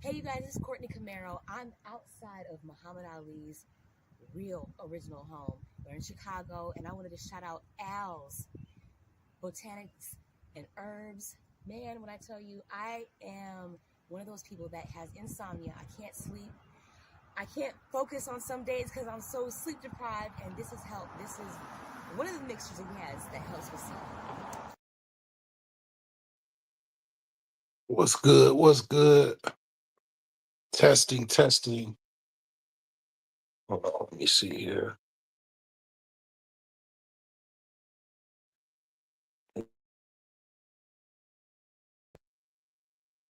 Hey, you guys, this is Courtney Camaro. I'm outside of Muhammad Ali's real original home. We're in Chicago, and I wanted to shout out Al's Botanics and Herbs. Man, when I tell you, I am one of those people that has insomnia. I can't sleep. I can't focus on some days because I'm so sleep deprived, and this has helped. This is one of the mixtures he has that helps with sleep. What's good? What's good? Testing, testing. Hold on, let me see here.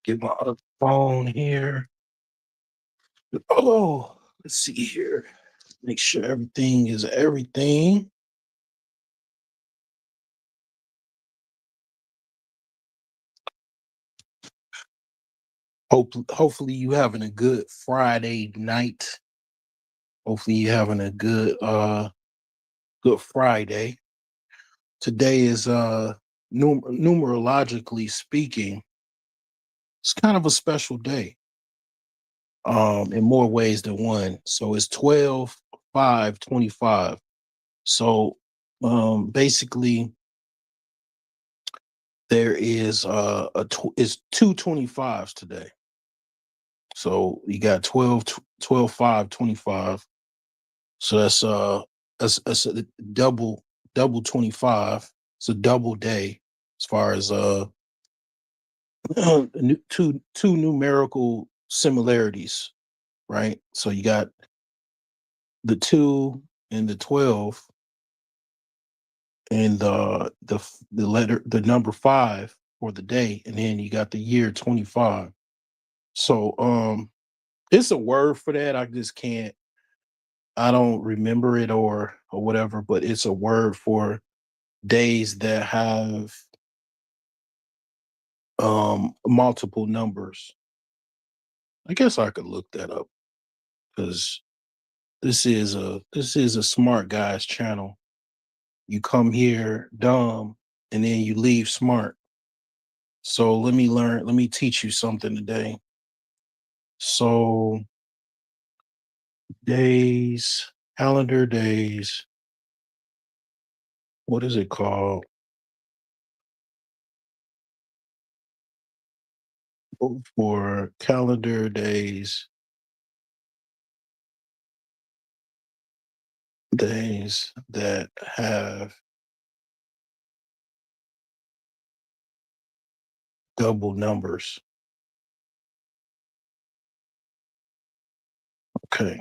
Get my other phone here. Oh, let's see here. Make sure everything is everything. Hopefully you having a good Friday night. Hopefully you having a good Friday. Today is numerologically speaking, it's kind of a special day. In more ways than one. So it's 12/5/25. So basically there is it's two 25s today. So you got 12/5/25. So that's a double 25. It's a double day as far as two numerical similarities, right? So you got the 2 and the 12 and the number 5 for the day, and then you got the year 25. So it's a word for that. I don't remember it or whatever, but it's a word for days that have multiple numbers. I guess I could look that up because this is a smart guy's channel. You come here dumb and then you leave smart. So let me teach you something today. So days, calendar days, what is it called? For calendar days that have double numbers. Okay.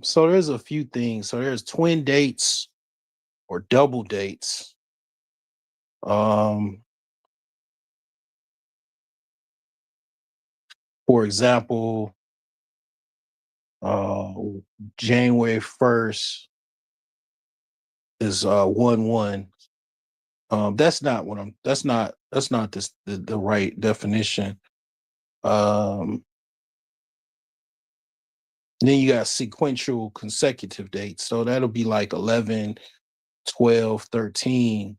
So there's a few things. So there's twin dates or double dates. Um, for example, uh January 1st is 1/1. That's not the right definition. Um then you got sequential consecutive dates. So that'll be like 11, 12, 13.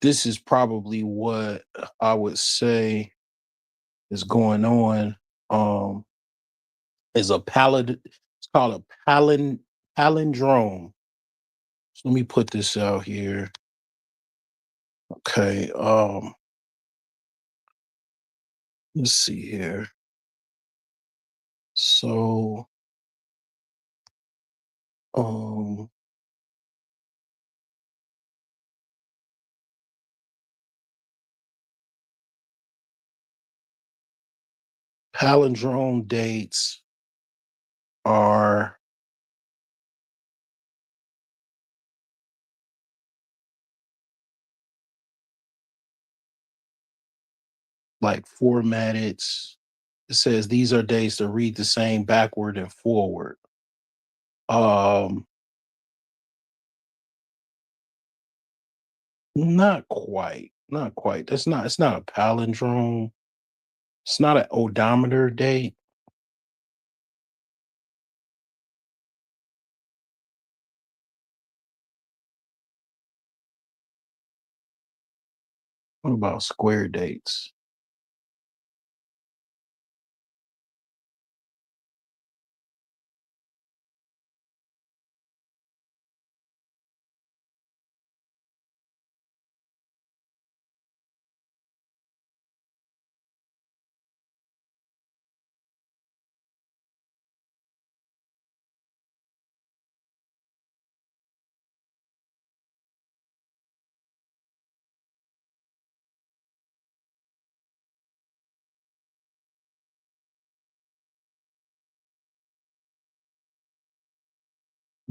This is probably what I would say is going on. Um is a it's called a palindrome. So let me put this out here. Okay. Let's see here. So um palindrome dates are like formatted. It says these are dates that read the same backward and forward. Um Not quite. Not quite. It's not a palindrome. It's not an odometer date. What about square dates?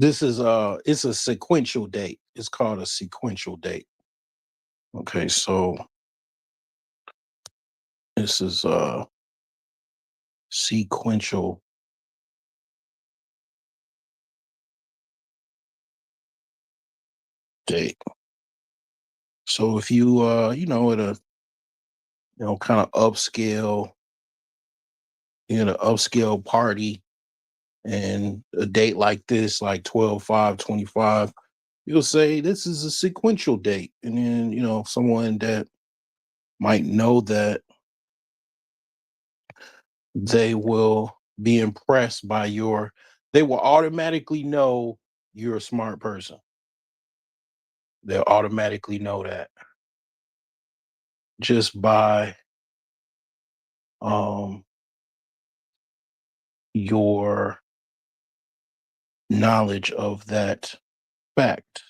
This is it's a sequential date. It's called a sequential date. Okay, so this is a sequential date. So if you at a kind of upscale, in an upscale party and a date like this, like 12/5/25, you'll say this is a sequential date. And then, someone that might know that, they will be impressed by they will automatically know you're a smart person. They'll automatically know that just by um your knowledge of that fact.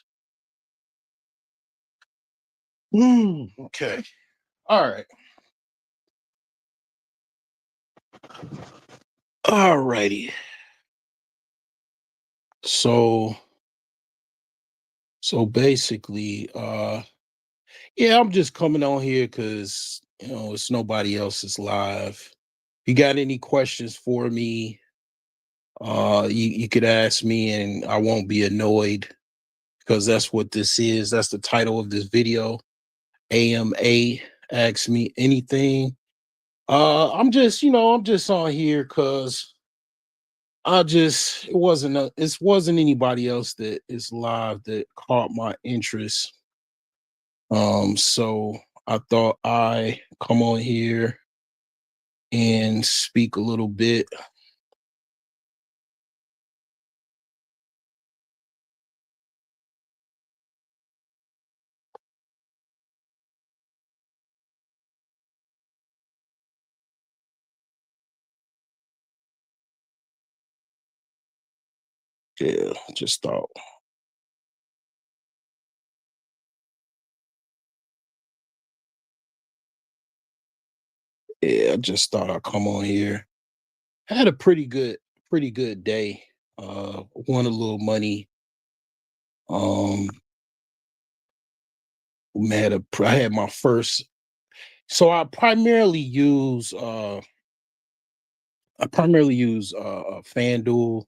Okay. All right. All righty. So basically, yeah, I'm just coming on here because it's nobody else's live. You got any questions for me? You could ask me and I won't be annoyed, because that's what this is. That's the title of this video. AMA, ask me anything. I'm just on here because it wasn't anybody else that is live that caught my interest. So I thought I come on here and speak a little bit. Yeah, just thought. Yeah, I just thought I'd come on here. I had a pretty good day. Won a little money. Um, I had my first. So I primarily use FanDuel,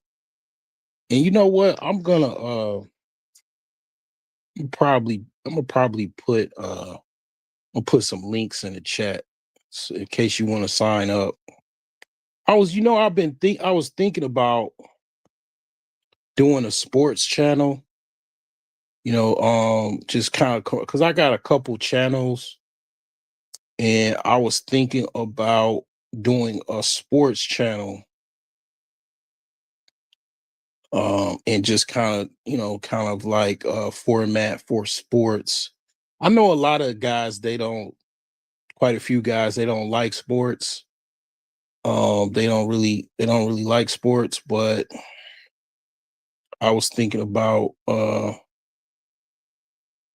and you know what? I'm gonna probably put some links in the chat, so in case you want to sign up. I was thinking about doing a sports channel. Just kind of because I got a couple channels, and I was thinking about doing a sports channel, and just kind of like a format for sports. I know a lot of guys, quite a few guys, they don't like sports. They don't really like sports, but I was thinking about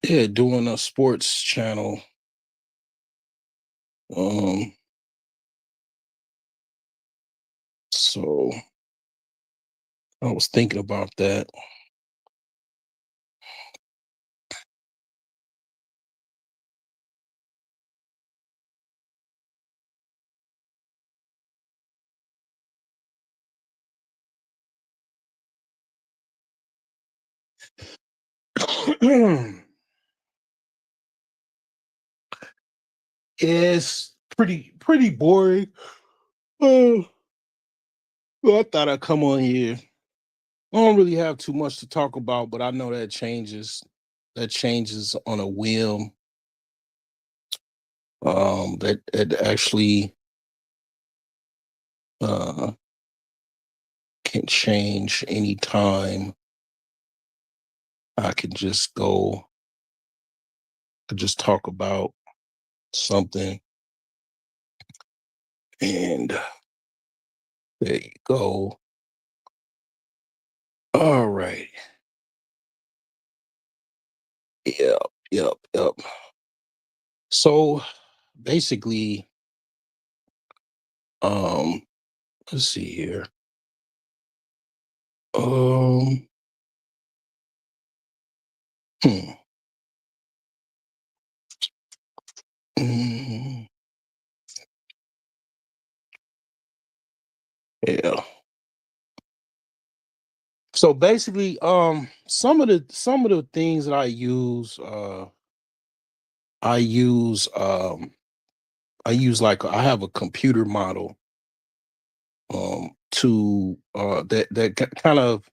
yeah, doing a sports channel. Um, so I was thinking about that. It's pretty boring. Oh, well, I thought I'd come on here. I don't really have too much to talk about, but I know that changes. That changes on a whim. That actually uh can change anytime. I can just go. I just talk about something, and there you go. All right. Yep. Yep. Yep. So basically, um, let's see here. Um, hmm, mm, yeah. So basically, some of the things that I use, I use like I have a computer model, to that kind of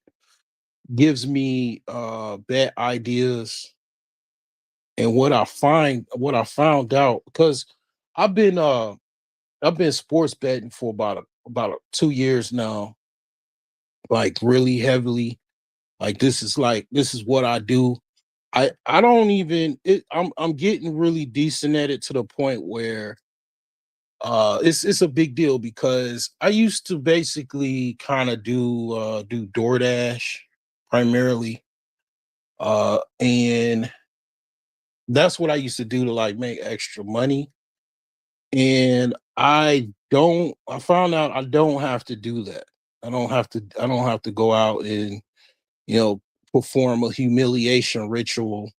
gives me bad ideas. And what I found out, because I've been uh I've been sports betting for about 2 years now, like really heavily. Like this is what I do. I don't even I'm getting really decent at it, to the point where it's a big deal, because I used to basically kind of do DoorDash primarily. And that's what I used to do to like make extra money. And I found out I don't have to do that. I don't have to go out and, you know, perform a humiliation ritual,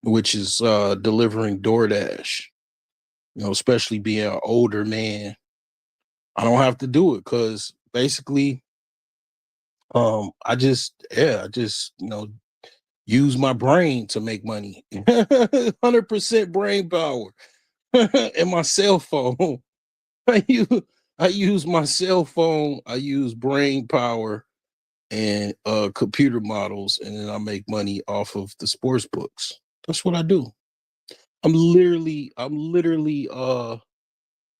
which is delivering DoorDash. You know, especially being an older man. I don't have to do it, because basically, I just, use my brain to make money. 100% brain power. And my cell phone. I use I use my cell phone, I use brain power and computer models, and then I make money off of the sports books. That's what I do. I'm literally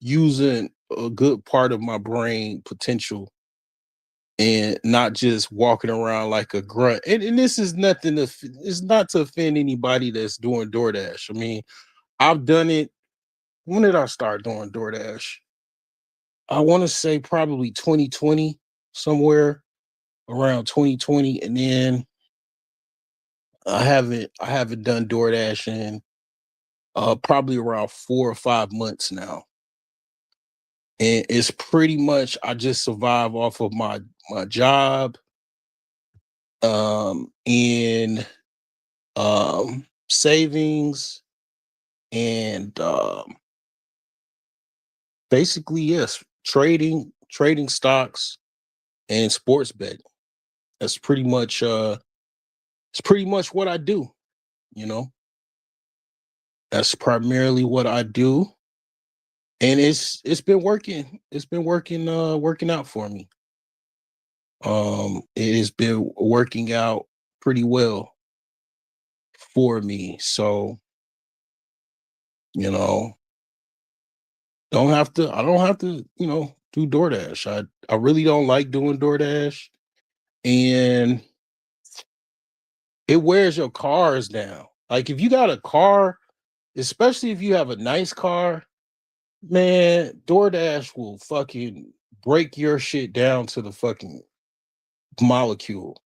using a good part of my brain potential, and not just walking around like a grunt. And this is nothing to it's not to offend anybody that's doing DoorDash. I mean, I've done it. When did I start doing DoorDash? I want to say probably 2020, somewhere around 2020. And then I haven't done DoorDash in probably around 4 or 5 months now. And it's pretty much I just survive off of my job, in savings, and basically, yes, trading stocks and sports betting. That's pretty much it's pretty much what I do, you know. That's primarily what I do, and it's been working. It's been working out for me. It has been working out pretty well for me. So, you know, I don't have to, do DoorDash. I really don't like doing DoorDash, and it wears your cars down. Like if you got a car, especially if you have a nice car, man, DoorDash will fucking break your shit down to the fucking molecule.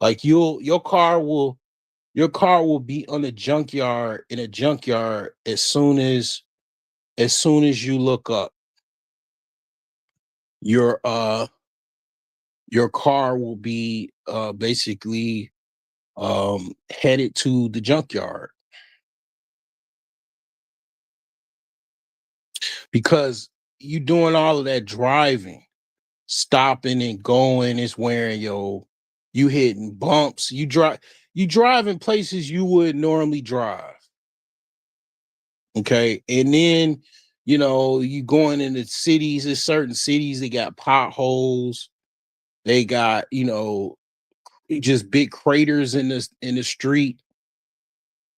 Like your car will be on a junkyard in a junkyard as soon as you look up. Your your car will be basically headed to the junkyard, because you doing all of that driving, stopping and going. It's wearing you hitting bumps. You driving places you would normally drive. Okay. And then, you going into cities, there's certain cities they got potholes, they got, just big craters in the street.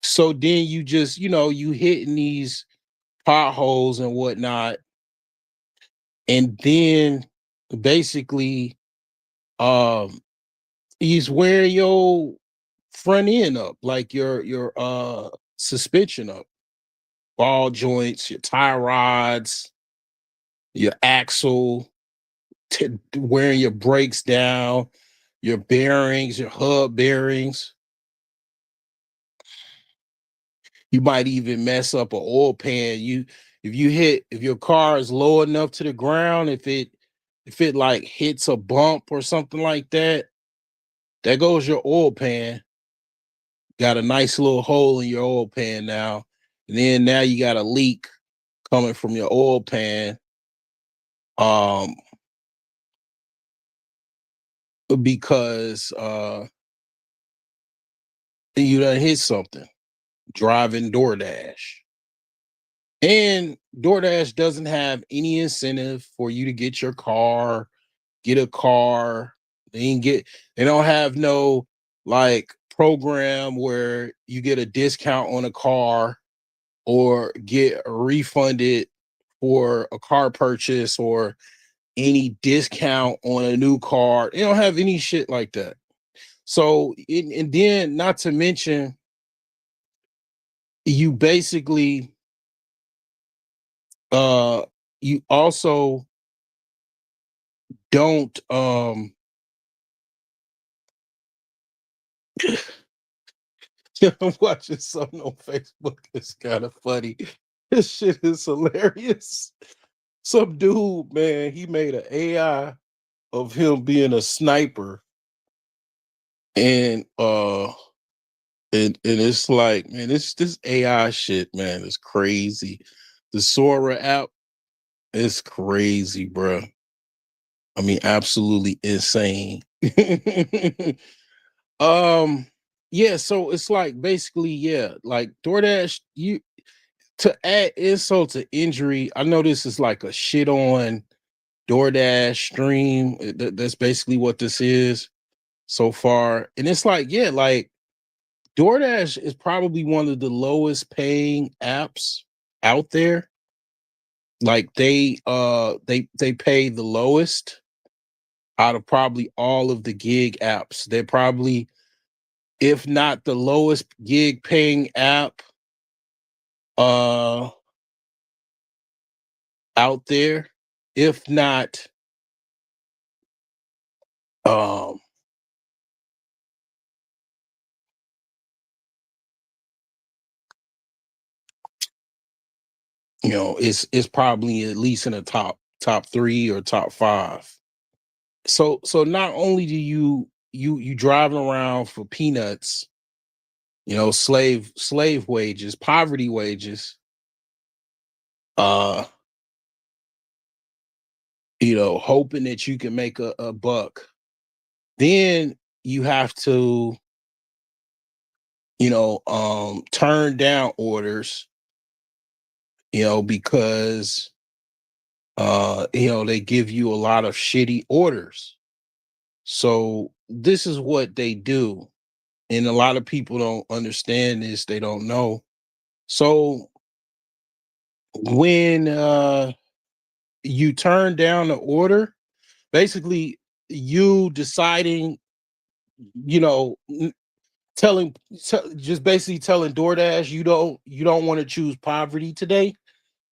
So then you just, you hitting these potholes and whatnot, and then basically um he's wearing your front end up, like your suspension up, ball joints, your tie rods, your axle, wearing your brakes down, your bearings, your hub bearings. You might even mess up an oil pan. If your car is low enough to the ground, if it like hits a bump or something like that, there goes your oil pan. Got a nice little hole in your oil pan now. And then now you got a leak coming from your oil pan. Um because you done hit something driving DoorDash. And DoorDash doesn't have any incentive for you to get a car. They don't have no like program where you get a discount on a car or get refunded for a car purchase or any discount on a new car. They don't have any shit like that. So, and then not to mention, you basically, uh, you also don't, I'm watching something on Facebook. It's kind of funny. This shit is hilarious. Some dude, man, he made an AI of him being a sniper, and and it's like, man, this AI shit, man, is crazy. The Sora app is crazy, bro. I mean, absolutely insane. um, yeah, so it's like basically, yeah, like DoorDash, you to add insult to injury. I know this is like a shit on DoorDash stream. That's basically what this is so far. And it's like, yeah, like DoorDash is probably one of the lowest paying apps out there. Like they pay the lowest out of probably all of the gig apps. They're probably, if not the lowest gig paying app uh out there, if not um it's probably at least in the top 3 or top 5. So not only do you driving around for peanuts, slave wages, poverty wages, uh hoping that you can make a buck, then you have to turn down orders, because they give you a lot of shitty orders. So this is what they do, and a lot of people don't understand this, they don't know. So when you turn down the order, basically you deciding, you know n- just basically telling DoorDash you don't want to choose poverty today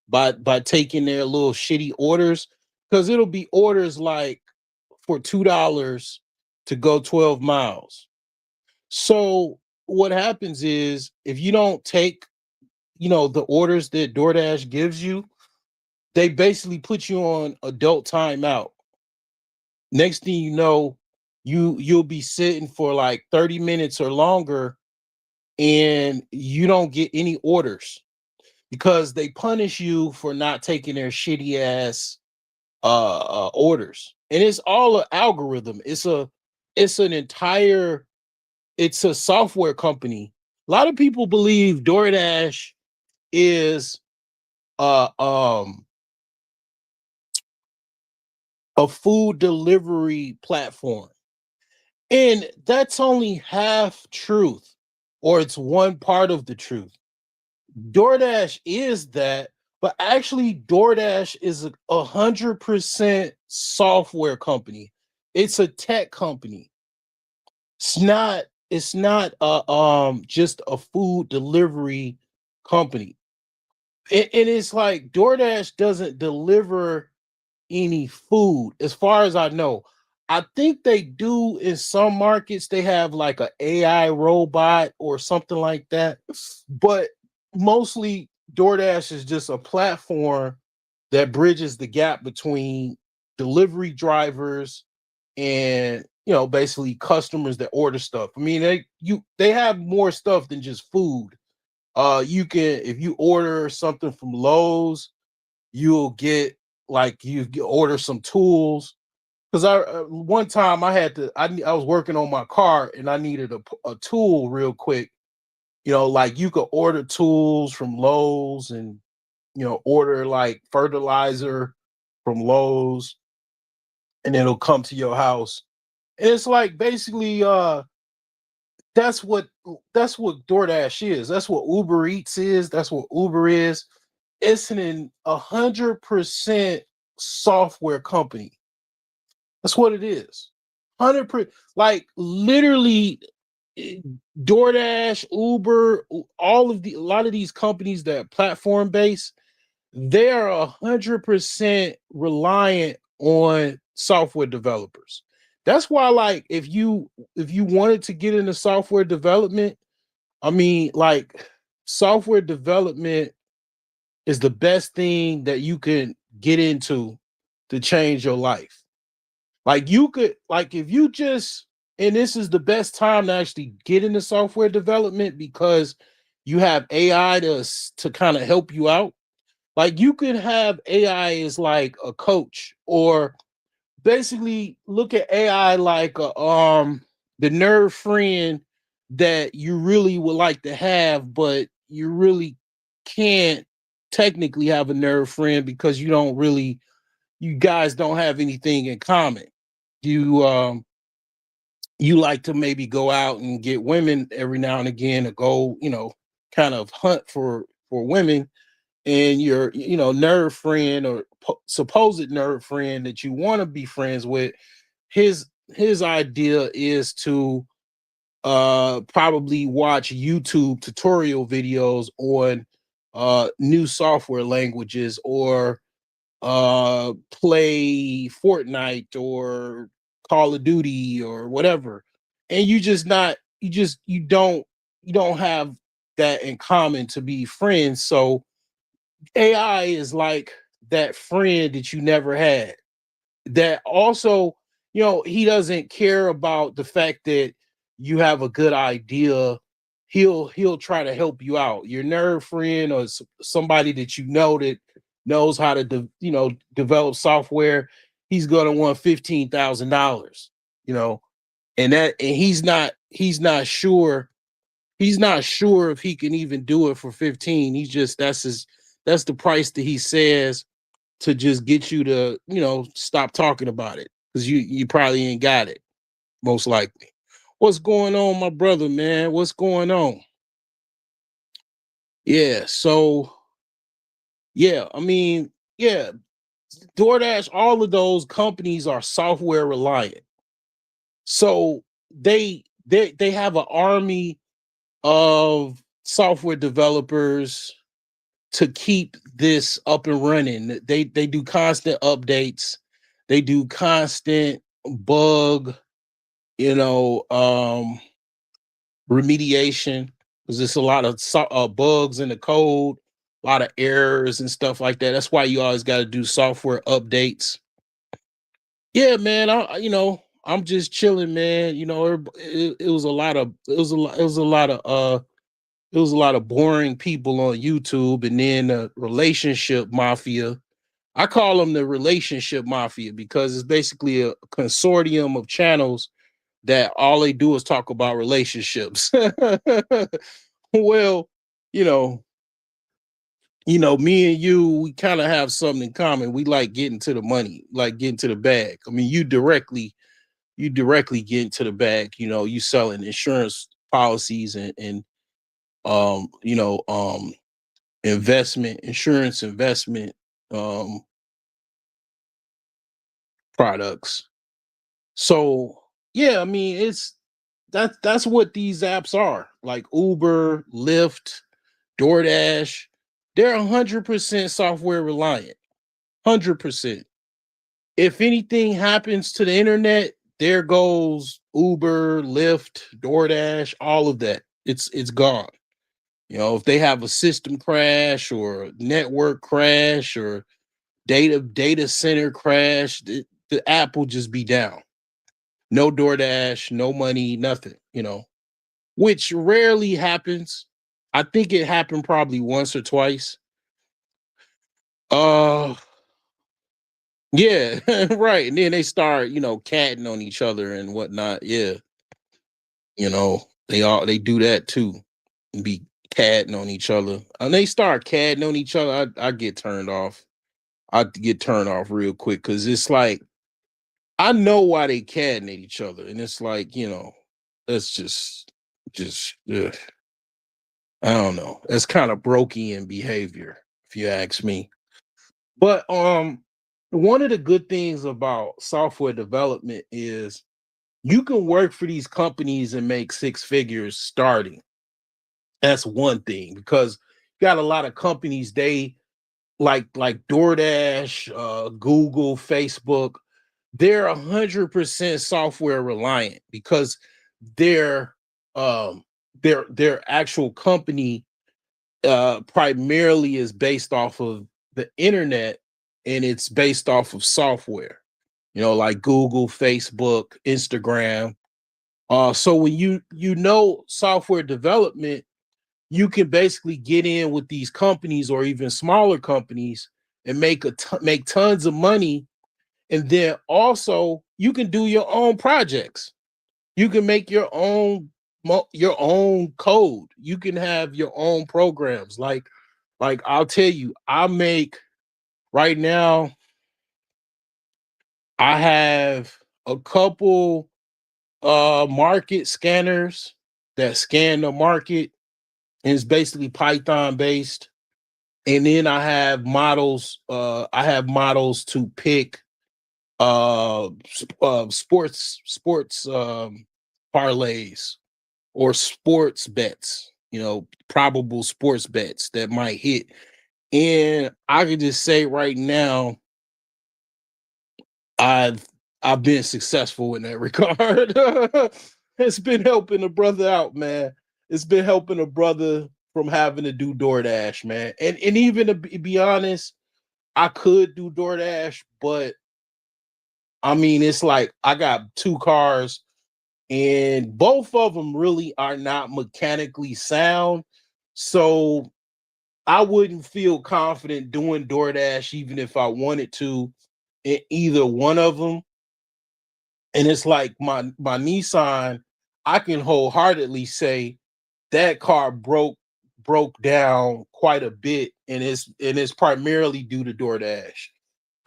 by taking their little shitty orders, because it'll be orders like for $2 to go 12 miles. So what happens is, if you don't take, the orders that DoorDash gives you, they basically put you on adult timeout. Next thing you know, you'll be sitting for like 30 minutes or longer, and you don't get any orders because they punish you for not taking their shitty ass orders. And it's all an algorithm. It's an entire it's a software company. A lot of people believe DoorDash is uh um a food delivery platform. And that's only half truth, or it's one part of the truth. DoorDash is that, but actually, DoorDash is 100% software company. It's a tech company. It's not just a food delivery company. And it's like DoorDash doesn't deliver any food, as far as I know. I think they do in some markets. They have like a AI robot or something like that, but mostly DoorDash is just a platform that bridges the gap between delivery drivers and basically customers that order stuff. I mean, they have more stuff than just food. You can, if you order something from Lowe's, you'll get, like, order some tools. Because I one time I had to, I was working on my car and I needed a tool real quick. Like, you could order tools from Lowe's, and order like fertilizer from Lowe's, and it'll come to your house. And it's like, basically, that's what DoorDash is. That's what Uber Eats is. That's what Uber is. It's an 100% software company. That's what it is. 100%. Like, literally, eh, DoorDash, Uber, a lot of these companies that are platform based, they are 100% reliant on software developers. That's why, like, if you wanted to get into software development, I mean, like, software development is the best thing that you can get into to change your life. Like, you could, like, if you just, and this is the best time to actually get into software development, because you have AI to kind of help you out. Like, you could have AI as like a coach, or basically look at AI like the nerd friend that you really would like to have, but you really can't technically have a nerd friend because you guys don't have anything in common. You like to maybe go out and get women every now and again, or go, kind of hunt for women. And your, nerd friend, or supposed nerd friend that you want to be friends with, his idea is to probably watch YouTube tutorial videos on new software languages, or play Fortnite or Call of Duty or whatever. And you don't have that in common to be friends. So AI is like that friend that you never had, that also, he doesn't care about the fact that you have a good idea. He'll try to help you out. Your nerd friend, or somebody that that knows how to develop software, he's gonna want $15,000. You know, and he's not sure if he can even do it for 15. That's the price that he says, to just get you to, stop talking about it, because you probably ain't got it, most likely. What's going on, my brother, man? What's going on? Yeah, so, yeah, I mean, yeah, DoorDash, all of those companies are software reliant. So they have an army of software developers to keep this up and running. They do constant updates. They do constant bug, you know, um, remediation, because there's a lot of bugs in the code, a lot of errors and stuff like that. That's why you always got to do software updates. Yeah, man. I'm just chilling, man. It was a lot of it was a lot of boring people on YouTube, and then the relationship mafia. I call them the relationship mafia, because it's basically a consortium of channels that all they do is talk about relationships. Well, you know, Me and you, we kind of have something in common. We like getting to the money, like getting to the bag. I mean, you directly get into the bag. You selling insurance policies and um, you know, um, insurance investment um products. So yeah, I mean, that's what these apps are. Like Uber, Lyft, DoorDash, they're 100% software reliant. 100%. If anything happens to the internet, there goes Uber, Lyft, DoorDash, all of that. It's gone. If they have a system crash or network crash or data center crash, the app will just be down. No DoorDash, no money, nothing. Which rarely happens. I think it happened probably once or twice. Uh yeah, right. And then they start, catting on each other and whatnot. Yeah, they do that too. Be catting on each other. And they start catting on each other. I get turned off. I get turned off real quick because it's like I know why they catting at each other, and it's like that's just ugh, I don't know. That's kind of Brokian behavior, if you ask me. But one of the good things about software development is you can work for these companies and make six figures starting. That's one thing because you got a lot of companies they like DoorDash, Google, Facebook, they're 100% software reliant because their um their actual company primarily is based off of the internet and it's based off of software. Like Google, Facebook, Instagram. So when you know software development, you can basically get in with these companies or even smaller companies and make tons of money, and then also you can do your own projects. You can make your own code. You can have your own programs. Like I'll tell you, I make right now. I have a couple market scanners that scan the market, and it's basically Python based. And then I have models to pick sports parlays or sports bets, probable sports bets that might hit. And I can just say right now, I've I've been successful in that regard. It's been helping a brother out, man. It's been helping a brother from having to do DoorDash, man. And even to be honest, I could do DoorDash, but I mean, it's like I got two cars, and both of them really are not mechanically sound. So I wouldn't feel confident doing DoorDash even if I wanted to in either one of them. And it's like my Nissan, I can wholeheartedly say that car broke down quite a bit, and it's primarily due to DoorDash.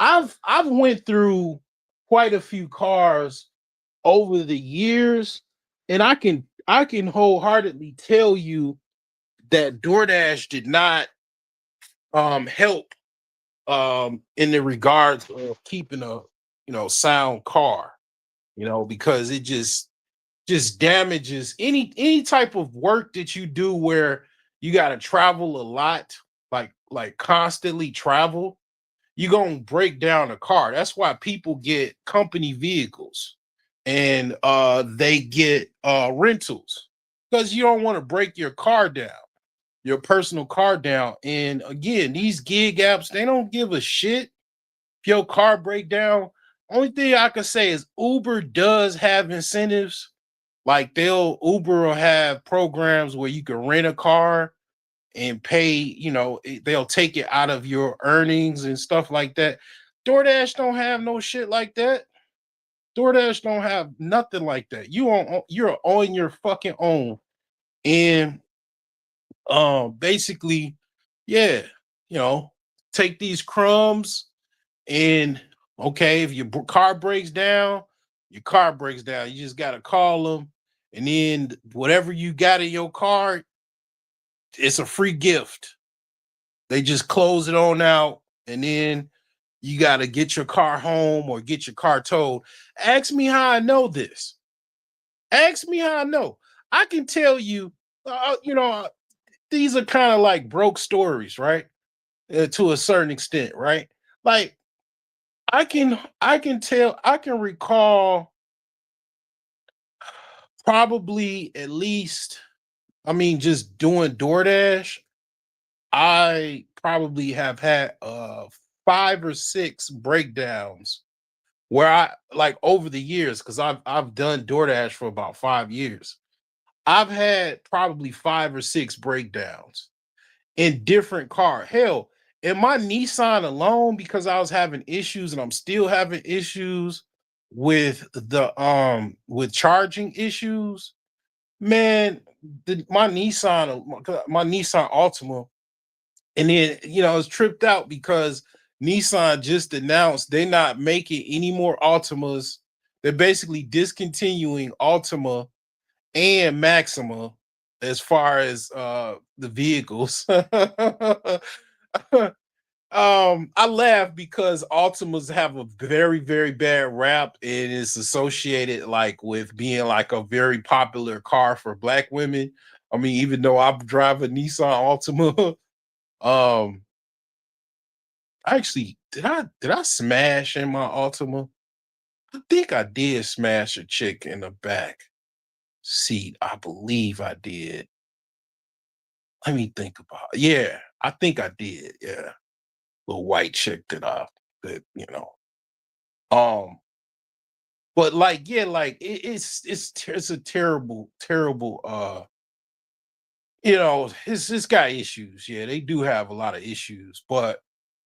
I've went through quite a few cars over the years, and I can wholeheartedly tell you that DoorDash did not help in the regards of keeping a sound car, because it just damages any type of work that you do where you got to travel a lot, like constantly travel. You're gonna break down a car. That's why people get company vehicles and they get rentals, because you don't want to break your car down, your personal car down. And again, these gig apps, they don't give a shit if your car break down. Only thing I can say is Uber does have incentives. Like Uber will have programs where you can rent a car and pay, they'll take it out of your earnings and stuff like that. DoorDash don't have no shit like that. DoorDash don't have nothing like that. You're on your fucking own. And basically, yeah. you know, take these crumbs and okay, if your car breaks down, your car breaks down. You just gotta call them, and then whatever you got in your car, it's a free gift. They just close it on out, and then you gotta get your car home or get your car towed. Ask me how I know this. Ask me how I know. I can tell you, these are kind of like broke stories, right? To a certain extent, right? Like I can recall probably at least, I mean, just doing DoorDash, I probably have had 5 or 6 breakdowns where I like over the years, because I've done DoorDash for about 5 years. I've had probably 5 or 6 breakdowns in different car. Hell, in my Nissan alone, because I was having issues and I'm still having issues with charging issues, man, my Nissan Altima, and then I was tripped out because Nissan just announced they're not making any more Altimas. They're basically discontinuing Altima and Maxima as far as the vehicles. I laugh because Altimas have a very, very bad rap, and it's associated like with being like a very popular car for black women. I mean, even though I drive a Nissan Altima, um, actually, did I smash in my Altima? I think I did smash a chick in the back seat. I believe I did. Let me think about it. Yeah, I think I did. Yeah. Little white chick that. Um, but like, yeah, like it's a terrible, terrible it's got issues. Yeah, they do have a lot of issues, but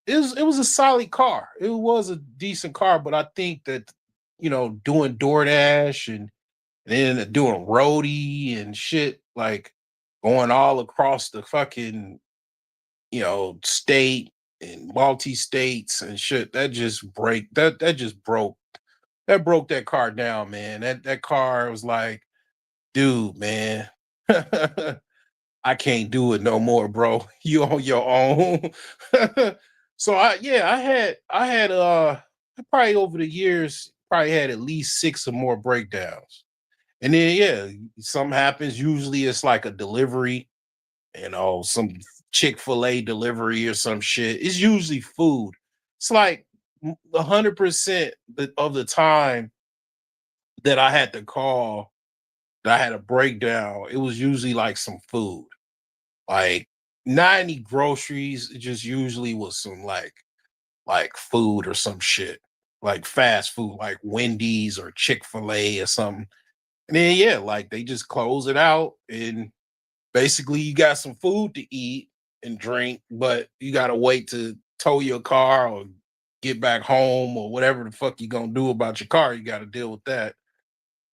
it was a solid car. It was a decent car, but I think that doing DoorDash and then doing roadie and shit, like going all across the fucking state and multi states and shit. That just broke that car down, man. That car was like, dude, man, I can't do it no more, bro. You on your own. So I had probably over the years probably had at least 6 or more breakdowns. And then something happens. Usually it's like a delivery, some Chick-fil-A delivery or some shit. It's usually food. It's like 100% of the time that I had to call, that I had a breakdown, it was usually like some food. Like not any groceries. It just usually was some like food or some shit. Like fast food, like Wendy's or Chick-fil-A or something. And then like they just close it out, and basically you got some food to eat and drink, but you gotta wait to tow your car or get back home or whatever the fuck you gonna do about your car. You gotta deal with that.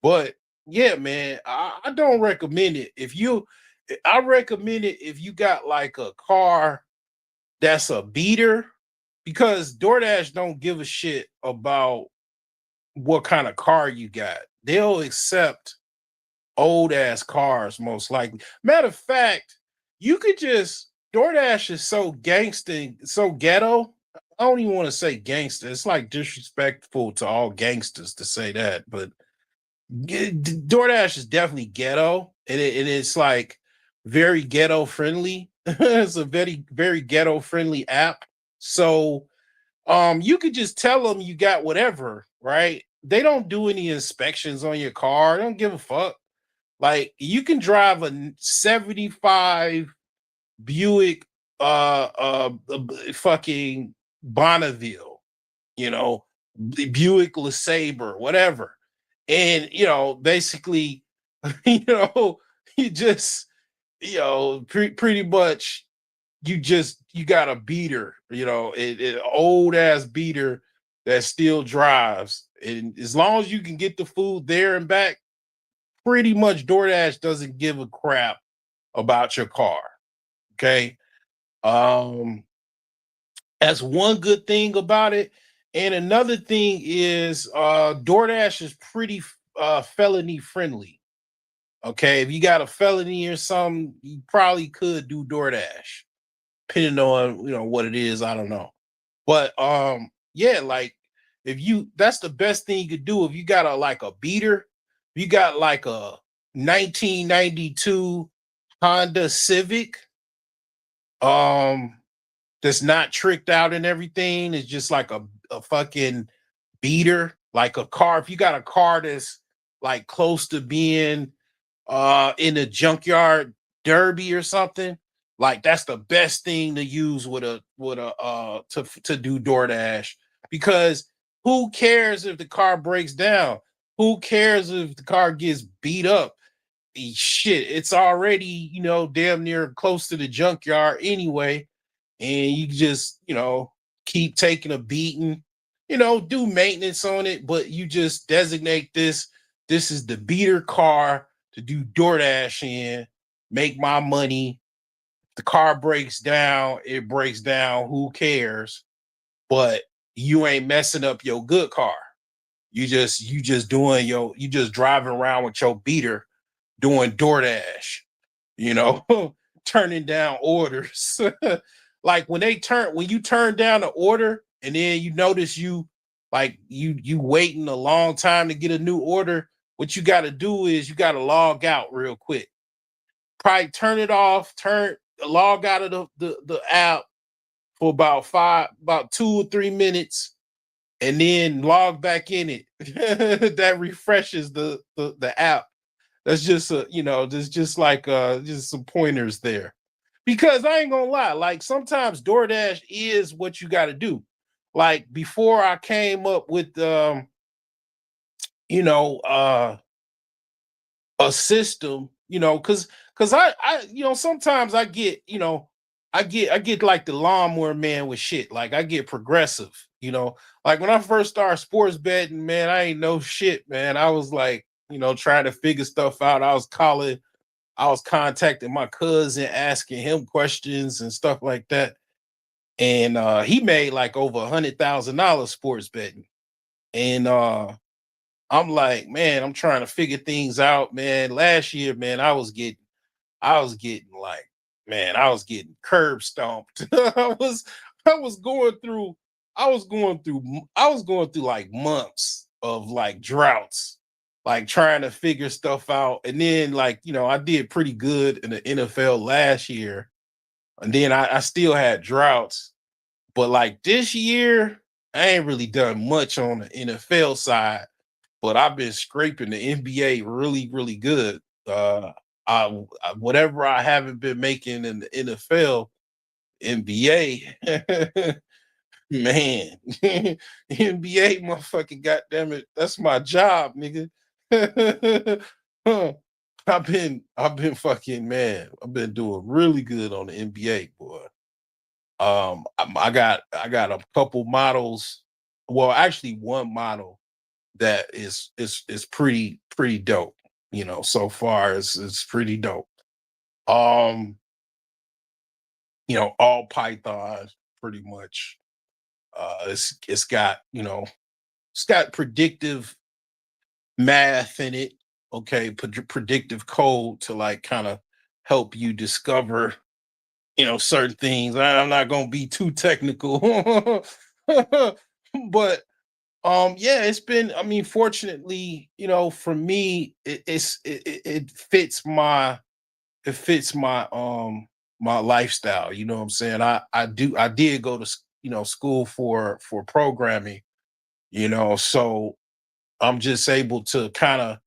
But yeah, man, I don't recommend it. I recommend it if you got like a car that's a beater, because DoorDash don't give a shit about what kind of car you got. They'll accept old ass cars most likely. Matter of fact, you could just DoorDash is so gangsta, so ghetto. I don't even want to say gangster. It's like disrespectful to all gangsters to say that, but DoorDash is definitely ghetto, and it's like very ghetto friendly. It's a very, very ghetto friendly app. So you could just tell them you got whatever, right? They don't do any inspections on your car. They don't give a fuck. Like you can drive a 75 Buick fucking Bonneville, you know, Buick LeSabre, whatever. And basically, you know, you just, pretty much you got a beater, an old ass beater that still drives. And as long as you can get the food there and back, pretty much DoorDash doesn't give a crap about your car. Okay. Um, That's one good thing about it. And another thing is DoorDash is pretty felony friendly. Okay, if you got a felony or something, you probably could do DoorDash, depending on what it is. I don't know, but yeah, like if you, that's the best thing you could do if you got a like a beater, you got like a 1992 Honda Civic, um, that's not tricked out and everything. It's just like a fucking beater, like a car. If you got a car that's like close to being in a junkyard derby or something, like that's the best thing to use with a to do DoorDash, because who cares if the car breaks down? Who cares if the car gets beat up? Shit, it's already, damn near close to the junkyard anyway, and you just, keep taking a beating, do maintenance on it, but you just designate this is the beater car to do DoorDash in, make my money. The car breaks down, it breaks down, who cares? But you ain't messing up your good car. You just driving around with your beater doing DoorDash, you know, turning down orders. Like when you turn down an order and then you notice you waiting a long time to get a new order, what you got to do is you got to log out real quick. Probably turn it off, log out of the app for about 2 or 3 minutes, and then log back in it. That refreshes the app. That's just there's just like just some pointers there. Because I ain't gonna lie, like sometimes DoorDash is what you gotta do. Like before I came up with you know, uh a system, because I sometimes I get, I get like the lawnmower man with shit. Like I get progressive, like when I first started sports betting, man, I ain't know shit, man. I was like, trying to figure stuff out. I was contacting my cousin, asking him questions and stuff like that. And he made like over $100,000 sports betting. And I'm like, man, I'm trying to figure things out, man. Last year, man, I was getting like, man, I was getting curb stomped. I was going through, I was going through like months of like droughts, like trying to figure stuff out. And then like, I did pretty good in the NFL last year. And then I still had droughts. But like this year, I ain't really done much on the NFL side, but I've been scraping the NBA really, really good. Whatever I haven't been making in the NFL, NBA, man, NBA, motherfucking goddamn it, that's my job, nigga. Huh. I've been fucking, man. I've been doing really good on the NBA, boy. I got a couple models. Well, actually, one model that is pretty dope. So far it's pretty dope. Um, all Python pretty much. It's got predictive math in it. Okay, predictive code to like kind of help you discover certain things. I'm not gonna be too technical, but yeah, it's been, I mean, fortunately, for me, it fits my lifestyle. You know what I'm saying? I did go to school for programming, so I'm just able to kind of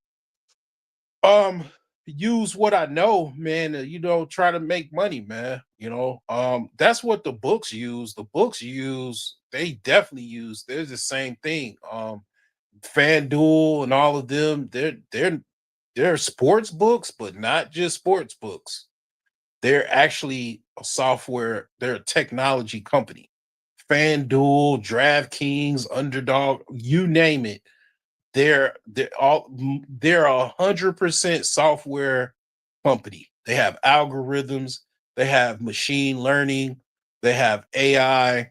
um use what I know, man, to, try to make money, man. That's what the books use. They definitely use, they're the same thing. FanDuel and all of them, they're sports books, but not just sports books. They're actually a software, they're a technology company. FanDuel, DraftKings, Underdog, you name it. They're 100% software company. They have algorithms, they have machine learning, they have AI.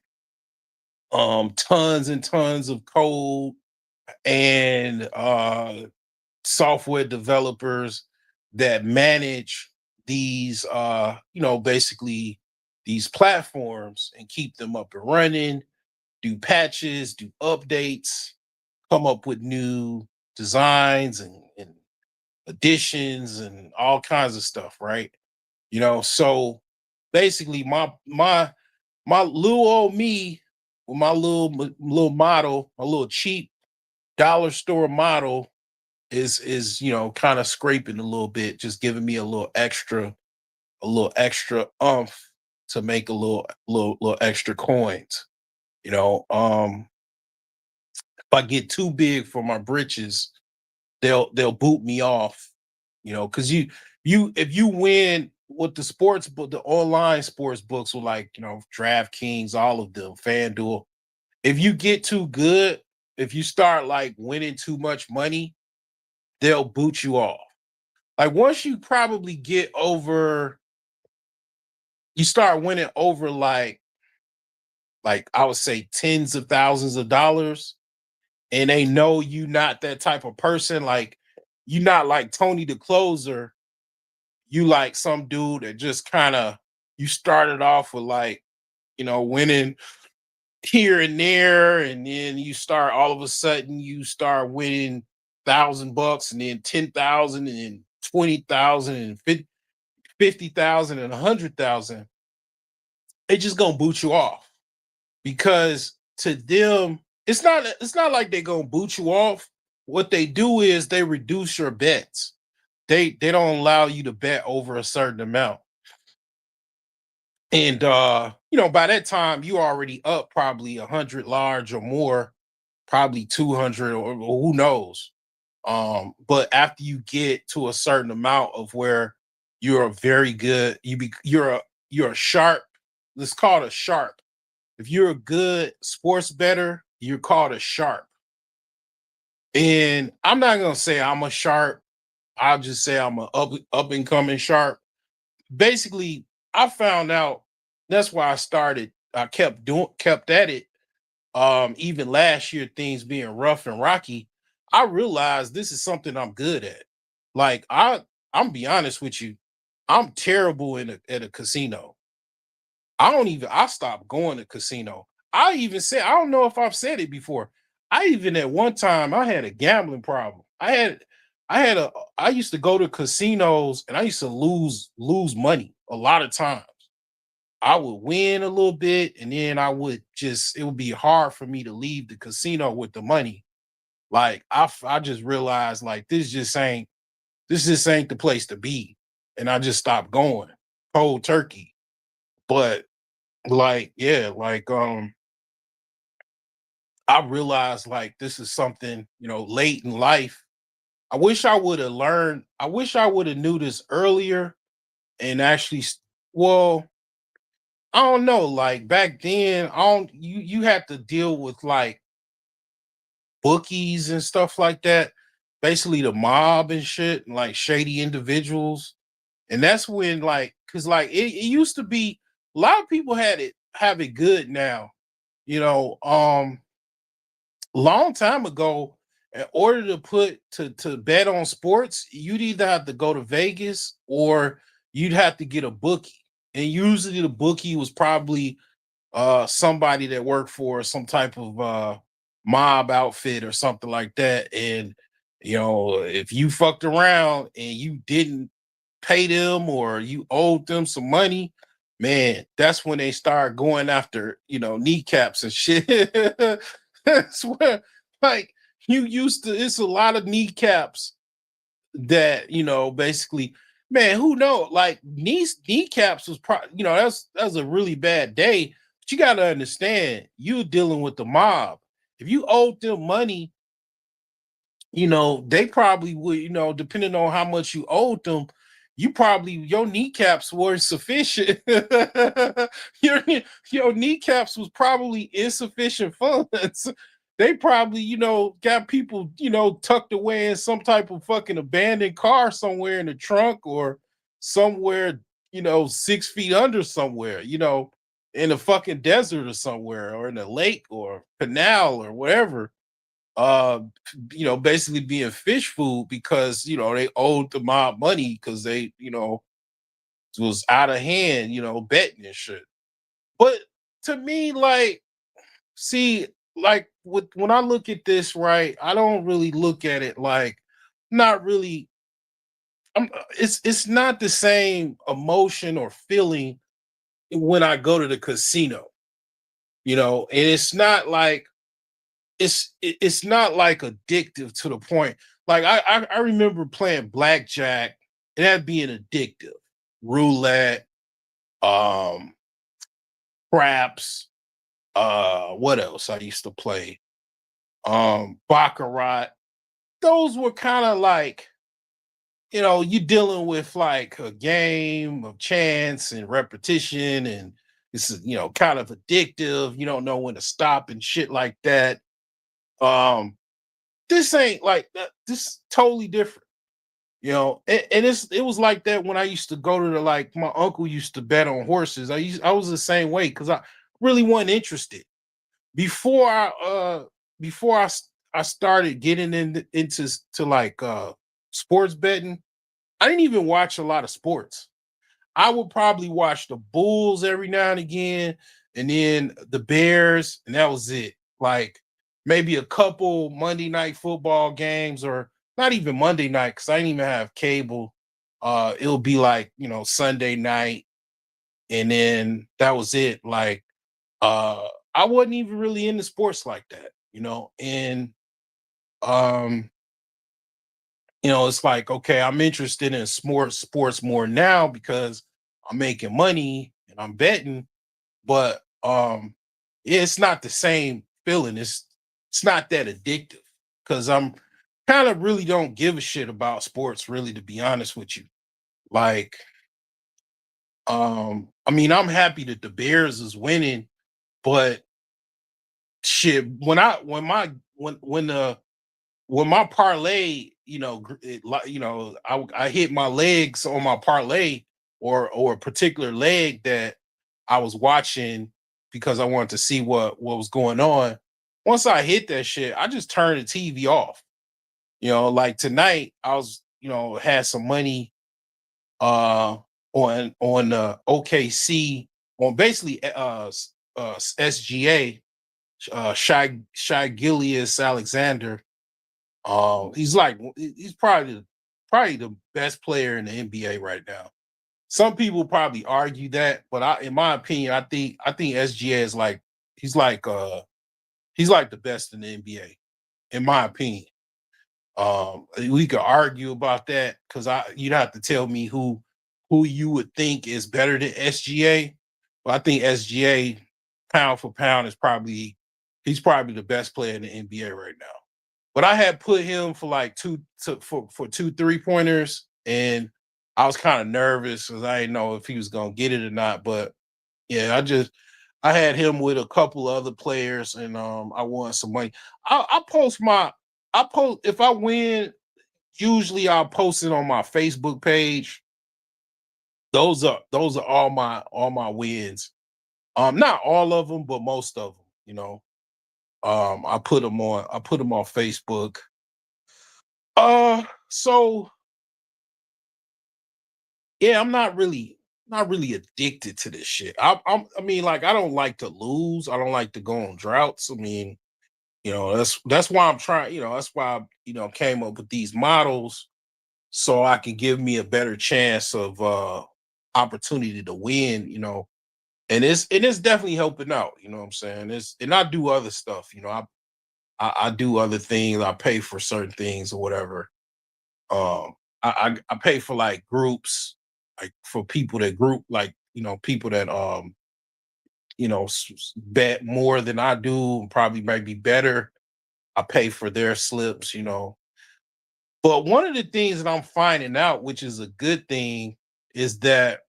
tons and tons of code and software developers that manage these basically these platforms and keep them up and running, do patches, do updates, come up with new designs and additions and all kinds of stuff, right? So basically my little old me with my little model, a little cheap dollar store model is kind of scraping a little bit, just giving me a little extra to make a little extra coins. If I get too big for my britches, they'll boot me off. Because you if you win with the sports book, the online sports books with like DraftKings, all of them, FanDuel. If you get too good, if you start like winning too much money, they'll boot you off. Like once you probably get over, you start winning over like I would say tens of thousands of dollars, and they know you not that type of person. Like you not like Tony the Closer. You like some dude that just kind of you started off with like winning here and there, and then you start all of a sudden you start winning $1,000 and then 10,000 and then 20,000 and 50,000 and 100,000. They just gonna boot you off because to them it's not like they gonna boot you off. What they do is they reduce your bets. They don't allow you to bet over a certain amount. And by that time you already up probably 100 large or more, probably 200 or who knows. But after you get to a certain amount of where you're a very good, you're a sharp, let's call it a sharp. If you're a good sports bettor, you're called a sharp. And I'm not gonna say I'm a sharp. I'll just say I'm a up and coming sharp. Basically, I found out that's why I kept at it. Even last year, things being rough and rocky, I realized this is something I'm good at. Like I'm be honest with you, I'm terrible at a casino. I stopped going to casino. I even said, I don't know if I've said it before. I even at one time I had a gambling problem. I used to go to casinos and I used to lose money a lot of times. I would win a little bit and then it would be hard for me to leave the casino with the money. Like I just realized like this just ain't the place to be. And I just stopped going cold turkey. But like, yeah, like I realized like this is something, late in life. I wish I would have knew this earlier and actually well, I don't know, like back then, I don't you had to deal with like bookies and stuff like that. Basically the mob and shit, and like shady individuals. And that's when cause like it used to be a lot of people have it good now. You know, long time ago, in order to to bet on sports, you'd either have to go to Vegas or you'd have to get a bookie. And usually the bookie was probably somebody that worked for some type of mob outfit or something like that. And if you fucked around and you didn't pay them or you owed them some money, man, that's when they start going after kneecaps and shit. That's where like you used to. It's a lot of kneecaps that basically, man, who know, like kneecaps was that's a really bad day. But you got to understand, you're dealing with the mob. If you owed them money, they probably would, depending on how much you owed them, your kneecaps weren't sufficient. your your kneecaps was probably insufficient funds. They probably, got people, tucked away in some type of fucking abandoned car somewhere in the trunk or somewhere, 6 feet under somewhere. in the fucking desert or somewhere, or in a lake or canal or whatever, uh basically being fish food because they owed the mob money because they was out of hand, betting and shit. But to me, like, see, like when I look at this, right, I don't really look at it like, not really. It's not the same emotion or feeling when I go to the casino, and it's not like it's not like addictive to the point. Like I remember playing blackjack and that being addictive. Roulette, um, craps, what else I used to play? Baccarat. Those were kind of like, you dealing with like a game of chance and repetition, and it's kind of addictive. You don't know when to stop and shit like that. Um, this ain't like that. This is totally different. And it was like that when I used to go to like my uncle used to bet on horses. I was the same way because I really wasn't interested before I started getting into like sports betting. I didn't even watch a lot of sports. I would probably watch the Bulls every now and again, and then the Bears, and that was it. Like maybe a couple Monday night football games, or not even Monday night because I didn't even have cable. It'll be like Sunday night, and then that was it. Like I wasn't even really into sports like that, and um it's like, okay, I'm interested in sports more now because I'm making money and I'm betting, but yeah, it's not the same feeling. It's not that addictive because I'm kind of really don't give a shit about sports, really, to be honest with you. Like, I mean, I'm happy that the Bears is winning, but shit, when my parlay, I hit my legs on my parlay, or a particular leg that I was watching because I wanted to see what was going on. Once I hit that shit, I just turned the TV off. Like tonight, I was, had some money uh on OKC, on basically SGA, Shy Gilius Alexander. He's probably the best player in the NBA right now. Some people probably argue that, but in my opinion, I think SGA is like he's like the best in the NBA, in my opinion. We could argue about that because you'd have to tell me who you would think is better than SGA. But I think SGA, pound for pound, he's probably the best player in the NBA right now. But I had put him for like for two 3-pointers, and I was kind of nervous because I didn't know if he was gonna get it or not. But yeah, I had him with a couple of other players, and I won some money. I post if I win. Usually, I'll post it on my Facebook page. Those are all my wins. Not all of them, but most of them. I put them on Facebook. So yeah, I'm not really addicted to this shit. I mean, like, I don't like to lose. I don't like to go on droughts. I mean, that's why I'm trying. That's why I came up with these models so I can give me a better chance of opportunity to win. And it's definitely helping out. You know what I'm saying? And I do other stuff. I do other things. I pay for certain things or whatever. I pay for like groups, like for people that group, like people that bet more than I do and probably might be better. I pay for their slips. But one of the things that I'm finding out, which is a good thing, is that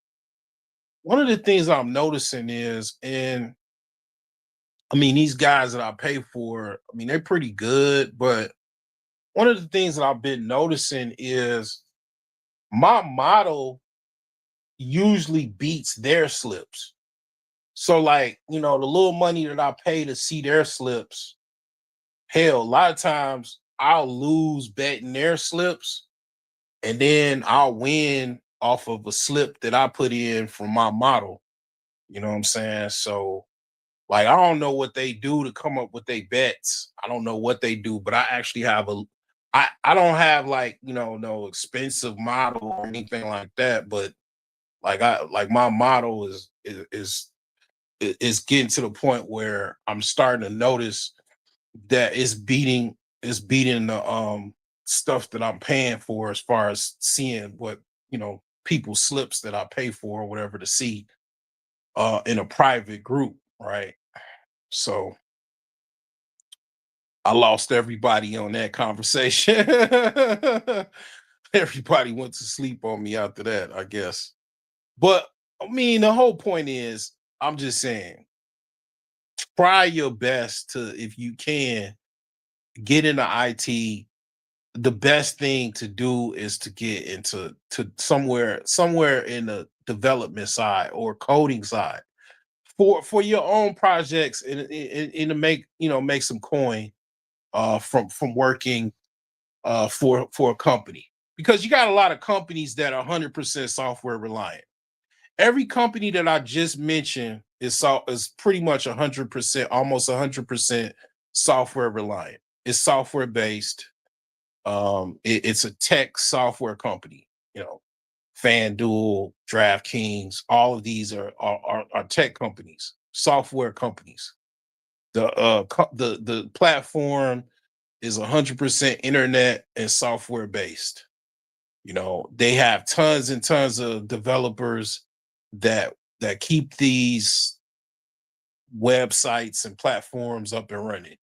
one of the things I'm noticing is, and I mean, these guys that I pay for, I mean, they're pretty good, but one of the things that I've been noticing is my model usually beats their slips. So like, the little money that I pay to see their slips, hell, a lot of times I'll lose betting their slips and then I'll win off of a slip that I put in from my model. You know what I'm saying? So like I don't know what they do to come up with their bets. I don't know what they do, but I actually have I don't have like, no expensive model or anything like that, but like my model is getting to the point where I'm starting to notice that it's beating the stuff that I'm paying for as far as seeing what people slips that I pay for or whatever to see in a private group, right? So I lost everybody on that conversation. Everybody went to sleep on me after that, I guess. But I mean, the whole point is, I'm just saying, try your best to, if you can, get into IT. The best thing to do is to get into to somewhere in the development side or coding side for your own projects and to make some coin from working for a company, because you got a lot of companies that are 100% software reliant. Every company that I just mentioned is pretty much 100%, almost 100% software reliant. It's software based. It's a tech software company. FanDuel, DraftKings, all of these are tech companies, software companies. The platform is 100% internet and software based. They have tons and tons of developers that keep these websites and platforms up and running.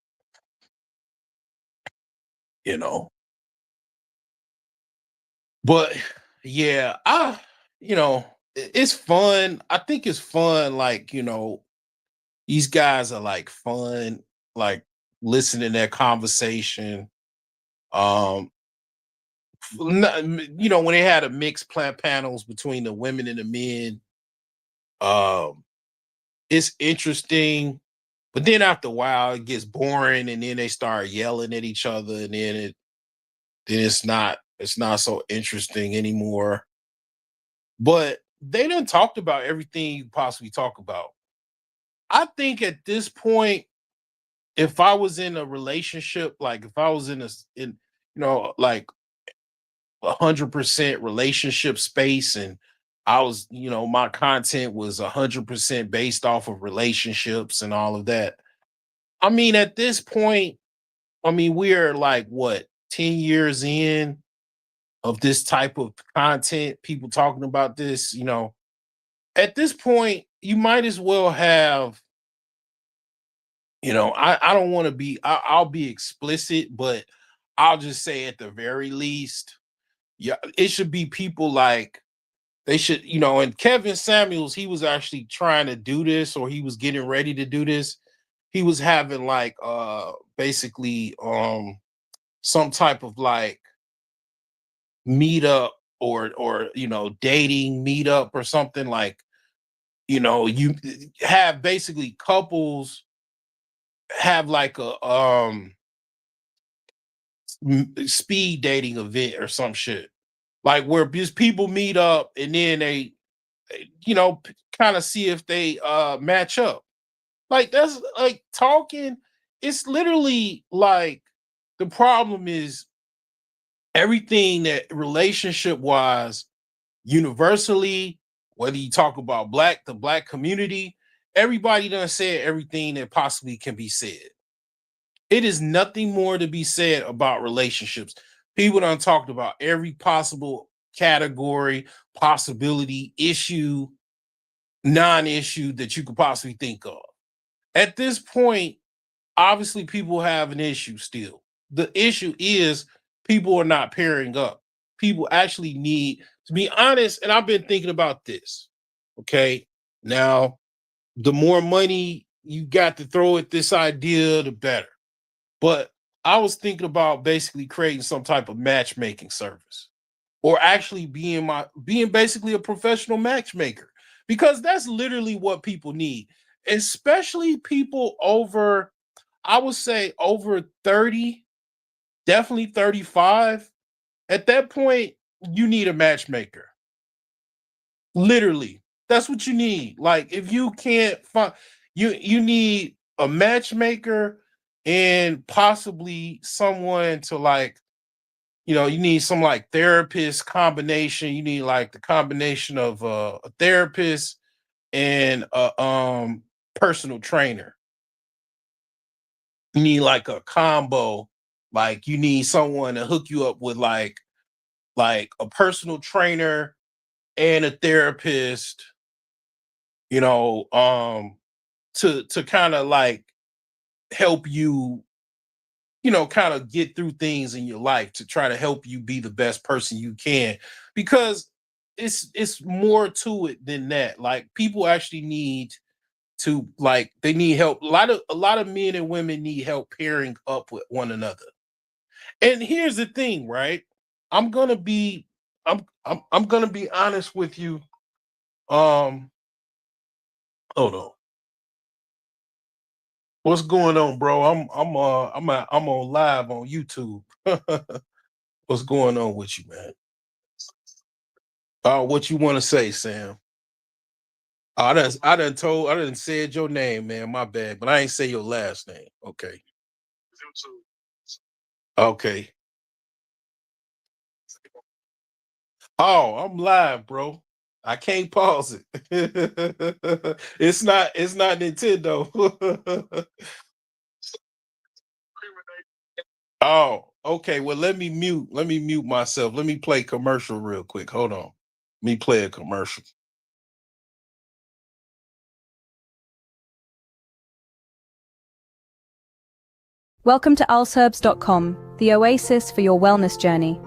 You know, but yeah, it's fun. I think it's fun. Like these guys are like fun. Like listening to their conversation. Um, when they had a mixed plant panels between the women and the men, um, it's interesting. But then after a while, it gets boring, and then they start yelling at each other, and then it's not so interesting anymore. But they done talked about everything you possibly talk about. I think at this point, if I was in a relationship, like if I was like 100% relationship space, and I was, my content was 100% based off of relationships and all of that. I mean, at this point, I mean, we're like what, 10 years in of this type of content, people talking about this, at this point, you might as well have, I don't want to I'll be explicit, but I'll just say at the very least, yeah, it should be people like they should, and Kevin Samuels, he was actually trying to do this, or he was getting ready to do this. He was having like basically some type of like meetup or dating meetup or something, like you have basically couples have like a speed dating event or some shit, like where just people meet up and then they kind of see if they match up. Like that's like talking. It's literally like the problem is everything that relationship wise, universally, whether you talk about the black community, everybody done said everything that possibly can be said. It is nothing more to be said about relationships. People done talked about every possible category, possibility, issue, non-issue that you could possibly think of. At this point, obviously people have an issue still. The issue is people are not pairing up. People actually need to be honest, and I've been thinking about this. Okay. Now, the more money you got to throw at this idea, the better. But I was thinking about basically creating some type of matchmaking service, or actually being basically a professional matchmaker, because that's literally what people need, especially people over, I would say over 30, definitely 35. At that point, you need a matchmaker. Literally, that's what you need. Like, if you can't find, you need a matchmaker and possibly someone to, like, you need some like therapist combination. You need like the combination of a therapist and a personal trainer. You need like a combo. Like, you need someone to hook you up with like a personal trainer and a therapist, you know, to kind of like help you, kind of get through things in your life, to try to help you be the best person you can, because it's more to it than that. Like, people actually need to, like, they need help. A lot of men and women need help pairing up with one another. And here's the thing, right? I'm gonna be I'm gonna be honest with you. Um, hold on. What's going on, bro? I'm on live on YouTube. What's going on with you, man? What you want to say, Sam? I done said your name, man. My bad, but I ain't say your last name. Okay. Okay. Oh, I'm live, bro. I can't pause it. It's not Nintendo. Oh, okay. Well, let me mute myself. Let me play commercial real quick. Hold on. Let me play a commercial. Welcome to alsherbs.com, the oasis for your wellness journey.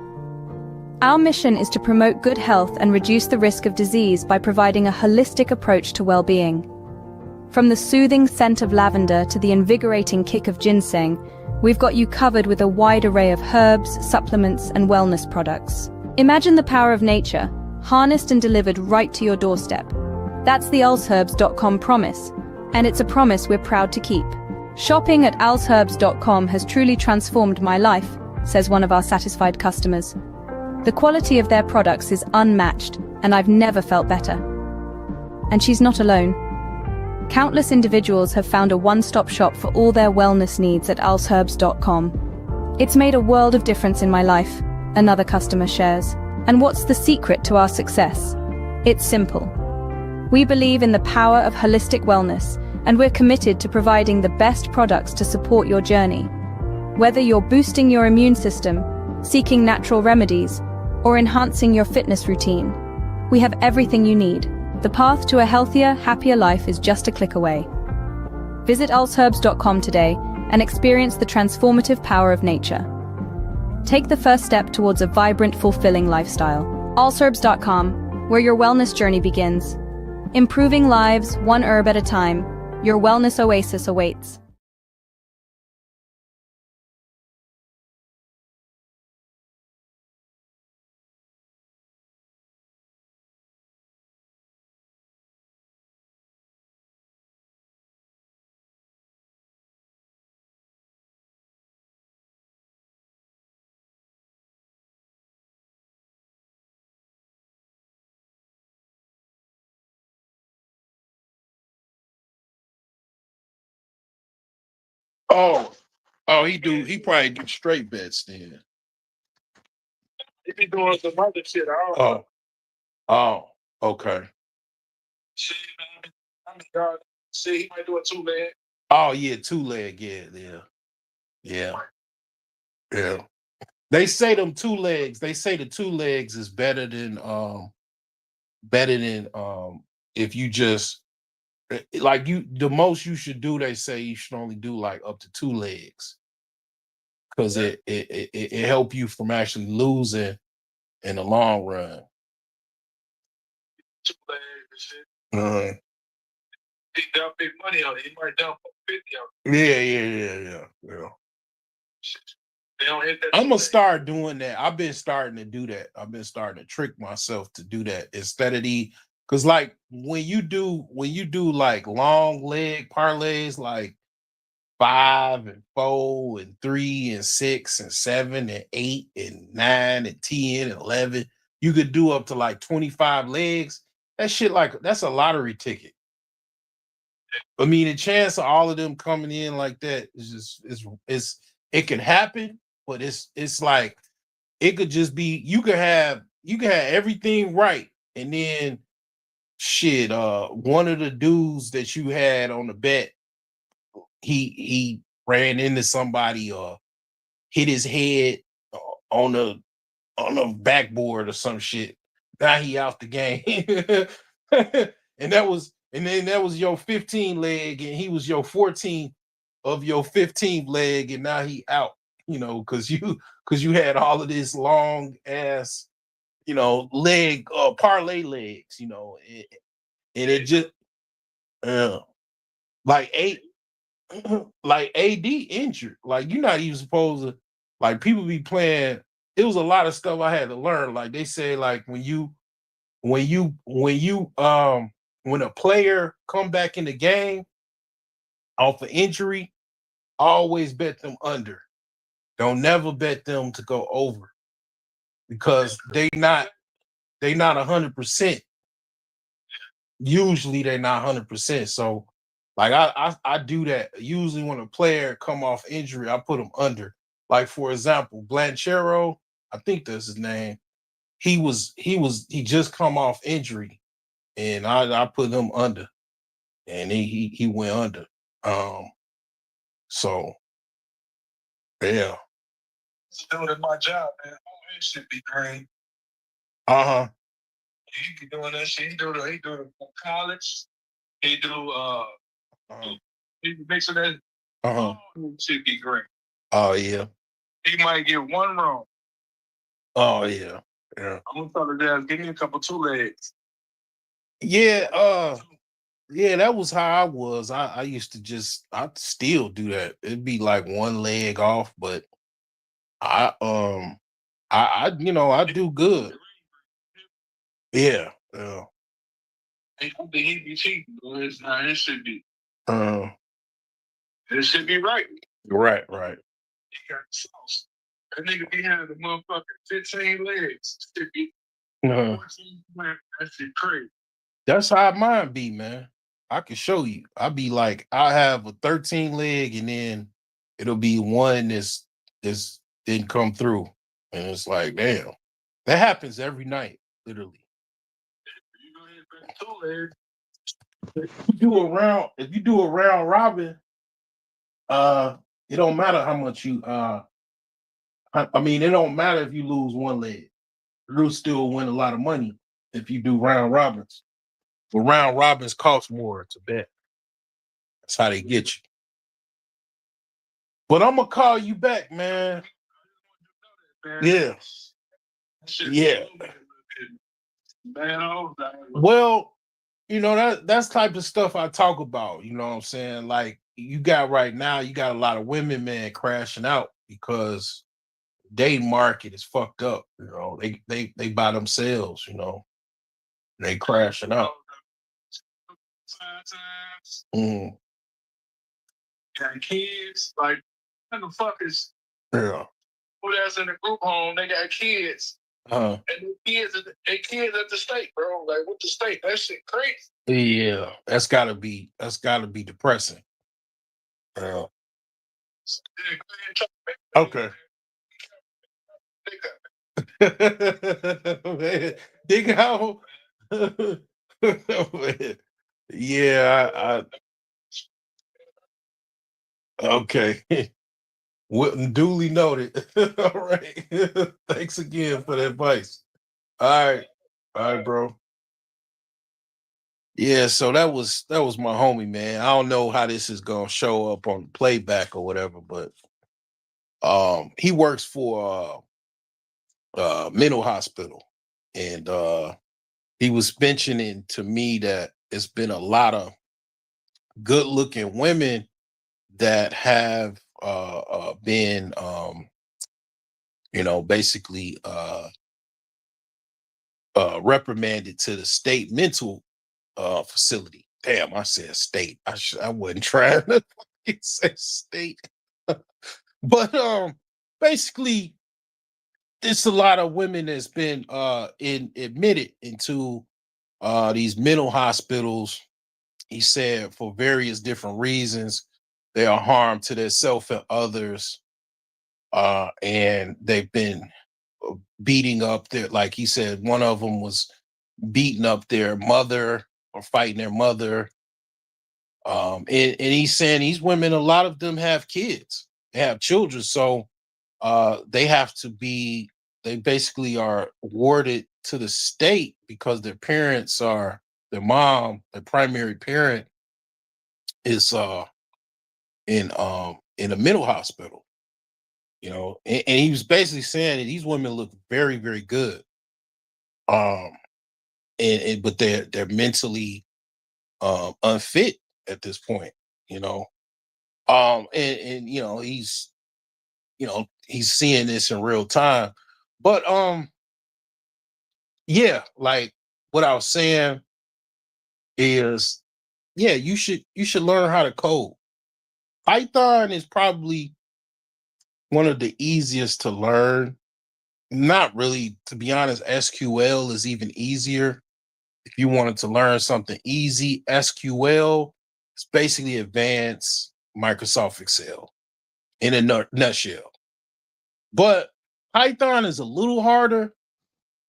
Our mission is to promote good health and reduce the risk of disease by providing a holistic approach to well-being. From the soothing scent of lavender to the invigorating kick of ginseng, we've got you covered with a wide array of herbs, supplements, and wellness products. Imagine the power of nature, harnessed and delivered right to your doorstep. That's the alsherbs.com promise, and it's a promise we're proud to keep. Shopping at alsherbs.com has truly transformed my life, says one of our satisfied customers. The quality of their products is unmatched, and I've never felt better. And she's not alone. Countless individuals have found a one-stop shop for all their wellness needs at alsherbs.com. It's made a world of difference in my life, another customer shares. And what's the secret to our success? It's simple. We believe in the power of holistic wellness, and we're committed to providing the best products to support your journey. Whether you're boosting your immune system, seeking natural remedies, or enhancing your fitness routine, we have everything you need. The path to a healthier, happier life is just a click away. Visit alsherbs.com today and experience the transformative power of nature. Take the first step towards a vibrant, fulfilling lifestyle. alsherbs.com, where your wellness journey begins. Improving lives, one herb at a time. Your wellness oasis awaits. Oh, he probably do straight bets then. He be doing some other shit. Oh, okay. See, he might do a 2 leg. Oh yeah, 2 leg. Yeah. Yeah. They say them 2 legs. They say the 2 legs is better than if you just like the most you should do. They say you should only do like up to 2 legs, because it help you from actually losing in the long run. 2 legs and shit. He dump big money on it. He might dump 50 on it. Yeah. They don't hit that. I'm gonna start doing that. I've been starting to do that. I've been starting to trick myself to do that instead of Cause like when you do like long leg parlays, like 5 and 4 and 3 and 6 and 7 and 8 and 9 and 10 and 11, you could do up to like 25 legs. That shit, like, that's a lottery ticket. I mean, the chance of all of them coming in like that is just it's it can happen, but it's like it could just be you could have everything right, and then shit, one of the dudes that you had on the bet, he ran into somebody or hit his head on the backboard or some shit. Now he out the game. And then that was your 15 leg, and he was your 14 of your 15th leg, and now he out, because you had all of this long ass, leg parlay legs, and it just like eight like AD injured. Like, you're not even supposed to, like, people be playing. It was a lot of stuff I had to learn. Like, they say, like, when a player come back in the game off an injury, always bet them under. Don't never bet them to go over, because they not 100%. Usually they're not 100%. So like I do that. Usually when a player come off injury, I put them under. Like, for example, Blanchero, I think that's his name. He just come off injury, and I put him under, and he went under. So yeah. Doing my job, man. All that should be great. Uh-huh. He be doing that shit. He do it from college. He do he be mixing that. Uh-huh. Should be great. Oh yeah. He might get one wrong. Oh yeah. Yeah. I'm gonna tell him, give me a couple 2 legs. Yeah, yeah, that was how I was. I used to I still do that. It'd be like one leg off, but I do good. Yeah. Yeah. He be cheating. It's not. It should be. Uh, It should be right. right. He got the sauce. That nigga be having the motherfucking 15 legs. Should be 14 legs. That shit crazy. That's how mine be, man. I can show you. I be like, I have a 13 leg, and then it'll be one that's didn't come through. And it's like, damn. That happens every night, literally. You go ahead and put 2 legs. If you do a round robin, it don't matter how much you I mean, it don't matter if you lose one leg. You'll still win a lot of money if you do round robins. But round robins cost more to bet. That's how they get you. But I'm gonna call you back, man. Yeah. Yeah. Well, that's type of stuff I talk about. You know what I'm saying? Like, you got right now, you got a lot of women, man, crashing out because dating market is fucked up. They by themselves. They crashing out. Mm. Got kids. Like, what the fuck is? Yeah. Who that's in the group home? They got kids. And the kids at the state, bro. Like, what the state? That shit crazy. Yeah, that's gotta be depressing. Yeah. Okay. Dig out. Yeah, I okay. Duly noted. All right. Thanks again for the advice. All right, bro. Yeah, so that was my homie, man. I don't know how this is gonna show up on the playback or whatever, but he works for mental hospital, and he was mentioning to me that it's been a lot of good looking women that have been basically reprimanded to the state mental facility. Damn, I said state. I wasn't trying to say state. But basically, it's a lot of women that's been admitted into these mental hospitals. He said for various different reasons, they are harm to themselves and others, and they've been beating up their, like he said, one of them was beating up their mother or fighting their mother. And he's saying these women, a lot of them have kids, they have children, so they have to be, they basically are awarded to the state because their parents are, their mom, their primary parent is in a mental hospital, you know, and he was basically saying that these women look very, very good. Um, and but they're mentally unfit at this point, you know. And you know, he's seeing this in real time. But yeah, like what I was saying is, yeah, you should learn how to code. Python is probably one of the easiest to learn. Not really, to be honest, SQL is even easier. If you wanted to learn something easy, SQL is basically advanced Microsoft Excel in a nutshell. But Python is a little harder,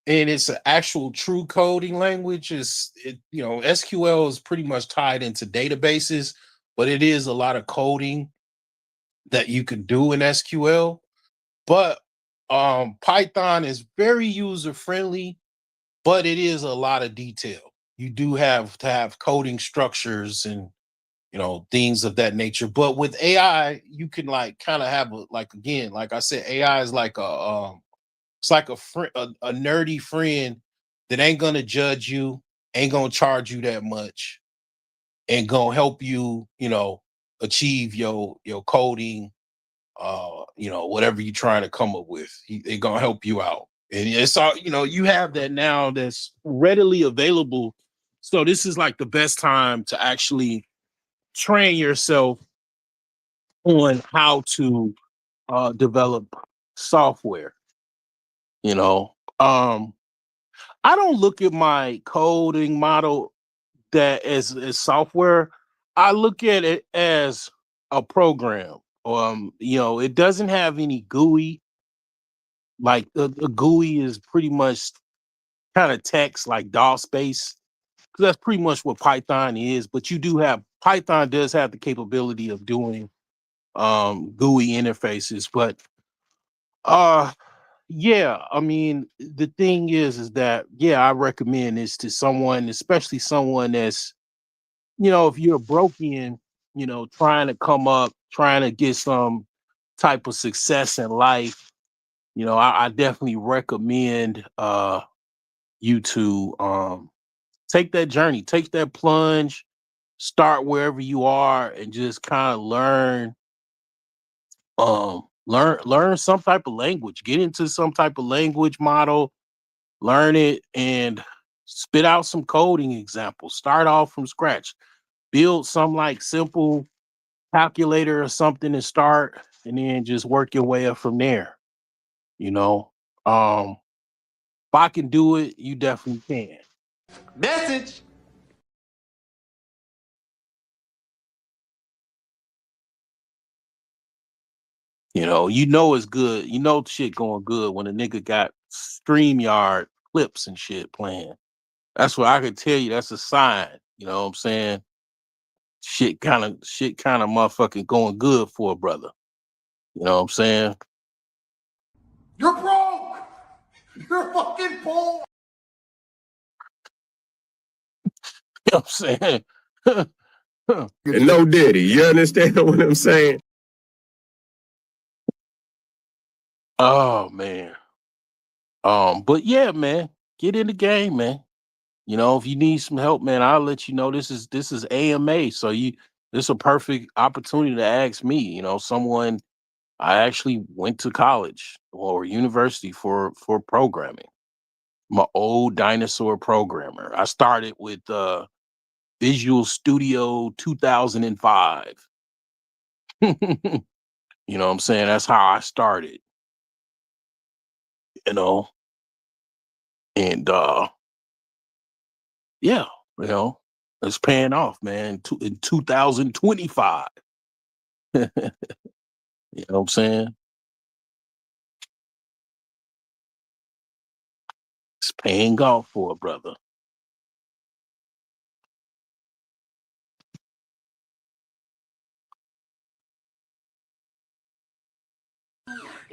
and it's an actual true coding language. SQL is pretty much tied into databases, but it is a lot of coding that you can do in SQL. But Python is very user friendly, but it is a lot of detail. You do have to have coding structures and, you know, things of that nature. But with AI, you can like kind of have a, like, again, like I said, AI is like it's like a nerdy friend that ain't gonna judge you, ain't gonna charge you that much, and gonna help you, you know, achieve your coding, you know, whatever you're trying to come up with. They're gonna help you out. And it's all, you know, you have that now that's readily available. So this is like the best time to actually train yourself on how to develop software, you know. I don't look at my coding model that as software. I look at it as a program. You know, it doesn't have any GUI. Like the GUI is pretty much kind of text like DOS based. 'Cause that's pretty much what Python is. But you do have, Python does have the capability of doing GUI interfaces. But uh yeah, I mean, the thing is that, yeah, I recommend this to someone, especially someone that's, you know, if you're broken, you know, trying to come up, trying to get some type of success in life, you know, I definitely recommend you to take that journey, take that plunge, start wherever you are, and just kind of learn some type of language, get into some type of language model, learn it, and spit out some coding examples. Start off from scratch. Build some like simple calculator or something to start, and then just work your way up from there. You know, if I can do it, you definitely can. Message. You know it's good. You know shit going good when a nigga got StreamYard clips and shit playing. That's what I could tell you. That's a sign. You know what I'm saying? Shit kind of motherfucking going good for a brother. You know what I'm saying? You're broke. You're fucking poor. You know what I'm saying? And no diddy. You understand what I'm saying? Oh man. But yeah, man, get in the game, man. You know, if you need some help, man, I'll let you know. This is AMA, so this is a perfect opportunity to ask me. You know, someone, I actually went to college or university for programming. My old dinosaur programmer. I started with Visual Studio 2005. You know what I'm saying? That's how I started, you know, and yeah, you know, it's paying off, man. In 2025. You know what I'm saying? It's paying off for a brother.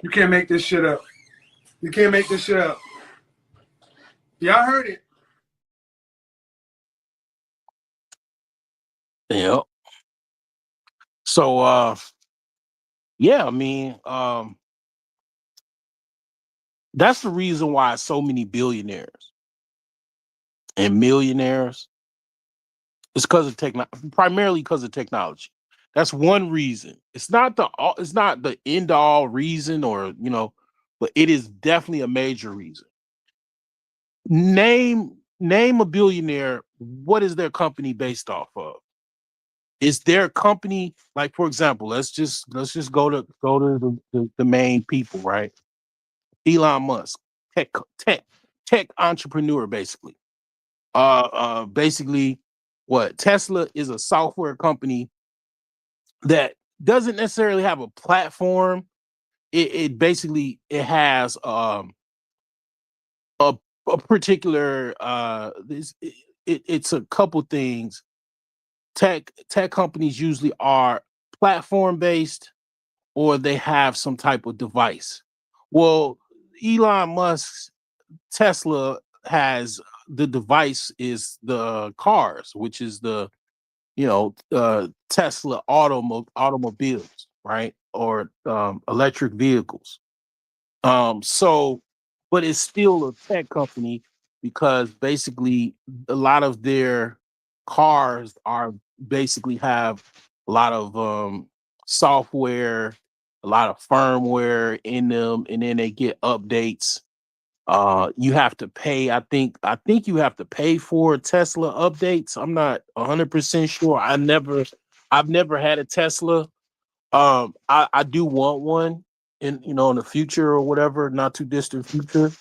You can't make this shit up. You can't make this shit up. Y'all heard it. Yeah. So yeah, I mean, that's the reason why so many billionaires and millionaires. It's because of primarily because of technology. That's one reason. It's not the end all reason, or but it is definitely a major reason. Name a billionaire. What is their company based off of? Is their company, like, for example, let's just go to the main people, right? Elon Musk, tech tech tech entrepreneur, basically. Basically, what Tesla is a software company that doesn't necessarily have a platform. It basically it has a particular it's a couple things. Tech companies usually are platform based, or they have some type of device. Well, Elon Musk's Tesla has the device is the cars, which is the Tesla automobiles, right? Or electric vehicles. So, but it's still a tech company because basically a lot of their cars are basically have a lot of software, a lot of firmware in them, and then they get updates. You have to pay. I think you have to pay for Tesla updates. I'm not 100% sure. I've never had a Tesla. I do want one in the future or whatever, not too distant future.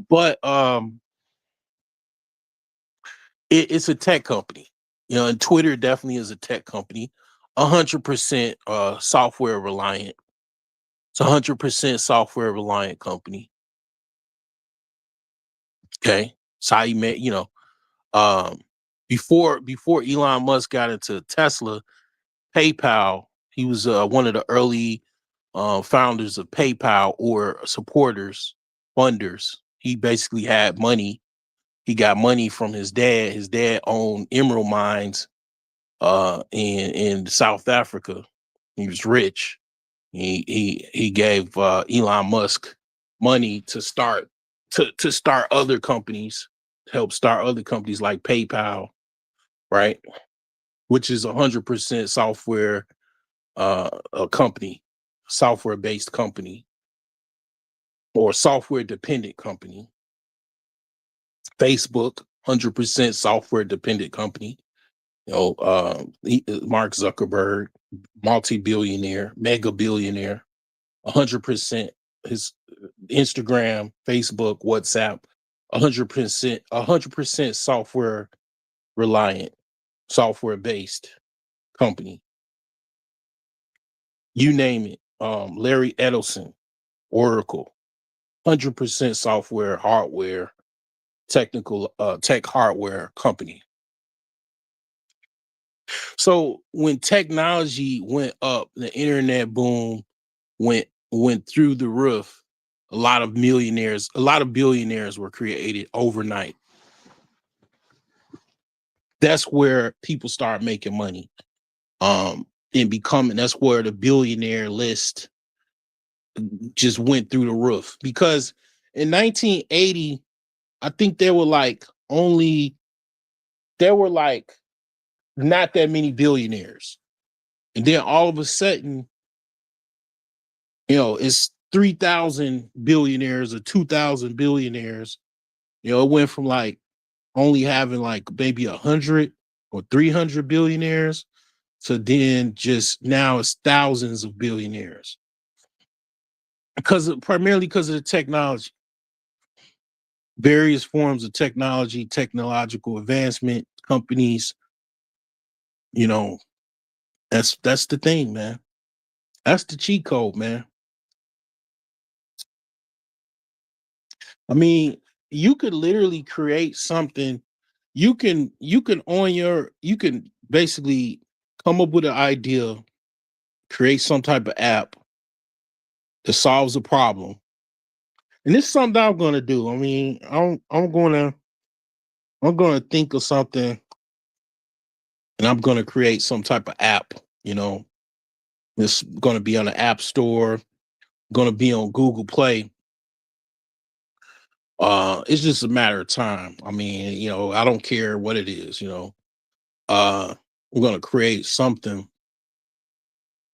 But it's a tech company. And Twitter definitely is a tech company. 100% software reliant. It's 100% software reliant company. Okay. So how you made, um before Elon Musk got into Tesla, PayPal, he was one of the early founders of PayPal, or supporters, funders. He basically had money. He got money from his dad. His dad owned emerald mines in South Africa. He was rich. He gave Elon Musk money to start other companies, help start other companies like PayPal, right? Which is 100% software a company, software based company, or software dependent company. Facebook, 100% software dependent company. Mark Zuckerberg, multi-billionaire, mega billionaire, 100%. His Instagram, Facebook, WhatsApp, 100% software reliant, software based company. You name it. Larry Edelson, Oracle, 100% software, hardware, tech hardware company. So when technology went up, the internet boom went through the roof. A lot of billionaires were created overnight. That's where people start making money. And becoming That's where the billionaire list just went through the roof. Because in 1980, I think there were like not that many billionaires. And then all of a sudden, it's 3,000 billionaires or 2,000 billionaires. You know, it went from like only having like maybe 100 or 300 billionaires to then just now it's thousands of billionaires primarily because of the technology, various forms of technology, technological advancement, companies. You know, that's the thing, man. That's the cheat code, man. I mean, you could literally create something. You can basically come up with an idea, create some type of app that solves a problem. And this is something I'm gonna do. I mean, I'm gonna think of something and I'm gonna create some type of app, you know. It's gonna be on the App Store, gonna be on Google Play. It's just a matter of time. I mean, you know, I don't care what it is, you know. We're gonna create something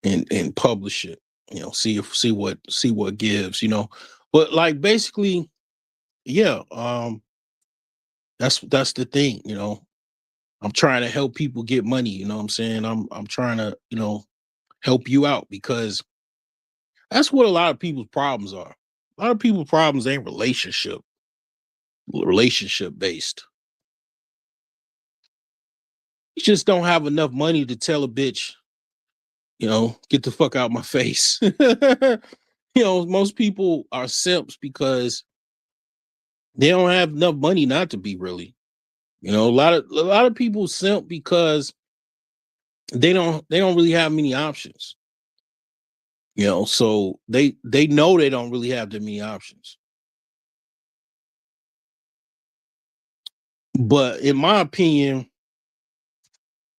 and publish it, you know, see what gives, you know. But like basically, yeah, that's the thing, you know. I'm trying to help people get money, you know what I'm saying? I'm trying to, you know, help you out because that's what a lot of people's problems are. A lot of people's problems ain't relationship based. You just don't have enough money to tell a bitch, you know, get the fuck out my face. You know, most people are simps because they don't have enough money not to be really. You know, a lot of people simp because they don't really have many options. You know, so they know they don't really have that many options. But in my opinion,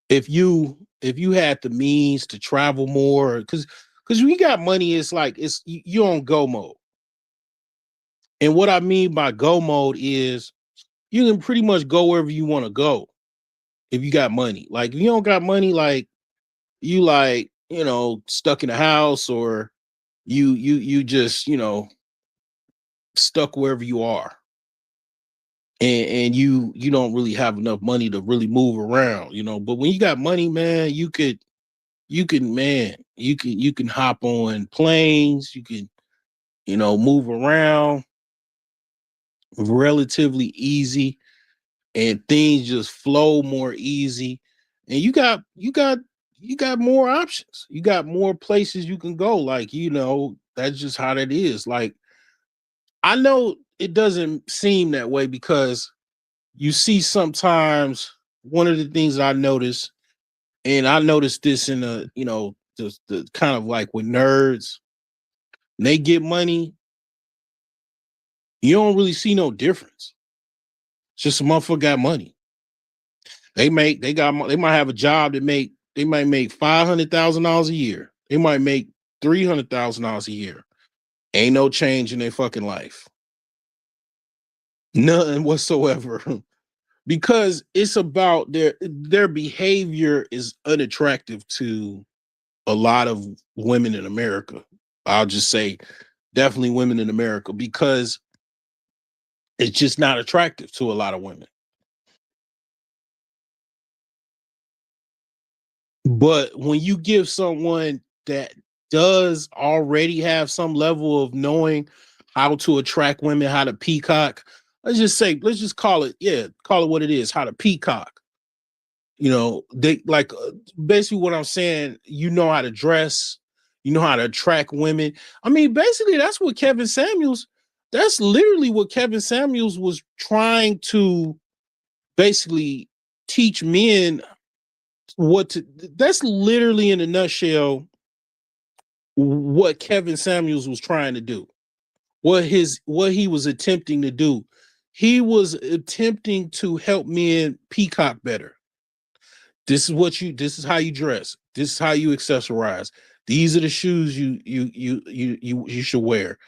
if you had the means to travel more, because when you got money, it's like you on go mode. And what I mean by go mode is you can pretty much go wherever you want to go if you got money. Like if you don't got money, like, you know, stuck in a house or you just, you know, stuck wherever you are. And you don't really have enough money to really move around, you know. But when you got money, man, you can hop on planes, you can, you know, move around relatively easy and things just flow more easy. And you got more options. You got more places you can go. Like, you know, that's just how that is. Like, I know it doesn't seem that way because you see sometimes one of the things I notice, and I noticed this in the, you know, the kind of like with nerds, when they get money, you don't really see no difference. It's just a motherfucker got money. They might have a job they might make $500,000 a year. They might make $300,000 a year. Ain't no change in their fucking life. None whatsoever. Because it's about their behavior is unattractive to a lot of women in America. I'll just say definitely women in America because it's just not attractive to a lot of women. But when you give someone that does already have some level of knowing how to attract women, how to peacock, let's just call it, yeah, call it what it is, how to peacock. You know, they like basically what I'm saying, you know how to dress, you know how to attract women. I mean, basically, that's literally what Kevin Samuels was trying to basically teach men that's literally in a nutshell what Kevin Samuels was trying to do. What he was attempting to do. He was attempting to help men peacock better. This is how you dress. This is how you accessorize. These are the shoes you should wear.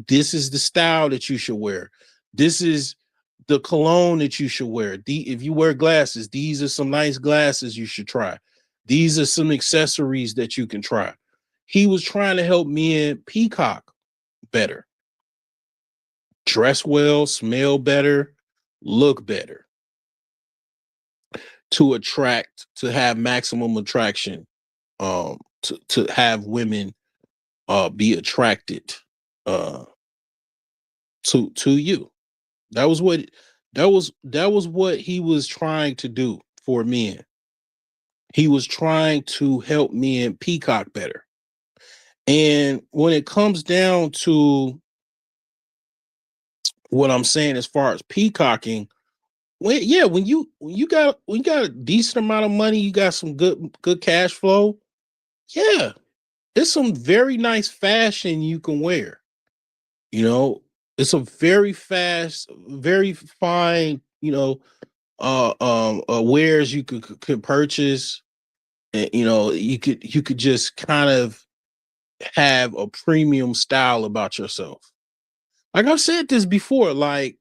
This is the style that you should wear. This is the cologne that you should wear. If you wear glasses, these are some nice glasses you should try. These are some accessories that you can try. He was trying to help men peacock better. dress well, smell better, look better, to have maximum attraction, to have women be attracted uh to you. That was what he was trying to do for men. He was trying to help men peacock better. And when it comes down to what I'm saying as far as peacocking, when you got a decent amount of money, you got some good cash flow, yeah, it's some very nice fashion you can wear. You know, it's a very fast, very fine, wares you could purchase. And, you could just kind of have a premium style about yourself. Like I've said this before, like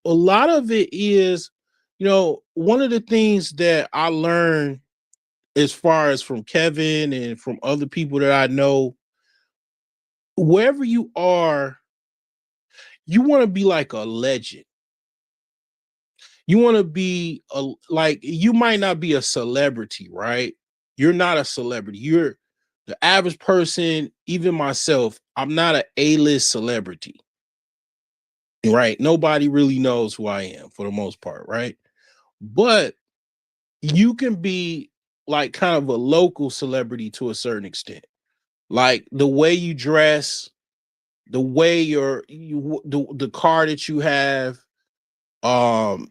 a lot of it is, one of the things that I learned as far as from Kevin and from other people that I know, wherever you are, you want to be like a legend. You want to be like, you might not be a celebrity, right? You're not a celebrity. You're the average person, even myself. I'm not an A-list celebrity, right? Nobody really knows who I am for the most part, right? But you can be like kind of a local celebrity to a certain extent. Like the way you dress, the way the car that you have,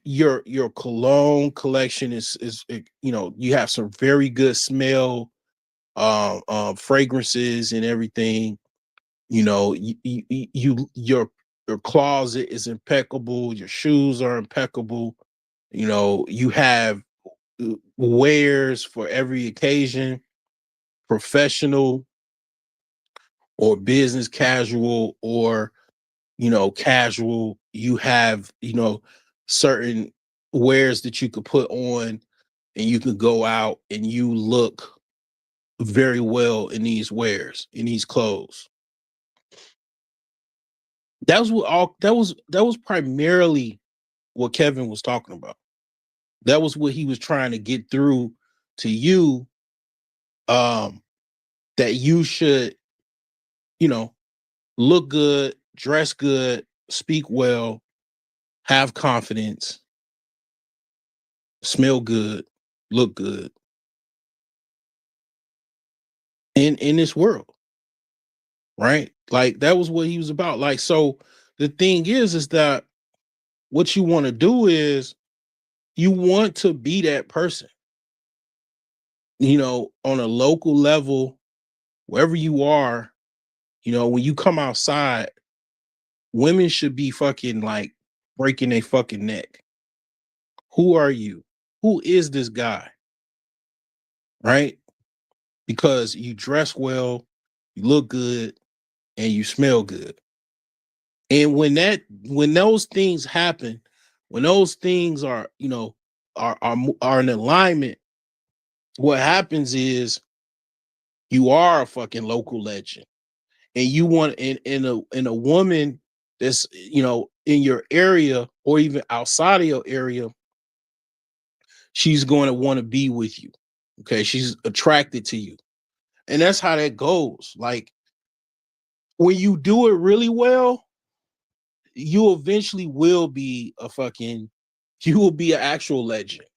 your cologne collection is you have some very good smell, fragrances and everything. Your closet is impeccable, your shoes are impeccable, you have wares for every occasion, professional or business casual, or casual. You have certain wares that you could put on, and you could go out and you look very well in these wares, in these clothes. That was primarily what Kevin was talking about. That was what he was trying to get through to you, that you should, you know, look good, dress good, speak well, have confidence, smell good, look good in this world, right? Like that was what he was about. Like, so the thing is that what you want to do is you want to be that person, on a local level, wherever you are, when you come outside, women should be fucking like breaking their fucking neck. Who are you? Who is this guy? Right? Because you dress well, you look good, and you smell good. And when those things happen, when those things are, are in alignment, what happens is you are a fucking local legend. And you want in a woman that's, in your area or even outside of your area, she's going to want to be with you. Okay, she's attracted to you. And that's how that goes. Like when you do it really well, you eventually will be you will be an actual legend,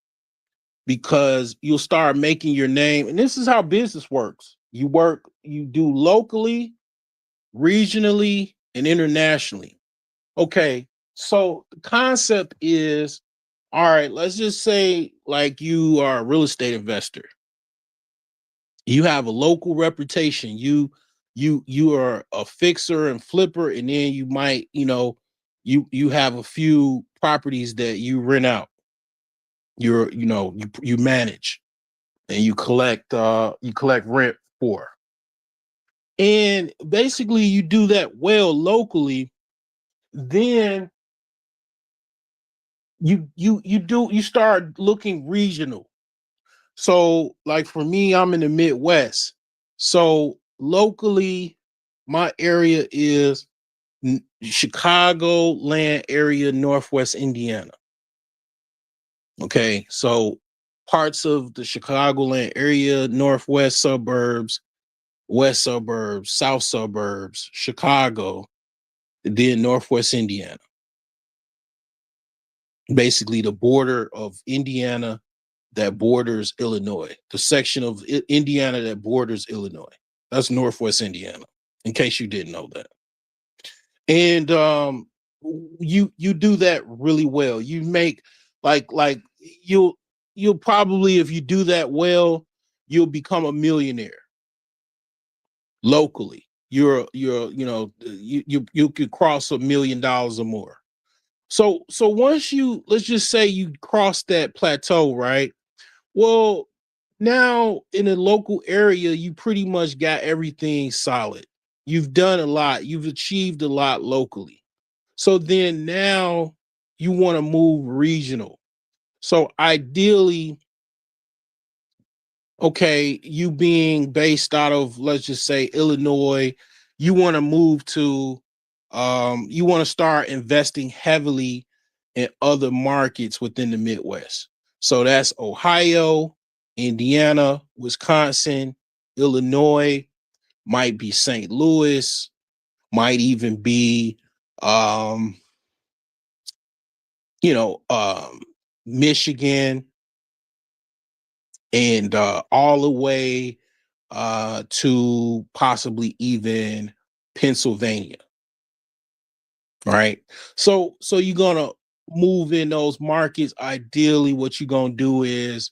because you'll start making your name. And this is how business works. You do locally, regionally, and internationally. Okay, so the concept is, all right, let's just say like you are a real estate investor. You have a local reputation. You are a fixer and flipper, and then you might, you have a few properties that you rent out. You manage, and you collect rent for. And basically you do that well locally, then you start looking regional. So like for me, I'm in the Midwest. So locally, my area is Chicagoland area, Northwest Indiana. Okay, so parts of the Chicagoland area, Northwest suburbs, West suburbs, South suburbs, Chicago, then Northwest Indiana. Basically, the border of Indiana that borders Illinois, the section of Indiana that borders Illinois. That's Northwest Indiana, in case you didn't know that. And you do that really well. You make like you'll probably, if you do that well, you'll become a millionaire locally. You could cross $1 million or more. So once let's just say you cross that plateau, right? Well, now in a local area, you pretty much got everything solid. You've done a lot. You've achieved a lot locally. So then now you want to move regional. So ideally, okay, you being based out of, let's just say, Illinois, you want to move to, you want to start investing heavily in other markets within the Midwest. So that's Ohio, Indiana, Wisconsin, Illinois, might be St. Louis, might even be, um, Michigan, and all the way to possibly even Pennsylvania. Right. So you're gonna move in those markets. Ideally, what you're gonna do is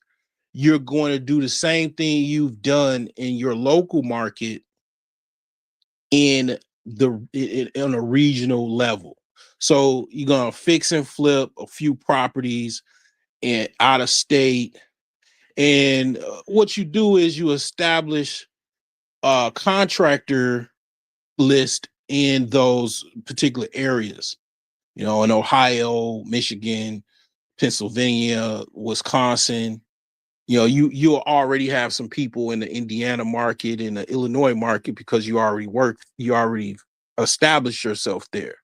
you're going to do the same thing you've done in your local market on a regional level. So you're gonna fix and flip a few properties and out of state. And what you do is you establish a contractor list in those particular areas, in Ohio, Michigan, Pennsylvania, Wisconsin. You'll already have some people in the Indiana market and the Illinois market because you already established yourself there.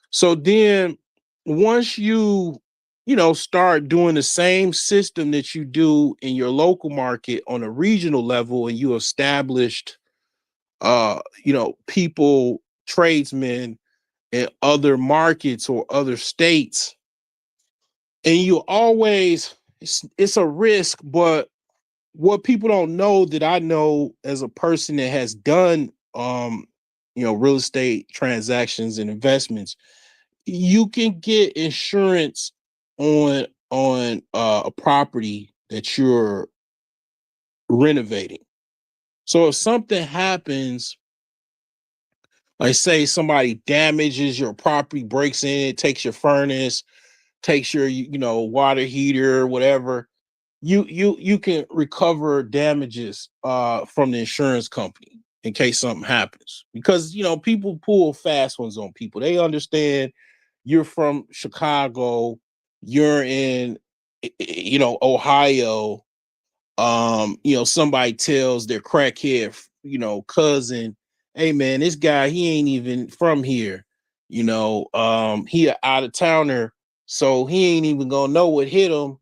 So then once start doing the same system that you do in your local market on a regional level, and you established people, tradesmen in other markets or other states, and you always, it's a risk, but what people don't know, that I know as a person that has done real estate transactions and investments, you can get insurance on a property that you're renovating. So if something happens, like say somebody damages your property, breaks in, takes your furnace, takes your water heater, whatever, you can recover damages from the insurance company in case something happens. Because people pull fast ones on people. They understand you're from Chicago, you're in Ohio, somebody tells their crackhead cousin, hey man, this guy, he ain't even from here, he a out of towner, so he ain't even gonna know what hit him.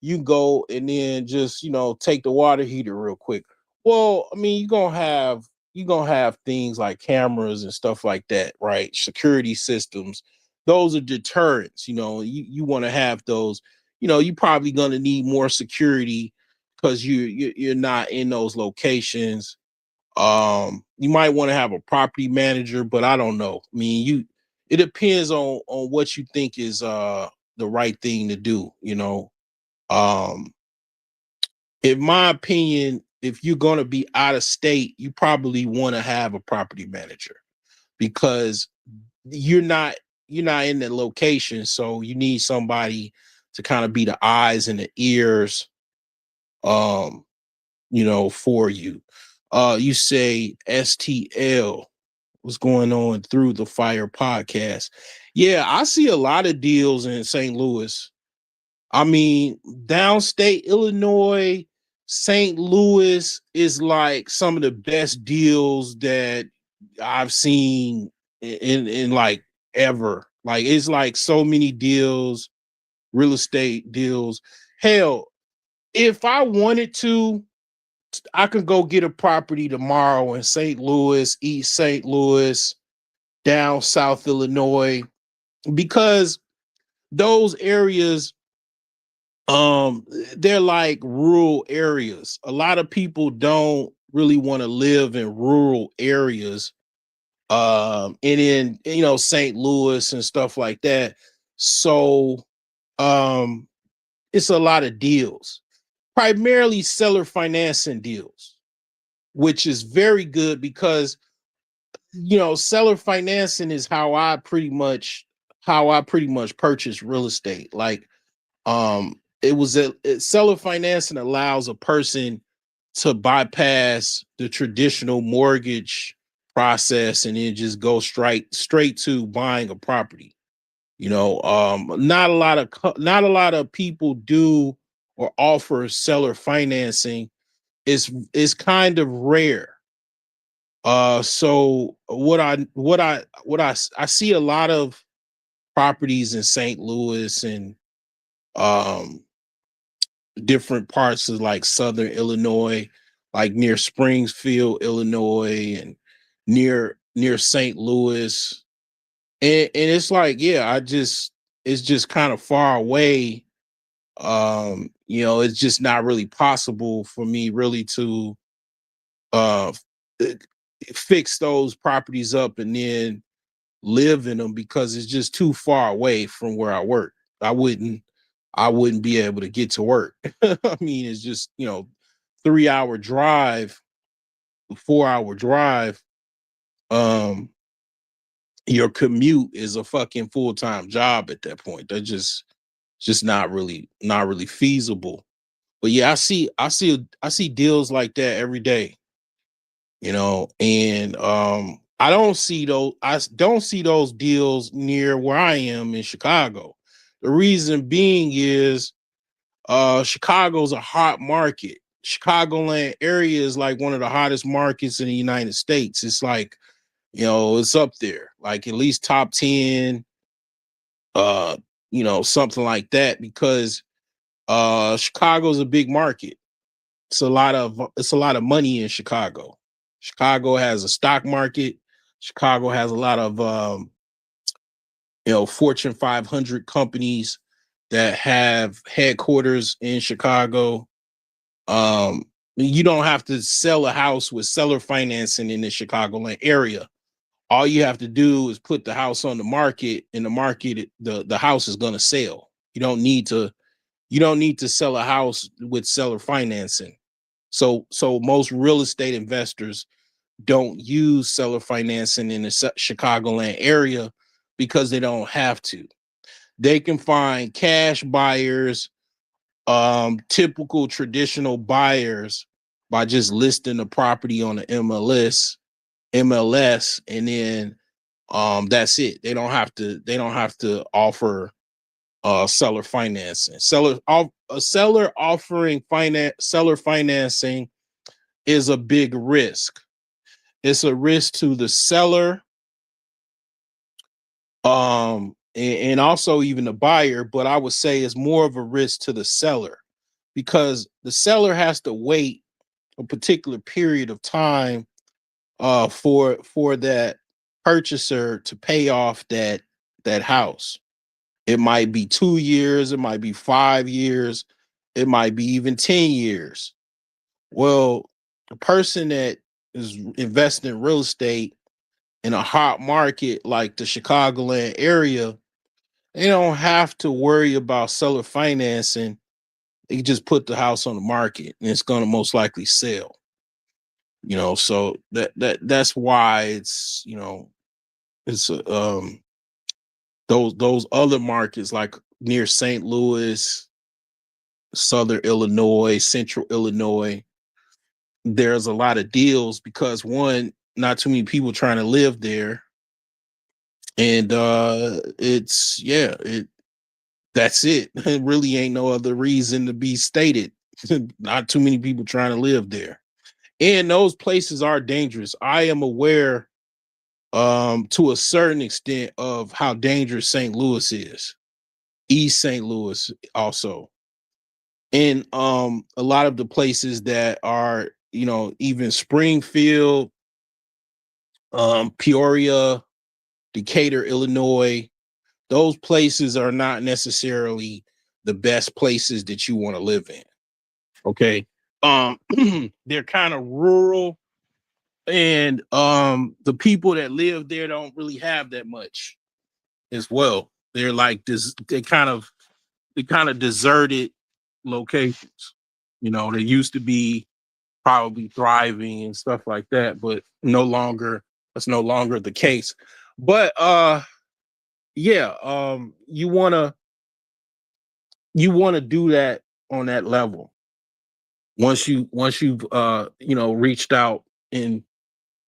You go and then just take the water heater real quick. Well, I mean, you're gonna have things like cameras and stuff like that, right? Security systems. Those are deterrents. You want to have those. You're probably gonna need more security because you're not in those locations. You might want to have a property manager, but I don't know. I mean, it depends on what you think is the right thing to do. Um, in my opinion, if you're gonna be out of state, you probably want to have a property manager because you're not in the location, so you need somebody to kind of be the eyes and the ears for you. You say STL, what's going on through the fire podcast? Yeah, I see a lot of deals in St. Louis. I mean, downstate Illinois, St. Louis is like some of the best deals that I've seen in like ever. Like it's like so many deals, real estate deals. Hell, if I wanted to, I could go get a property tomorrow in St. Louis, East St. Louis, down South Illinois, because those areas, they're like rural areas. A lot of people don't really want to live in rural areas, and in St. Louis and stuff like that. So, um, it's a lot of deals, primarily seller financing deals, which is very good because seller financing is how I pretty much purchase real estate. Like, seller financing allows a person to bypass the traditional mortgage process and then just go straight to buying a property. Not a lot of people do or offer seller financing. It's kind of rare. So I see a lot of properties in St. Louis and um different parts of like Southern Illinois, like near Springfield, Illinois, and near St. Louis. And it's like, yeah, it's just kind of far away. It's just not really possible for me really to uh fix those properties up and then live in them because it's just too far away from where I work. I wouldn't I wouldn't be able to get to work. I mean, it's just, 3 hour drive, 4 hour drive. Um, your commute is a fucking full-time job at that point. That just not really feasible. But yeah, I see deals like that every day, and I don't see those deals near where I am in Chicago. The reason being is Chicago's a hot market. Chicagoland area is like one of the hottest markets in the United States. It's like, it's up there, like at least top 10, uh, something like that, because Chicago's a big market. It's a lot of money in Chicago. Chicago has a stock market. Chicago has a lot of Fortune 500 companies that have headquarters in Chicago. You don't have to sell a house with seller financing in the Chicagoland area. All you have to do is put the house on the market. In the market, the house is going to sell. You don't need to sell a house with seller financing. So most real estate investors don't use seller financing in the Chicagoland area because they don't have to. They can find cash buyers, typical traditional buyers, by just listing the property on the MLS, and then that's it. They don't have to offer seller financing. A seller offering seller financing is a big risk. It's a risk to the seller, and also even the buyer, but I would say it's more of a risk to the seller because the seller has to wait a particular period of time for that purchaser to pay off that house. It might be 2 years, it might be 5 years, it might be even 10 years. Well, the person that is investing in real estate in a hot market like the Chicagoland area, they don't have to worry about seller financing. They can just put the house on the market and it's going to most likely sell. So that's why it's those other markets like near St. Louis, Southern Illinois, Central Illinois, there's a lot of deals because one, not too many people trying to live there. And it's yeah, that's it. It really ain't no other reason to be stated. Not too many people trying to live there. And those places are dangerous. I am aware to a certain extent of how dangerous St. Louis is. East St. Louis also. And a lot of the places that are, even Springfield, Peoria, Decatur, Illinois, those places are not necessarily the best places that you want to live in. Okay. They're kind of rural, and the people that live there don't really have that much as well. They're like this, they kind of deserted locations. They used to be probably thriving and stuff like that, but that's no longer the case. But yeah, you wanna do that on that level. Once you've reached out and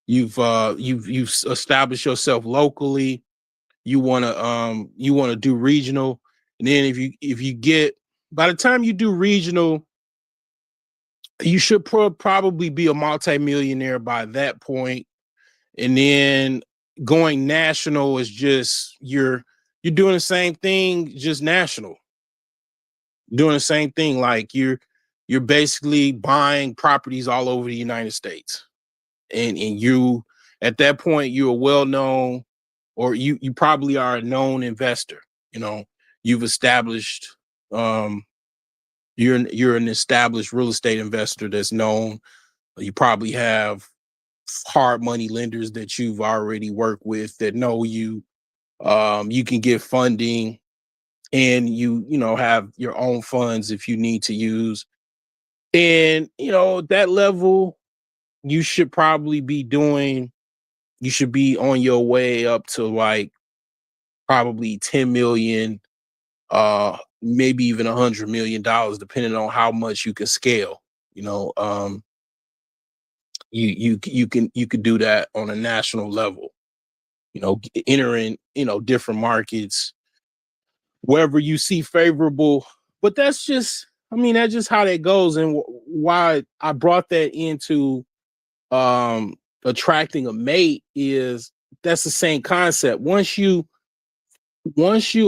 you've established yourself locally, you wanna do regional. And then if you get, by the time you do regional, you should probably be a multimillionaire by that point. And then going national is just you're doing the same thing, just national. Doing the same thing, like you're basically buying properties all over the United States. And you, at that point, you're a well-known, or you probably are a known investor. You've established, you're an established real estate investor that's known. You probably have hard money lenders that you've already worked with that know you. You can get funding, and you have your own funds if you need to use. And that level, you should probably be doing. You should be on your way up to like probably 10 million, maybe even $100 million, depending on how much you can scale. You can do that on a national level. Entering different markets wherever you see favorable. But that's just how that goes. And why I brought that into attracting a mate is that's the same concept. Once you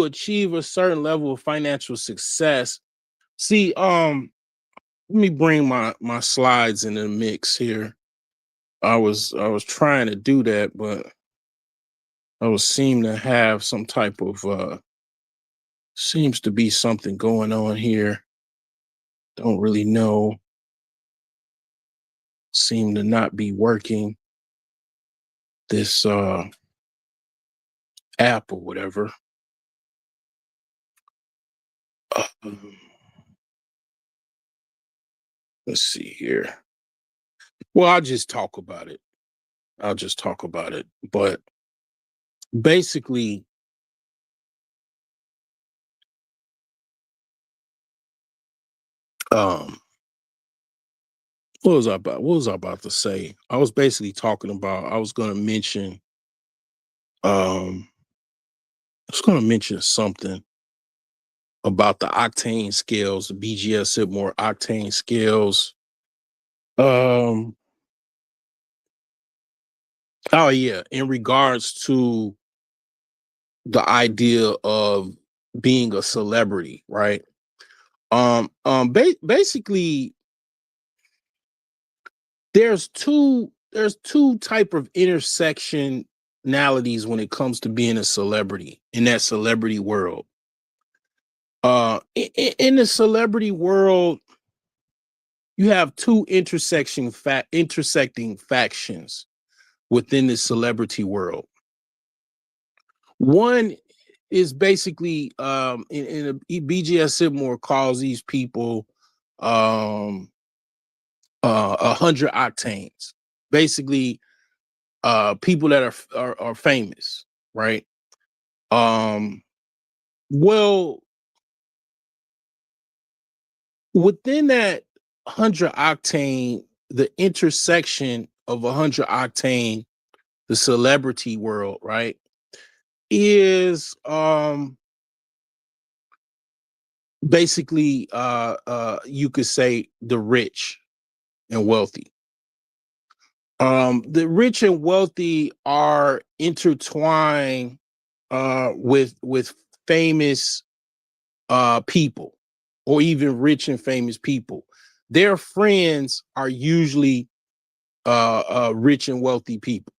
achieve a certain level of financial success, see, let me bring my slides in the mix here. I was trying to do that, but I was seem to have some type of seems to be something going on here. Don't really know. Seem to not be working, this app or whatever. Um, let's see here. Well, I'll just talk about it. But basically, um, what was I about to say? I was basically talking about. I was going to mention. Um, I was going to mention something about the octane scales, the BGS Sipmore octane scales. Um, oh yeah, in regards to the idea of being a celebrity, right? Basically, there's two type of intersectionalities when it comes to being a celebrity in that celebrity world. In the celebrity world, you have two intersecting factions within the celebrity world. One is basically in a BGS Sipmore calls these people 100 octanes. Basically, people that are famous, right? Um, well, within that 100 octane, the intersection of 100 octane, the celebrity world, right, is basically you could say the rich and wealthy. The rich and wealthy are intertwined with famous people, or even rich and famous people. Their friends are usually rich and wealthy people,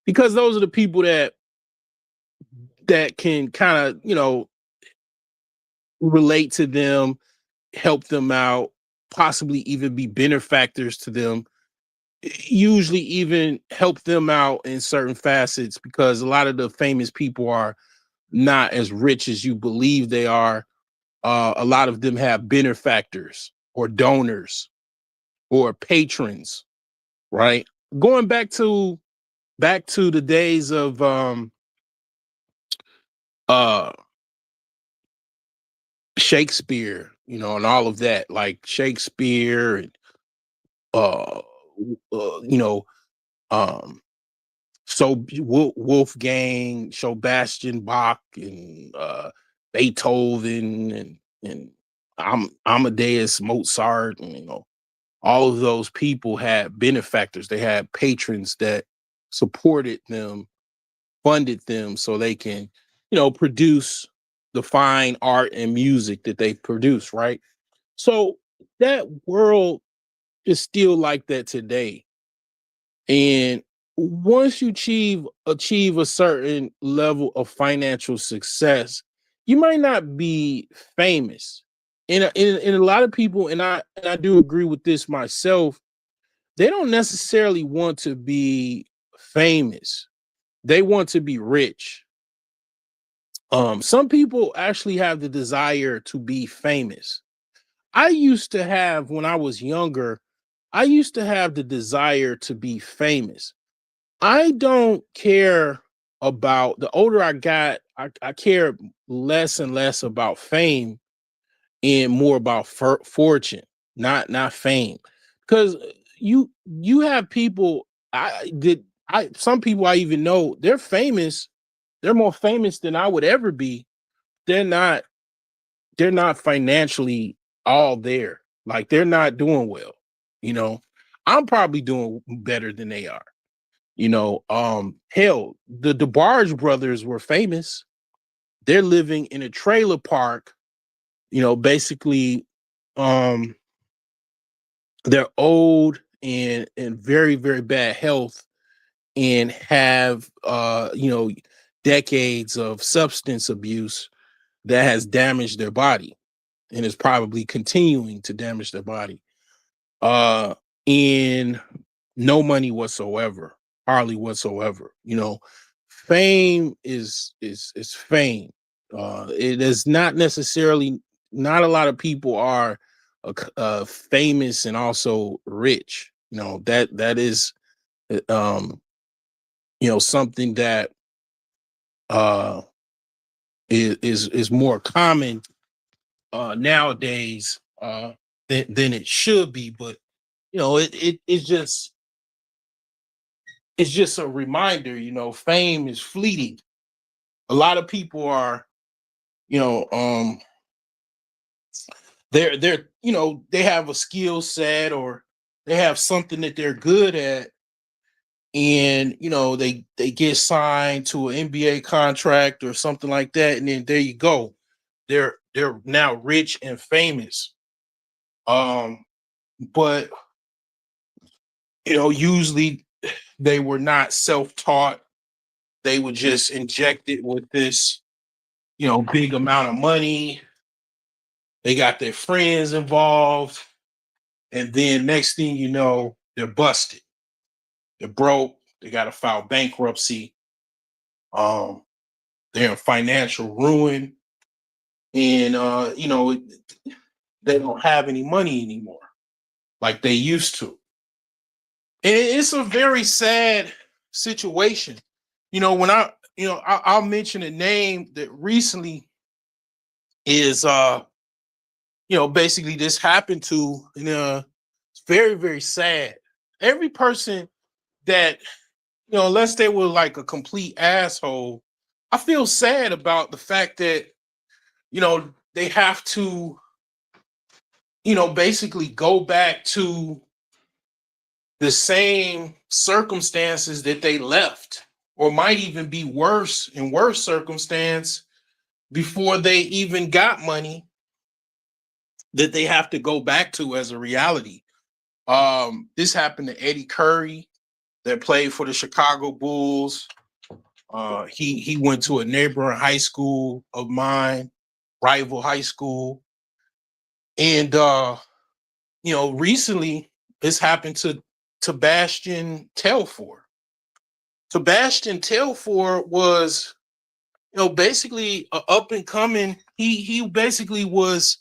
because those are the people that can kind of, relate to them, help them out, possibly even be benefactors to them, usually even help them out in certain facets, because a lot of the famous people are not as rich as you believe they are. A lot of them have benefactors or donors or patrons, right? Going back to the days of uh Shakespeare, and all of that, like Shakespeare and uh, you know, um, Wolfgang, Sebastian Bach, and Beethoven, and Amadeus Mozart, and all of those people had benefactors. They had patrons that supported them, funded them, so they can, produce the fine art and music that they produce, right? So that world is still like that today. And once you achieve a certain level of financial success, you might not be famous. And a lot of people, and I do agree with this myself, they don't necessarily want to be famous. They want to be rich. Some people actually have the desire to be famous. I used to have, when I was younger, I used to have the desire to be famous. I don't care about, the older I got, I care less and less about fame and more about fortune, not fame. Because you have people, some people I even know, they're famous, they're more famous than I would ever be. They're not they're not financially all there. Like, they're not doing well. You know, I'm probably doing better than they are. Hell, the DeBarge brothers were famous. They're living in a trailer park, basically. They're old and very, very bad health, and have decades of substance abuse that has damaged their body, and is probably continuing to damage their body. In no money whatsoever, hardly whatsoever. Fame is fame. It is not necessarily, not a lot of people are famous and also rich. That is something that uh is more common nowadays than it should be. But it's just a reminder. Fame is fleeting. A lot of people are, you know um they're they have a skill set, or they have something that they're good at, and they get signed to an NBA contract or something like that, and then there you go, they're now rich and famous. But usually they were not self-taught. They were just injected with this big amount of money. They got their friends involved, and then next thing you know, they're busted. They're broke. They got to file bankruptcy. um they're in financial ruin, and they don't have any money anymore like they used to. And it's a very sad situation. When I'll mention a name that recently is basically this happened to, and it's very, very sad. Every person that, unless they were like a complete asshole, I feel sad about the fact that they have to basically go back to the same circumstances that they left, or might even be worse, in worse circumstance, before they even got money that they have to go back to as a reality. This happened to Eddie Curry that played for the Chicago Bulls. He went to a neighboring high school of mine, rival high school. And recently this happened to Sebastian Telfair. Sebastian Telfair was, basically a up and coming. He basically was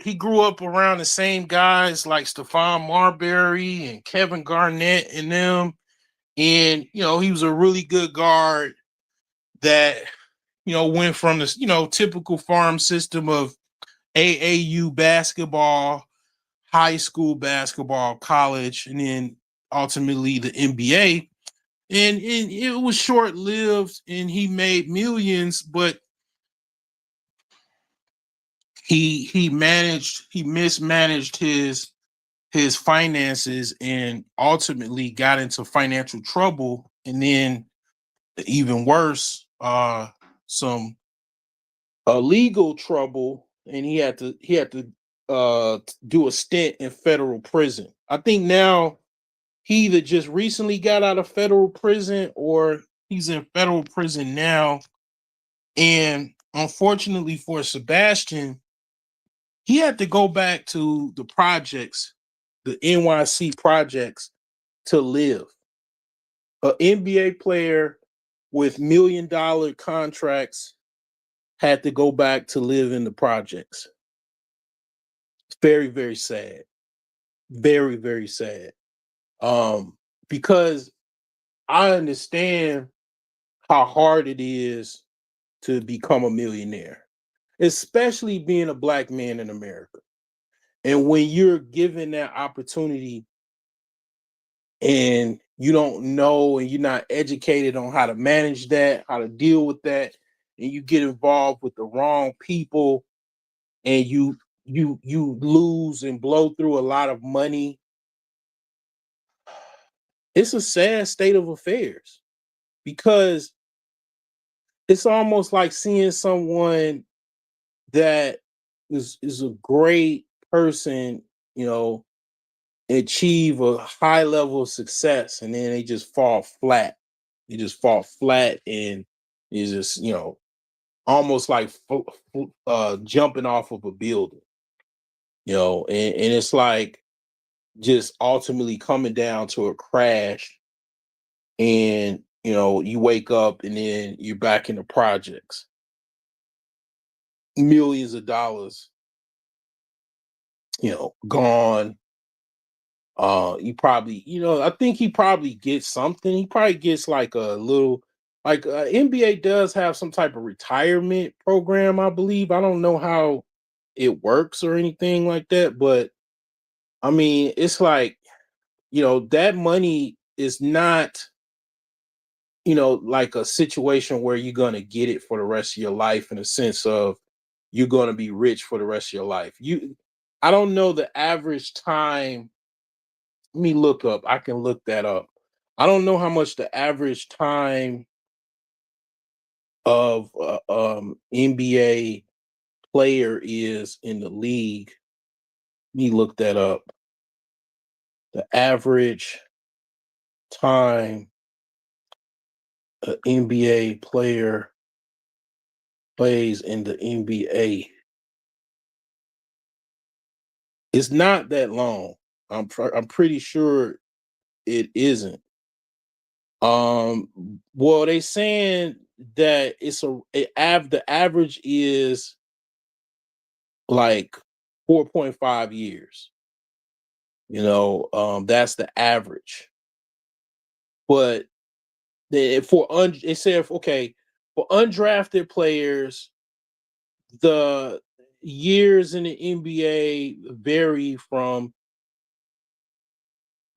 he grew up around the same guys like Stephon Marbury and Kevin Garnett and them. And, he was a really good guard that, went from this, typical farm system of AAU basketball, high school basketball, college, and then ultimately the NBA. And it was short lived and he made millions, but he mismanaged his finances and ultimately got into financial trouble. And then even worse, some legal trouble, and he had to do a stint in federal prison. I think now he either just recently got out of federal prison or he's in federal prison now. And unfortunately for Sebastian, he had to go back to the projects, the NYC projects, to live. An NBA player with $1 million contracts had to go back to live in the projects. It's very, very sad. Very, very sad. Because I understand how hard it is to become a millionaire, especially being a black man in America. And when you're given that opportunity and you don't know and you're not educated on how to manage that, how to deal with that, and you get involved with the wrong people and you lose and blow through a lot of money, it's a sad state of affairs, because it's almost like seeing someone that is a great person, achieve a high level of success, and then they just fall flat. They just fall flat, and it's just, almost like jumping off of a building, and it's like just ultimately coming down to a crash, and you wake up and then you're back in the projects, millions of dollars, gone. You probably, I think he probably gets something. He probably gets like a little, like NBA does have some type of retirement program, I believe. I don't know how it works or anything like that, but I mean, it's like, that money is not, like a situation where you're going to get it for the rest of your life, in a sense of you're going to be rich for the rest of your life. I don't know the average time. Let me look up. I can look that up. I don't know how much the average time of NBA player is in the league. Let me look that up. The average time an NBA player plays in the NBA. It's not that long. I'm pretty sure it isn't. Well, they saying that the average is like 4.5 years. That's the average. But they said, okay, for undrafted players, the years in the NBA vary from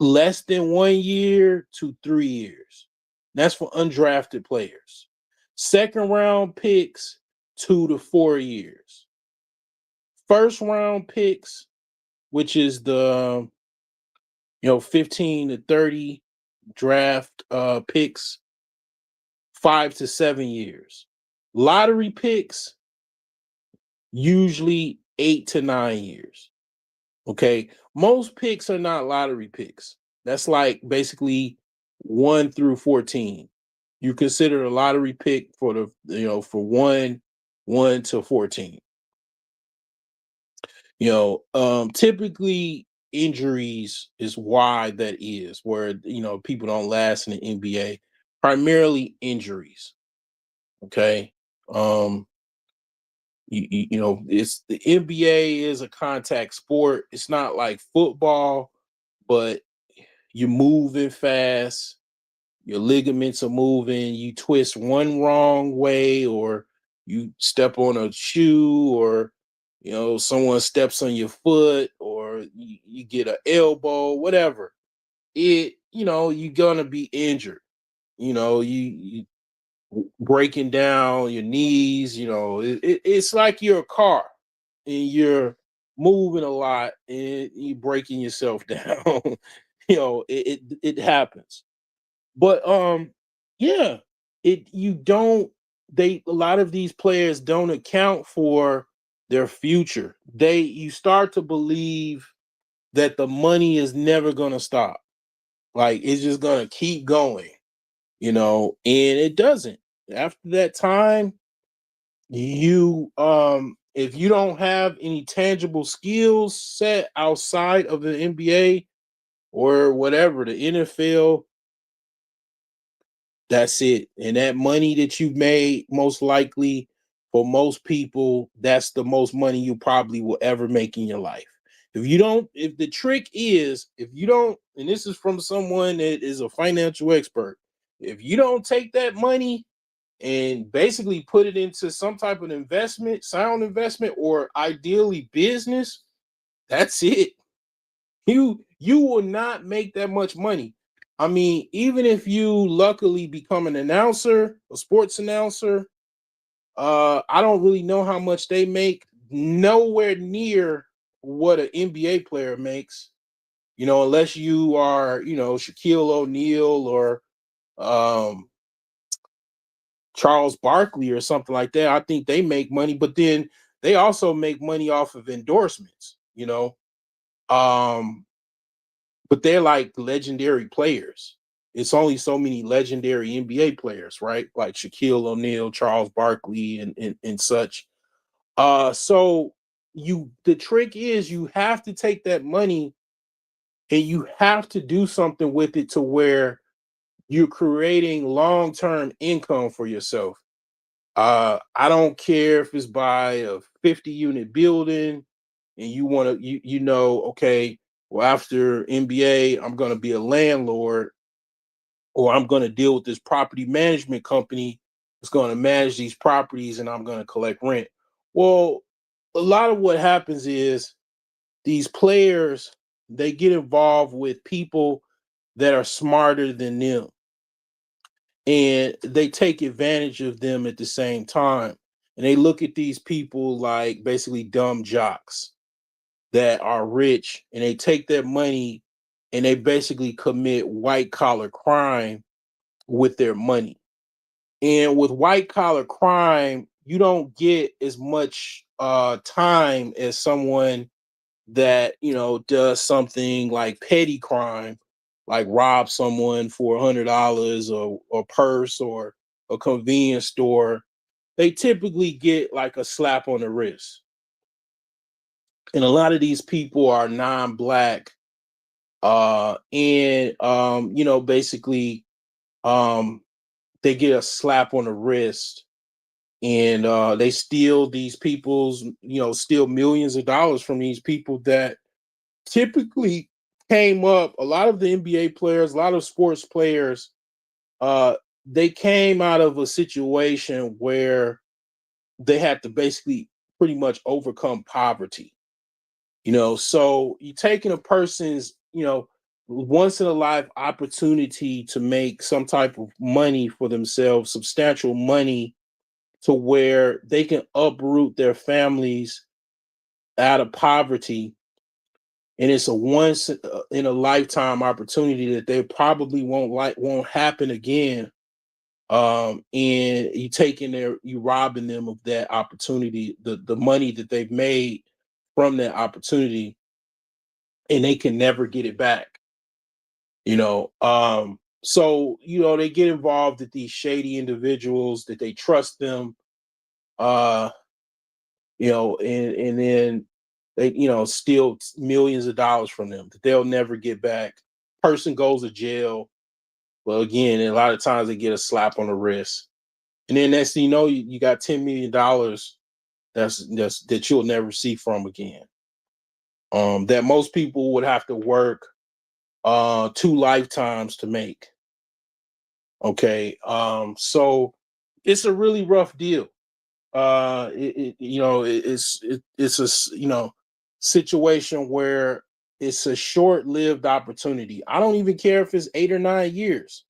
less than 1 year to 3 years. That's for undrafted players. Second round picks, 2 to 4 years. First round picks, which is the 15 to 30 draft picks, 5 to 7 years. Lottery picks, usually 8 to 9 years. Okay. Most picks are not lottery picks. That's like basically 1 through 14. You consider a lottery pick for for 1 to 14. Typically injuries is why that is, where people don't last in the NBA. Primarily injuries. Okay. Um, it's the NBA is a contact sport. It's not like football, but you're moving fast, your ligaments are moving, you twist one wrong way, or you step on a shoe, or someone steps on your foot, or you get an elbow, whatever. You're gonna be injured. You breaking down your knees. It's like you're a car and you're moving a lot and you're breaking yourself down. It happens. But yeah, you don't they a lot of these players don't account for their future. You start to believe that the money is never gonna stop. Like it's just gonna keep going, and it doesn't. After that time, if you don't have any tangible skills set outside of the NBA or whatever, the NFL, that's it. And that money that you've made, most likely for most people, that's the most money you probably will ever make in your life. If the trick is, if you don't, and this is from someone that is a financial expert, if you don't take that money and basically put it into some type of investment, sound investment, or ideally business, that's it. You will not make that much money. I mean, even if you luckily become an announcer, a sports announcer, I don't really know how much they make. Nowhere near what an NBA player makes. Unless you are, Shaquille O'Neal or um, Charles Barkley or something like that. I think they make money, but then they also make money off of endorsements. Um, but they're like legendary players. It's only so many legendary NBA players, right? Like Shaquille O'Neal, Charles Barkley, and such. So the trick is you have to take that money and you have to do something with it to where you're creating long-term income for yourself. I don't care if it's by a 50-unit building and you want to, okay, well, after NBA, I'm going to be a landlord, or I'm going to deal with this property management company that's going to manage these properties and I'm going to collect rent. Well, a lot of what happens is these players, they get involved with people that are smarter than them and they take advantage of them at the same time. And they look at these people like basically dumb jocks that are rich, and they take their money and they basically commit white collar crime with their money. And with white collar crime, you don't get as much time as someone that does something like petty crime, like rob someone for $100 or a purse or a convenience store. They typically get like a slap on the wrist, and a lot of these people are non-black, and basically, um, they get a slap on the wrist, and they steal these people's, steal millions of dollars from these people that typically came up. A lot of the NBA players, a lot of sports players, uh, they came out of a situation where they had to basically pretty much overcome poverty. So you're taking a person's, once in a life opportunity to make some type of money for themselves, substantial money, to where they can uproot their families out of poverty, and it's a once in a lifetime opportunity that they probably won't happen again. And you robbing them of that opportunity, the money that they've made from that opportunity, and they can never get it back. So they get involved with these shady individuals that they trust them, uh, and then they, steal millions of dollars from them that they'll never get back. Person goes to jail. Well, again, a lot of times they get a slap on the wrist. And then next thing you know, you got $10 million that you'll never see from again. That most people would have to work 2 lifetimes to make. Okay. So it's a really rough deal. It's a situation where it's a short-lived opportunity. I don't even care if it's 8 or 9 years.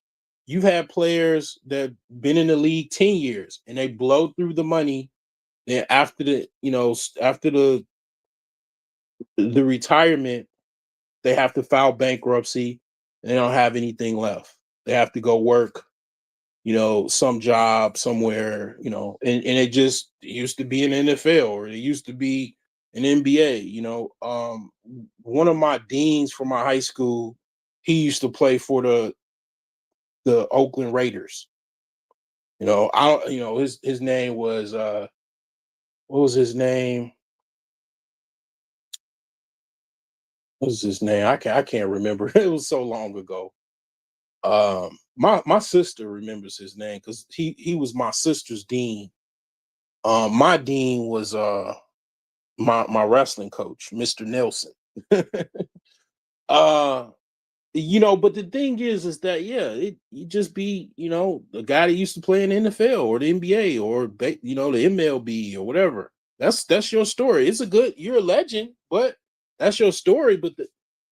You've had players that been in the league 10 years and they blow through the money. Then after the retirement, they have to file bankruptcy and they don't have anything left. They have to go work, some job somewhere, and it used to be an NFL or it used to be an NBA. One of my deans from my high school, he used to play for the Oakland Raiders. His name was what was his name? What was his name? I can't remember. It was so long ago. My sister remembers his name because he was my sister's dean. My dean was my wrestling coach, Mr. Nelson. But the thing is that you just be, the guy that used to play in the NFL or the NBA or the MLB or whatever. That's your story. You're a legend, but that's your story. But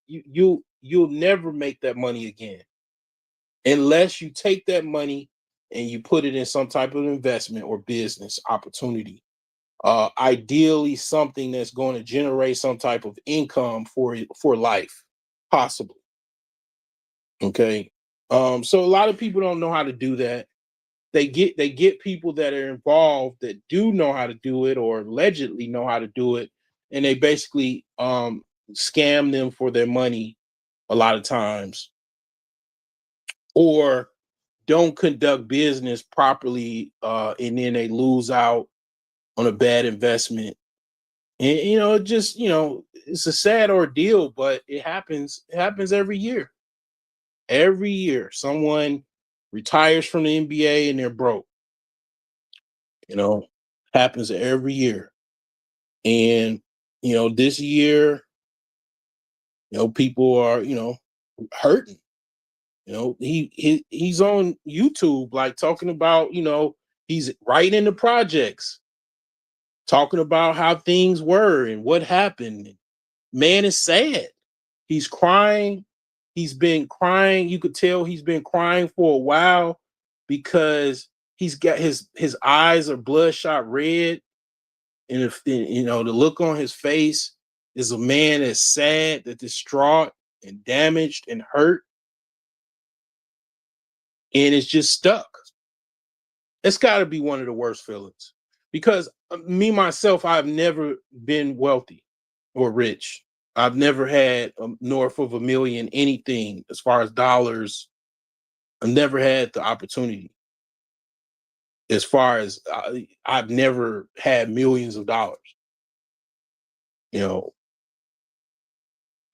you'll never make that money again unless you take that money and you put it in some type of investment or business opportunity. Ideally, something that's going to generate some type of income for life, possibly. Okay. So a lot of people don't know how to do that. They get people that are involved that do know how to do it or allegedly know how to do it, and they basically scam them for their money a lot of times, or don't conduct business properly, and then they lose out on a bad investment. And it's a sad ordeal, but it happens. It happens every year. Every year, someone retires from the NBA and they're broke. Happens every year. And this year, people are hurting. He's on YouTube, like talking about he's right in the projects, talking about how things were and what happened. Man is sad. He's crying. He's been crying. You could tell he's been crying for a while because he's got his eyes are bloodshot red. And if the look on his face is a man that's sad, that distraught and damaged and hurt. And it's just stuck. It's got to be one of the worst feelings because me, myself, I've never been wealthy or rich. I've never had north of $1 million, anything as far as dollars. I've never had the opportunity. As far as I've never had millions of dollars.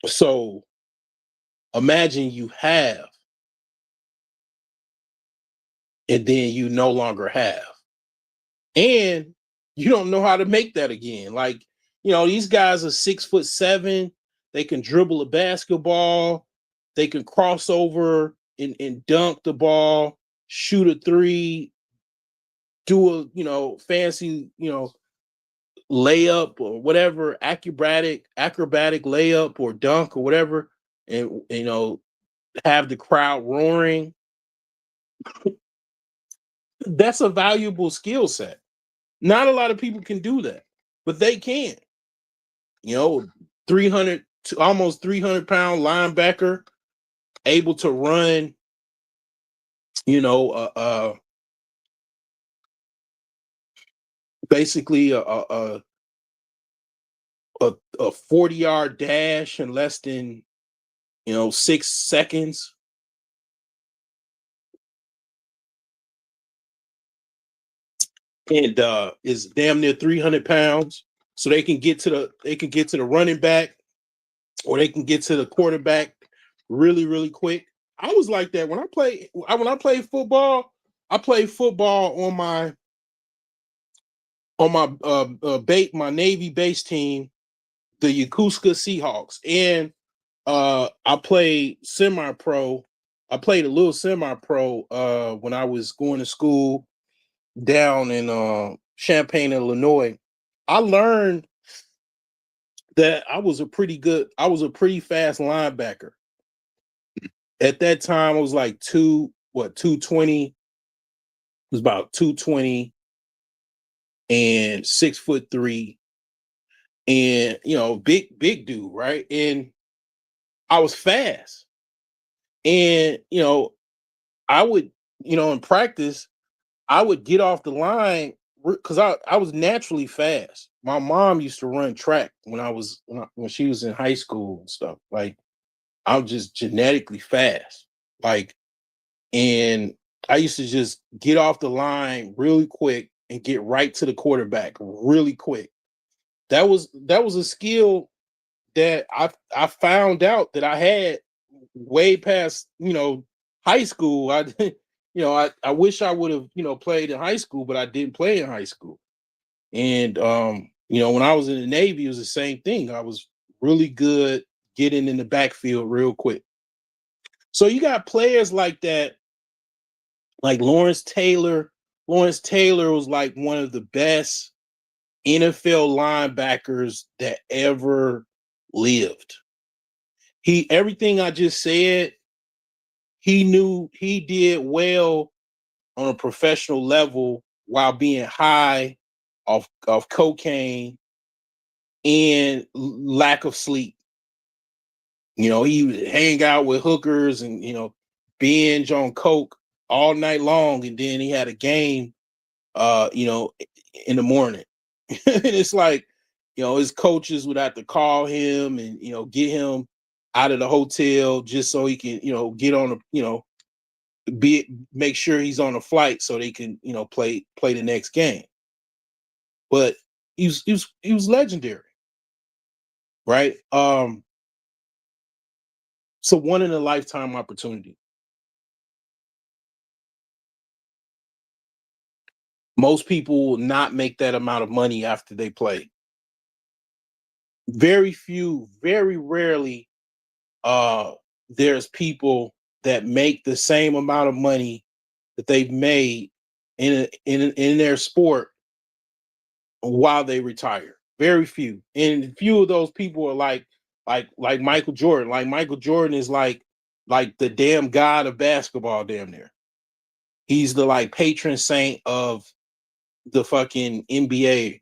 So imagine you have, and then you no longer have, and you don't know how to make that again. Like, these guys are 6'7". They can dribble a basketball. They can cross over and dunk the ball, shoot a three, do a fancy layup or whatever, acrobatic layup or dunk or whatever, and have the crowd roaring. That's a valuable skill set. Not a lot of people can do that, but they can. 300 almost 300-pound linebacker, able to run, basically a 40-yard dash in less than 6 seconds. And is damn near 300 pounds. So they can get to the running back, or they can get to the quarterback really, really quick. I was like that when I played football. I played football on my my Navy base team, the Yokosuka Seahawks, and I played semi-pro. I played a little semi-pro when I was going to school down in Champaign, Illinois. I learned that I was a pretty fast linebacker. At that time, I was like 220. It was about 220 and 6'3", and big dude, right? And I was fast. And I would, in practice, I would get off the line because I was naturally fast. My mom used to run track when she was in high school and stuff. Like, I'm just genetically fast. Like, and I used to just get off the line really quick and get right to the quarterback really quick. That was a skill that I found out that I had way past high school. I wish I would have played in high school, but I didn't play in high school. And when I was in the Navy, it was the same thing. I was really good getting in the backfield real quick. So you got players like that, like Lawrence Taylor. Lawrence Taylor was like one of the best NFL linebackers that ever lived. Everything I just said, he knew he did well on a professional level while being high off cocaine and lack of sleep. He would hang out with hookers and binge on coke all night long, and then he had a game in the morning. And it's like, his coaches would have to call him and get him out of the hotel just so he can get on make sure he's on a flight so they can play the next game. But he was legendary, right? It's a one in a lifetime opportunity. Most people will not make that amount of money after they play. Very few, very rarely, there's people that make the same amount of money that they've made in their sport while they retire. Very few, and few of those people are like Michael Jordan. Like Michael Jordan is like the damn god of basketball. Damn near, he's the like patron saint of the fucking NBA.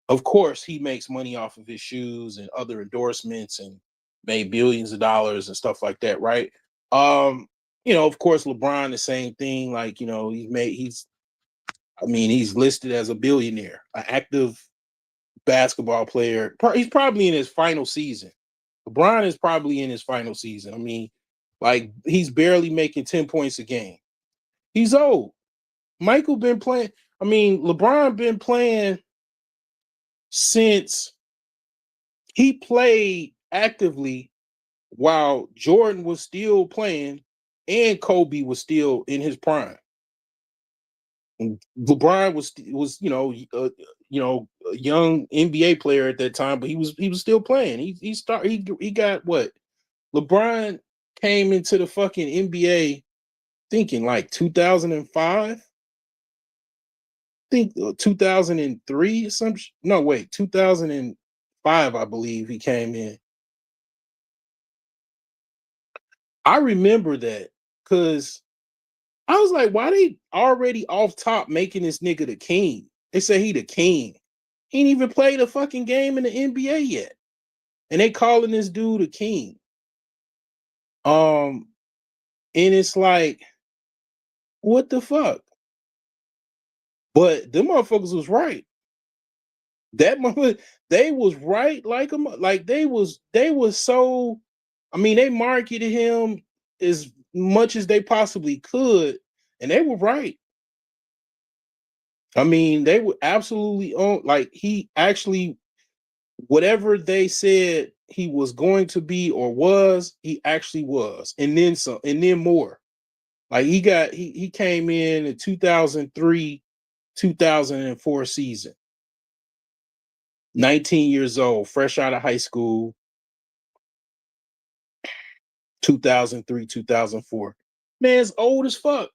Of course, he makes money off of his shoes and other endorsements and made billions of dollars and stuff like that, right? Of course, LeBron, the same thing. Like, he's listed as a billionaire, an active basketball player. He's probably in his final season. LeBron is probably in his final season. I mean, like, he's barely making 10 points a game. He's old. Michael been playing. I mean, LeBron been playing since he played actively while Jordan was still playing and Kobe was still in his prime. And LeBron was a young NBA player at that time, but he was still playing. He got what? LeBron came into the fucking NBA thinking like 2005. Think 2003 or some. No, wait, 2005, I believe he came in. I remember that because I was like, why they already off top making this nigga the king? They say he the king. He ain't even played a fucking game in the NBA yet. and they calling this dude a king. And it's like, what the fuck? But them motherfuckers was right. That motherfucker, they was right like they was so. I mean, they marketed him as much as they possibly could, and they were right. I mean, they were absolutely on. Like he actually, whatever they said he was going to be or was, he actually was, and then some, and then more. Like he came in 2003, 2004 season. 19 years old, fresh out of high school, 2003, 2004. Man's old as fuck.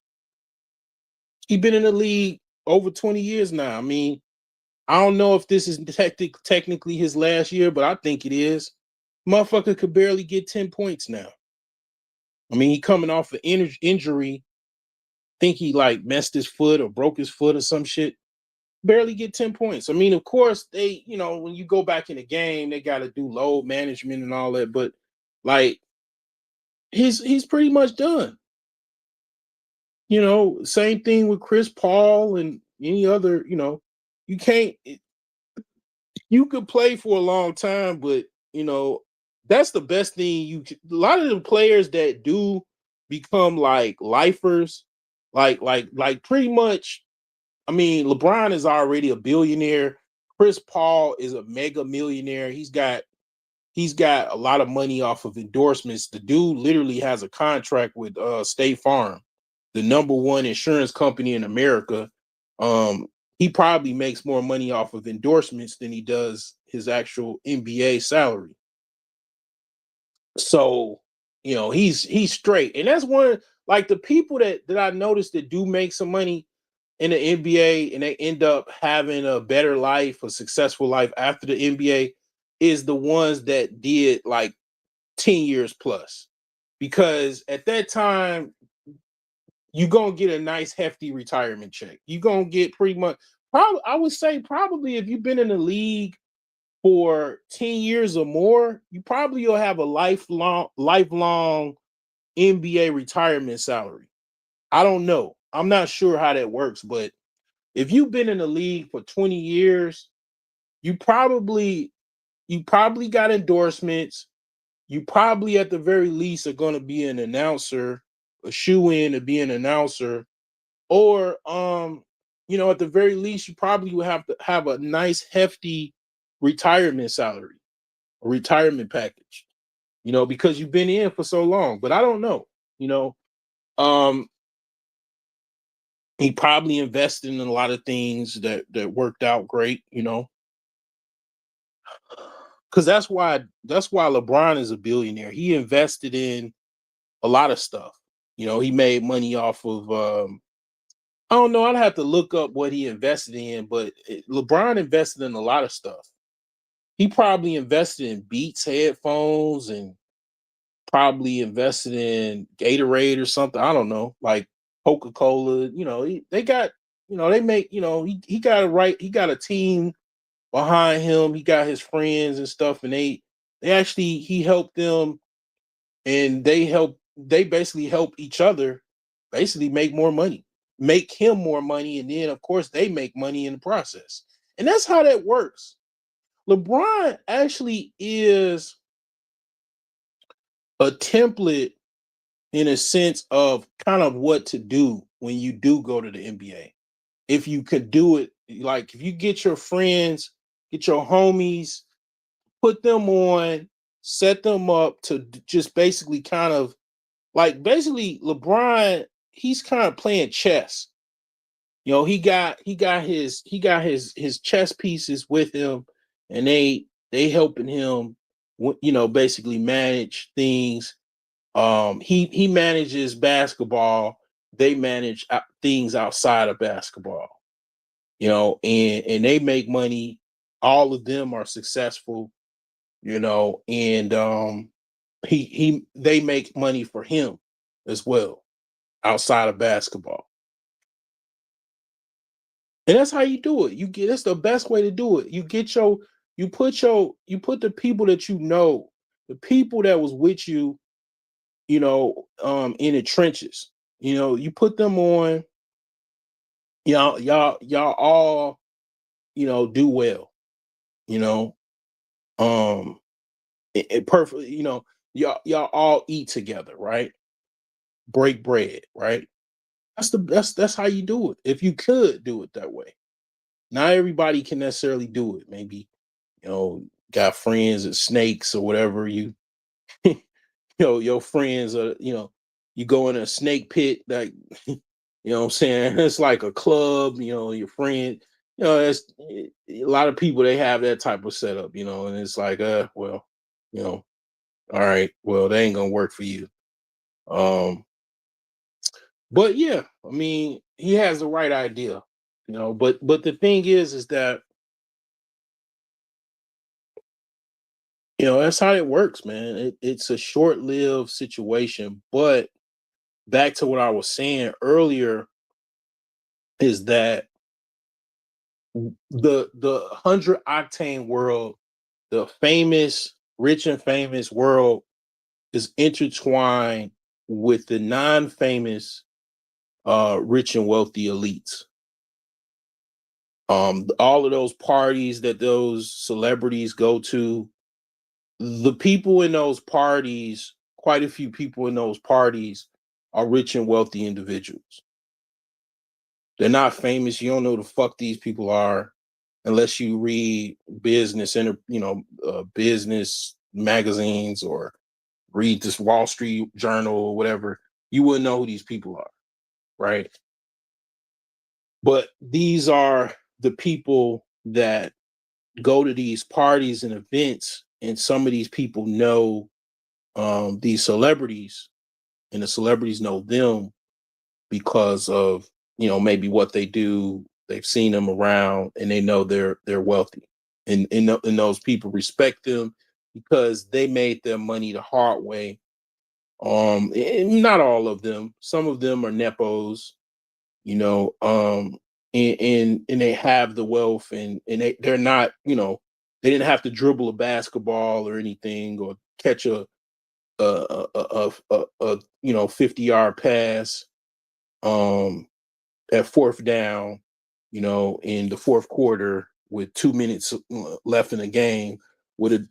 He been in the league over 20 years now. I mean, I don't know if this is technically his last year, but I think it is. Motherfucker could barely get 10 points now. I mean, he coming off an injury. Think he like messed his foot or broke his foot or some shit. Barely get 10 points. I mean, of course, they, when you go back in the game, they got to do load management and all that, but like he's pretty much done. Same thing with Chris Paul and any other, you can't, you could play for a long time, but that's the best thing a lot of the players that do become like lifers, like pretty much. I mean, LeBron is already a billionaire. Chris Paul is a mega millionaire. He's got a lot of money off of endorsements. The dude literally has a contract with State Farm, the number one insurance company in America. He probably makes more money off of endorsements than he does his actual NBA salary. So, he's straight. And that's one, like the people that I noticed that do make some money in the NBA and they end up having a better life, a successful life after the NBA is the ones that did like 10 years plus. Because at that time, you're going to get a nice hefty retirement check. You're going to get pretty much, probably, I would say probably if you've been in the league for 10 years or more, you probably will have a lifelong NBA retirement salary. I don't know. I'm not sure how that works, but if you've been in the league for 20 years, you probably got endorsements. You probably at the very least are going to be an announcer, a shoe-in to be an announcer, or at the very least you probably will have to have a nice hefty retirement salary, a retirement package. Because you've been in for so long. But I don't know. Um he probably invested in a lot of things that worked out great, because that's why LeBron is a billionaire. He invested in a lot of stuff. He made money off of I don't know, I'd have to look up what he invested in, but LeBron invested in a lot of stuff. He probably invested in Beats headphones and probably invested in Gatorade or something. I don't know, like Coca-Cola. They got, they make, he got he got a team behind him. He got his friends and stuff, and he helped them, and they basically help each other basically make more money, make him more money, and then of course they make money in the process. And that's how that works. LeBron actually is a template in a sense of kind of what to do when you do go to the NBA. If you could do it, like if you get your friends, get your homies, put them on, set them up to just basically kind of like basically LeBron, he's kind of playing chess. He got his chess pieces with him, and they helping him, basically manage things. He manages basketball. They manage things outside of basketball. And they make money. All of them are successful. And they make money for him as well outside of basketball. And that's how you do it. That's the best way to do it. You get your you put the people that you know, the people that was with you, in the trenches. You put them on, y'all all, do well, you know. It perfect, y'all all eat together, right? Break bread, right? That's how you do it. If you could do it that way. Not everybody can necessarily do it. Maybe, got friends as snakes or whatever. Your friends are, you go in a snake pit, like, what I'm saying? It's like a club, your friend, it's a lot of people, they have that type of setup, and it's like, well, all right, well, they ain't gonna work for you. But yeah, I mean, he has the right idea, but the thing is that, that's how it works, man. It's a short-lived situation. But back to what I was saying earlier is that the 100 octane world, the famous, rich and famous world, is intertwined with the non-famous, rich and wealthy elites. All of those parties that those celebrities go to, the people in those parties, quite a few people in those parties are rich and wealthy individuals. They're not famous. You don't know who the fuck these people are unless you read business magazines or read this Wall Street Journal or whatever. You wouldn't know who these people are, right? But these are the people that go to these parties and events, and some of these people know, these celebrities, and the celebrities know them because of, maybe what they do. They've seen them around, and they know they're wealthy, and those people respect them because they made their money the hard way. And not all of them. Some of them are nepos, and they have the wealth, and they're not, they didn't have to dribble a basketball or anything, or catch a 50-yard pass, at fourth down, in the fourth quarter with 2 minutes left in the game, with a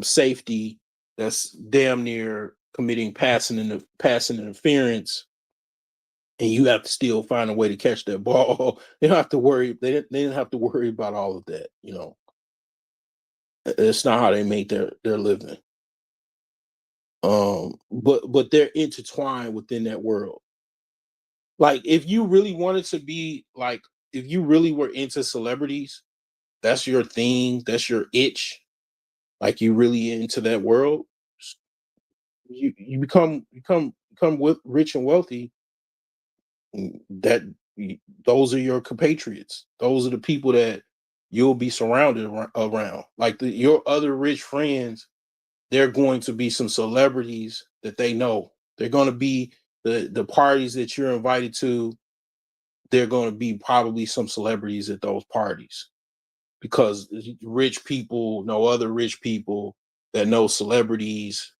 safety that's damn near committing passing interference, and you have to still find a way to catch that ball. They don't have to worry. They didn't have to worry about all of that. It's not how they make their living. But they're intertwined within that world. Like, if you really wanted to be like, if you really were into celebrities, that's your thing, that's your itch. Like, you really into that world, you become with rich and wealthy. That those are your compatriots. Those are the people that you'll be surrounded around. Like, your other rich friends, they're going to be some celebrities that they know. They're going to be the parties that you're invited to. They're going to be probably some celebrities at those parties, because rich people know other rich people that know celebrities.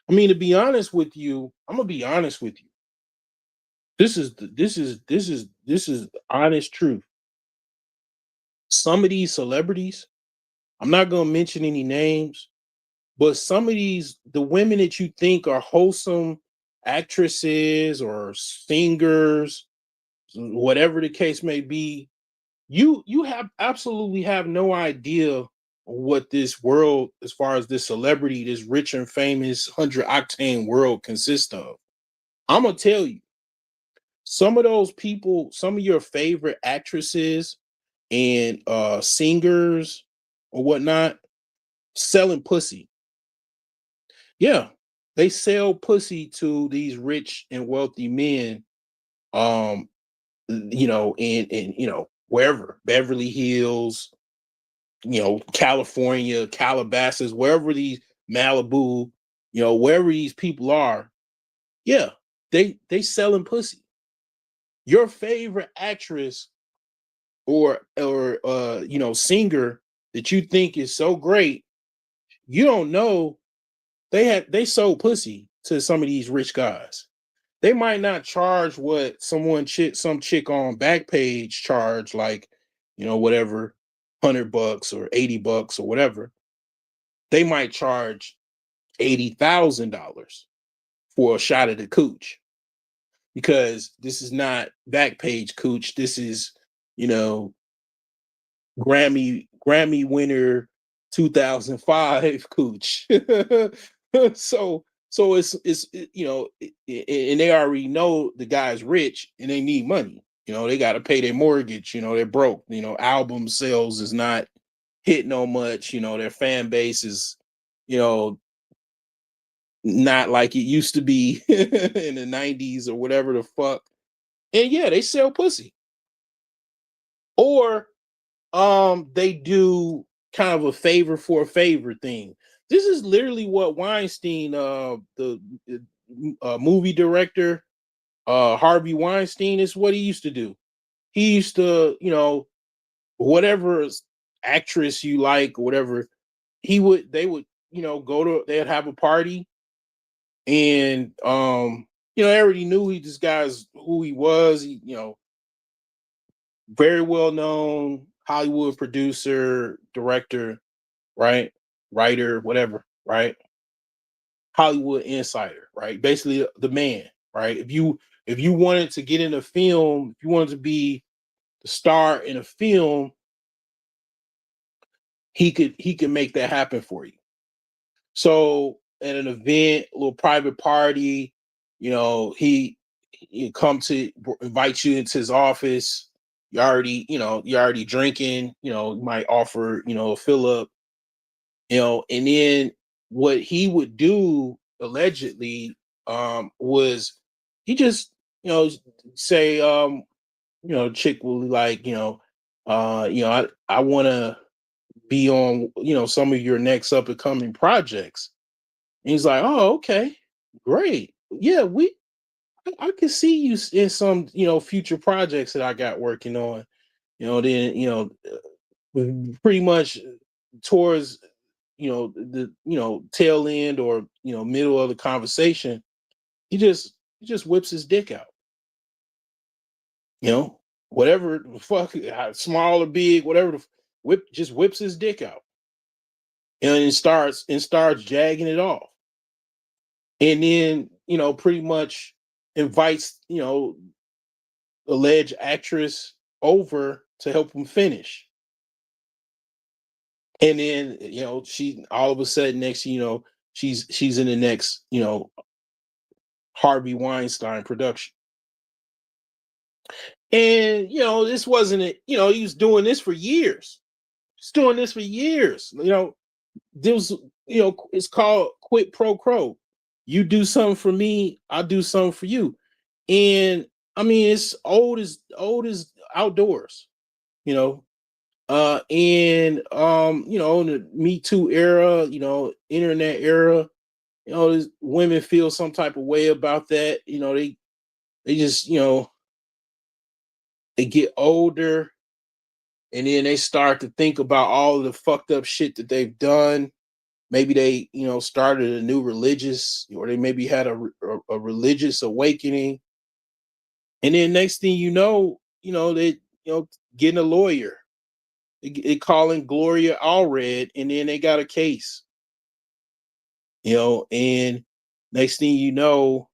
I mean, to be honest with you, I'm gonna be honest with you. This is honest truth. Some of these celebrities, I'm not gonna mention any names, but some of the women that you think are wholesome actresses or singers, whatever the case may be, you have absolutely have no idea what this world, as far as this celebrity, this rich and famous 100 octane world, consists of. I'm gonna tell you, some of those people, some of your favorite actresses and singers or whatnot, selling pussy. Yeah, they sell pussy to these rich and wealthy men. Um, in wherever, Beverly Hills, California, Calabasas, wherever these, Malibu, wherever these people are, yeah, they selling pussy. Your favorite actress singer that you think is so great, you don't know they sold pussy to some of these rich guys. They might not charge what some chick on Backpage charge, like, whatever, $100 or $80 or whatever. They might charge $80,000 for a shot of the cooch, because this is not Backpage cooch. This is, Grammy winner 2005 cooch. So and they already know the guy's rich and they need money. They got to pay their mortgage. They're broke. Album sales is not hitting on much. Their fan base is, not like it used to be in the 90s or whatever the fuck. And yeah, they sell pussy. Or they do kind of a favor for a favor thing. This is literally what Weinstein, the movie director, Harvey Weinstein, is what he used to do. He used to, whatever actress you like, or whatever, they would, they'd have a party, and I already knew this guy's who he was. He, very well known Hollywood producer, director, right? Writer, whatever, right? Hollywood insider, right? Basically the man, right? If you wanted to get in a film, if you wanted to be the star in a film, he could make that happen for you. So at an event, a little private party, he come to invite you into his office. You're already drinking, you might offer, a fill up, and then what he would do allegedly was he just, say, chick will like, I want to be on, some of your next up and coming projects. And he's like, oh, okay, great. Yeah, I can see you in some, future projects that I got working on. Then, pretty much towards, the, tail end, or, middle of the conversation, he just whips his dick out. Whatever the fuck, small or big, whatever just whips his dick out, and starts jagging it off, and then pretty much invites alleged actress over to help him finish. And then she, all of a sudden, next she's in the next Harvey Weinstein production. And this wasn't it. He was doing this for years. He's doing this for years. There was, it's called quid pro quo. You do something for me, I'll do something for you. And I mean, it's old as outdoors, and in the Me Too era, internet era, women feel some type of way about that. They just, they get older, and then they start to think about all of the fucked up shit that they've done. Maybe they, started a new religious, or they maybe had a religious awakening. And then next thing they, getting a lawyer. They calling Gloria Allred, and then they got a case. And next thing you know,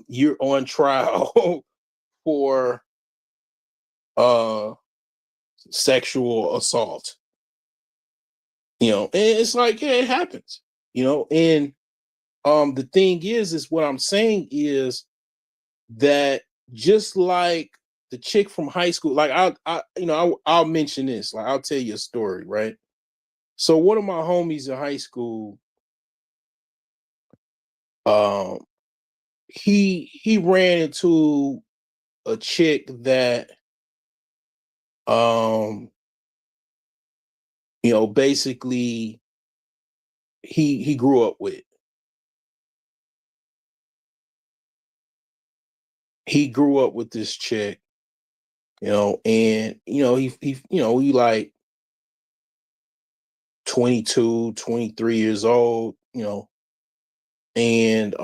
you're on trial for sexual assault. And it's like, yeah, it happens. And the thing is what I'm saying is that, just like the chick from high school, like I'll mention this, like I'll tell you a story, right? So one of my homies in high school, he ran into a chick that basically he grew up with. He grew up with this chick, and he like 22, 23 years old, and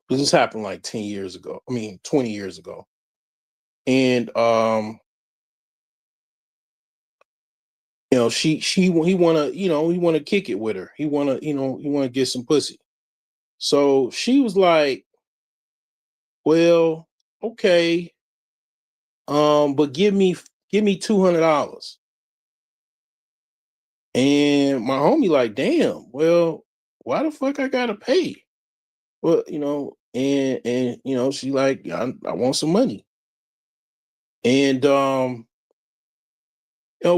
this happened like 10 years ago. I mean, 20 years ago. And he wanna kick it with her. He wanna get some pussy. So she was like, well, okay, but give me $200. And my homie like, damn, well, why the fuck I gotta pay? Well, and she like, I want some money. And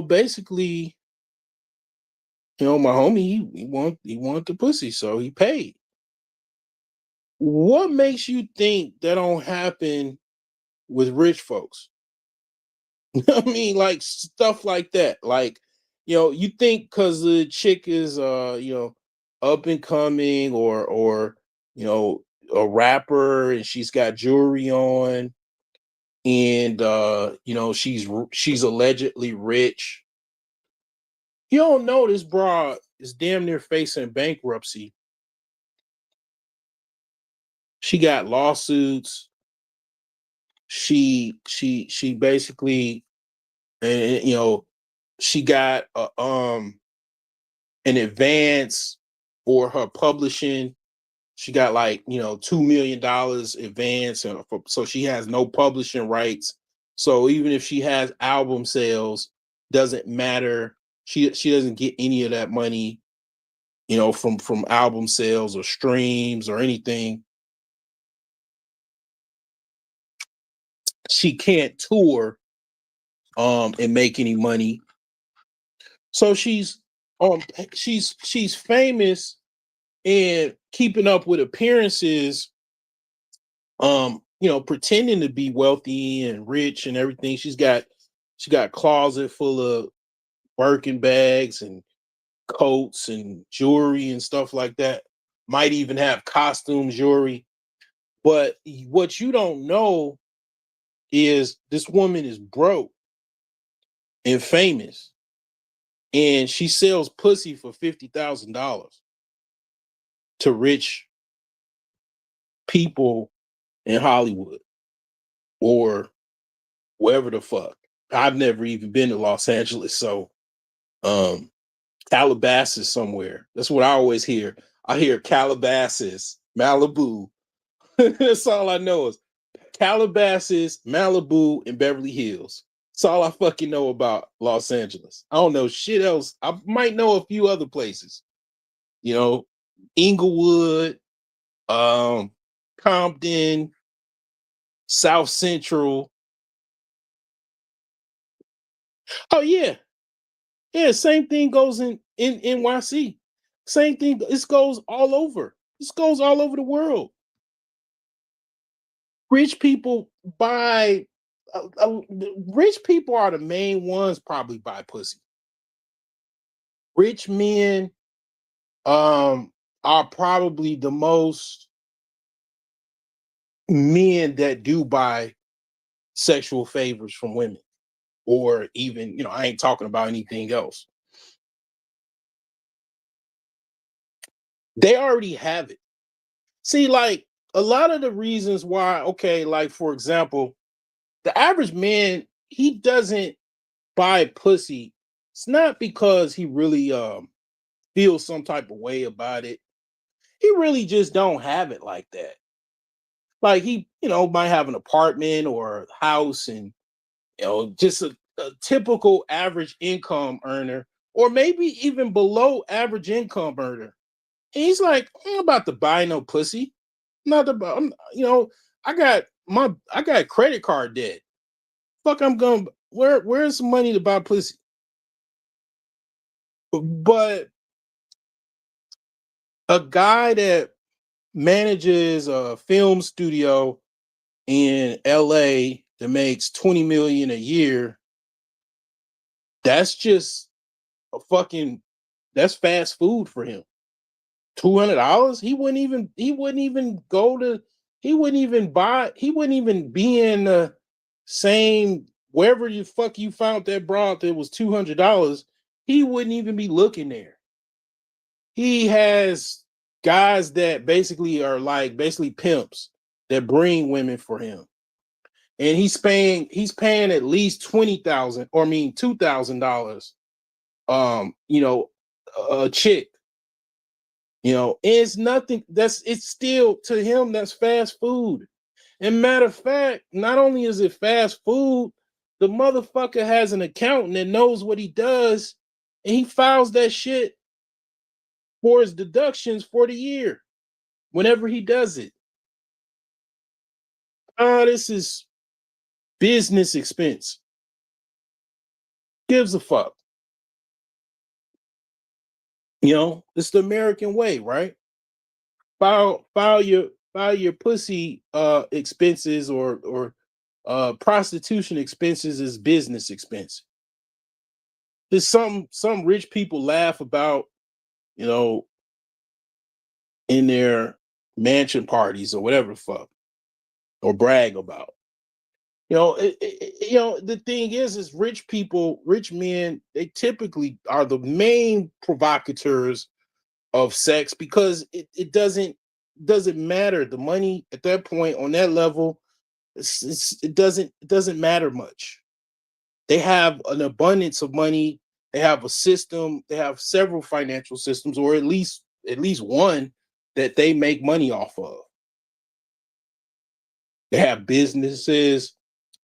basically, my homie, he wanted the pussy, so he paid. What makes you think that don't happen with rich folks? I mean, like stuff like that. Like, you think because the chick is up and coming, or a rapper, and she's got jewelry on, and she's allegedly rich. You don't know this broad is damn near facing bankruptcy. She got lawsuits. She basically, and she got an advance for her publishing. She got like $2 million advance, so she has no publishing rights. So even if she has album sales, doesn't matter. She doesn't get any of that money, from album sales or streams or anything. She can't tour and make any money. So she's famous and keeping up with appearances, pretending to be wealthy and rich and everything. She got a closet full of Birkin bags and coats and jewelry and stuff like that. Might even have costume jewelry. But what you don't know is this woman is broke and famous, and she sells pussy for $50,000 to rich people in Hollywood or wherever the fuck. I've never even been to Los Angeles, so Calabasas somewhere. That's what I always hear. I hear Calabasas, Malibu. That's all I know is Calabasas, Malibu, and Beverly Hills. That's all I fucking know about Los Angeles. I don't know shit else. I might know a few other places. Inglewood, Compton, South Central. Oh yeah. Yeah, same thing goes in NYC. Same thing. This goes all over. This goes all over the world. Rich people buy. Rich people are the main ones probably buy pussy. Rich men are probably the most men that do buy sexual favors from women, or even I ain't talking about anything else. They already have it. See, like a lot of the reasons why, okay, like for example, the average man, he doesn't buy pussy. It's not because he really feels some type of way about it. He really just don't have it like that. Like he, might have an apartment or a house, and just a typical average income earner, or maybe even below average income earner. And he's like, I'm about to buy no pussy. Not about, I got credit card debt. Fuck, I'm going. Where's some money to buy pussy? But a guy that manages a film studio in LA that makes 20 million a year, that's just a fucking that's fast food for him. $200, he wouldn't even be in the same wherever the fuck you found that broad that was $200, he wouldn't even be looking there. He has guys that basically are like basically pimps that bring women for him. And he's paying at least $20,000 or $2,000 a chick. It's nothing. It's still to him that's fast food. And matter of fact, not only is it fast food, the motherfucker has an accountant that knows what he does, and he files that shit for his deductions for the year whenever he does it. This is business expense. Gives a fuck. It's the American way, right? File your pussy expenses or prostitution expenses as business expense. There's some rich people laugh about, in their mansion parties or whatever the fuck, or brag about. The thing is rich men, they typically are the main provocateurs of sex because it doesn't matter. The money at that point on that level, it doesn't matter much. They have an abundance of money. They have a system. They have several financial systems, or at least one that they make money off of. They have businesses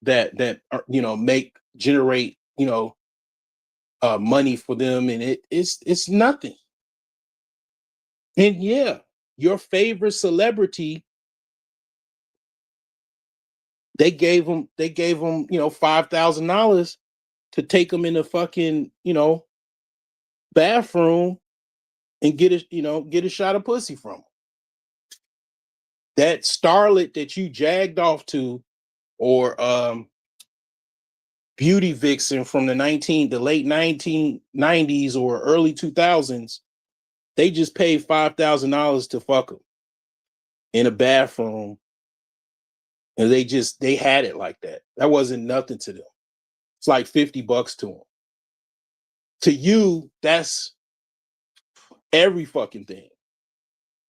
that are, generate money for them, and it's nothing. And yeah, your favorite celebrity, they gave them $5,000 to take them in the fucking bathroom and get a shot of pussy from them. That starlet that you jagged off to, or beauty vixen from the late 1990s or early 2000s, they just paid $5,000 to fuck them in a bathroom, and they had it like that. That wasn't nothing to them. It's like $50 to them. To you, that's every fucking thing.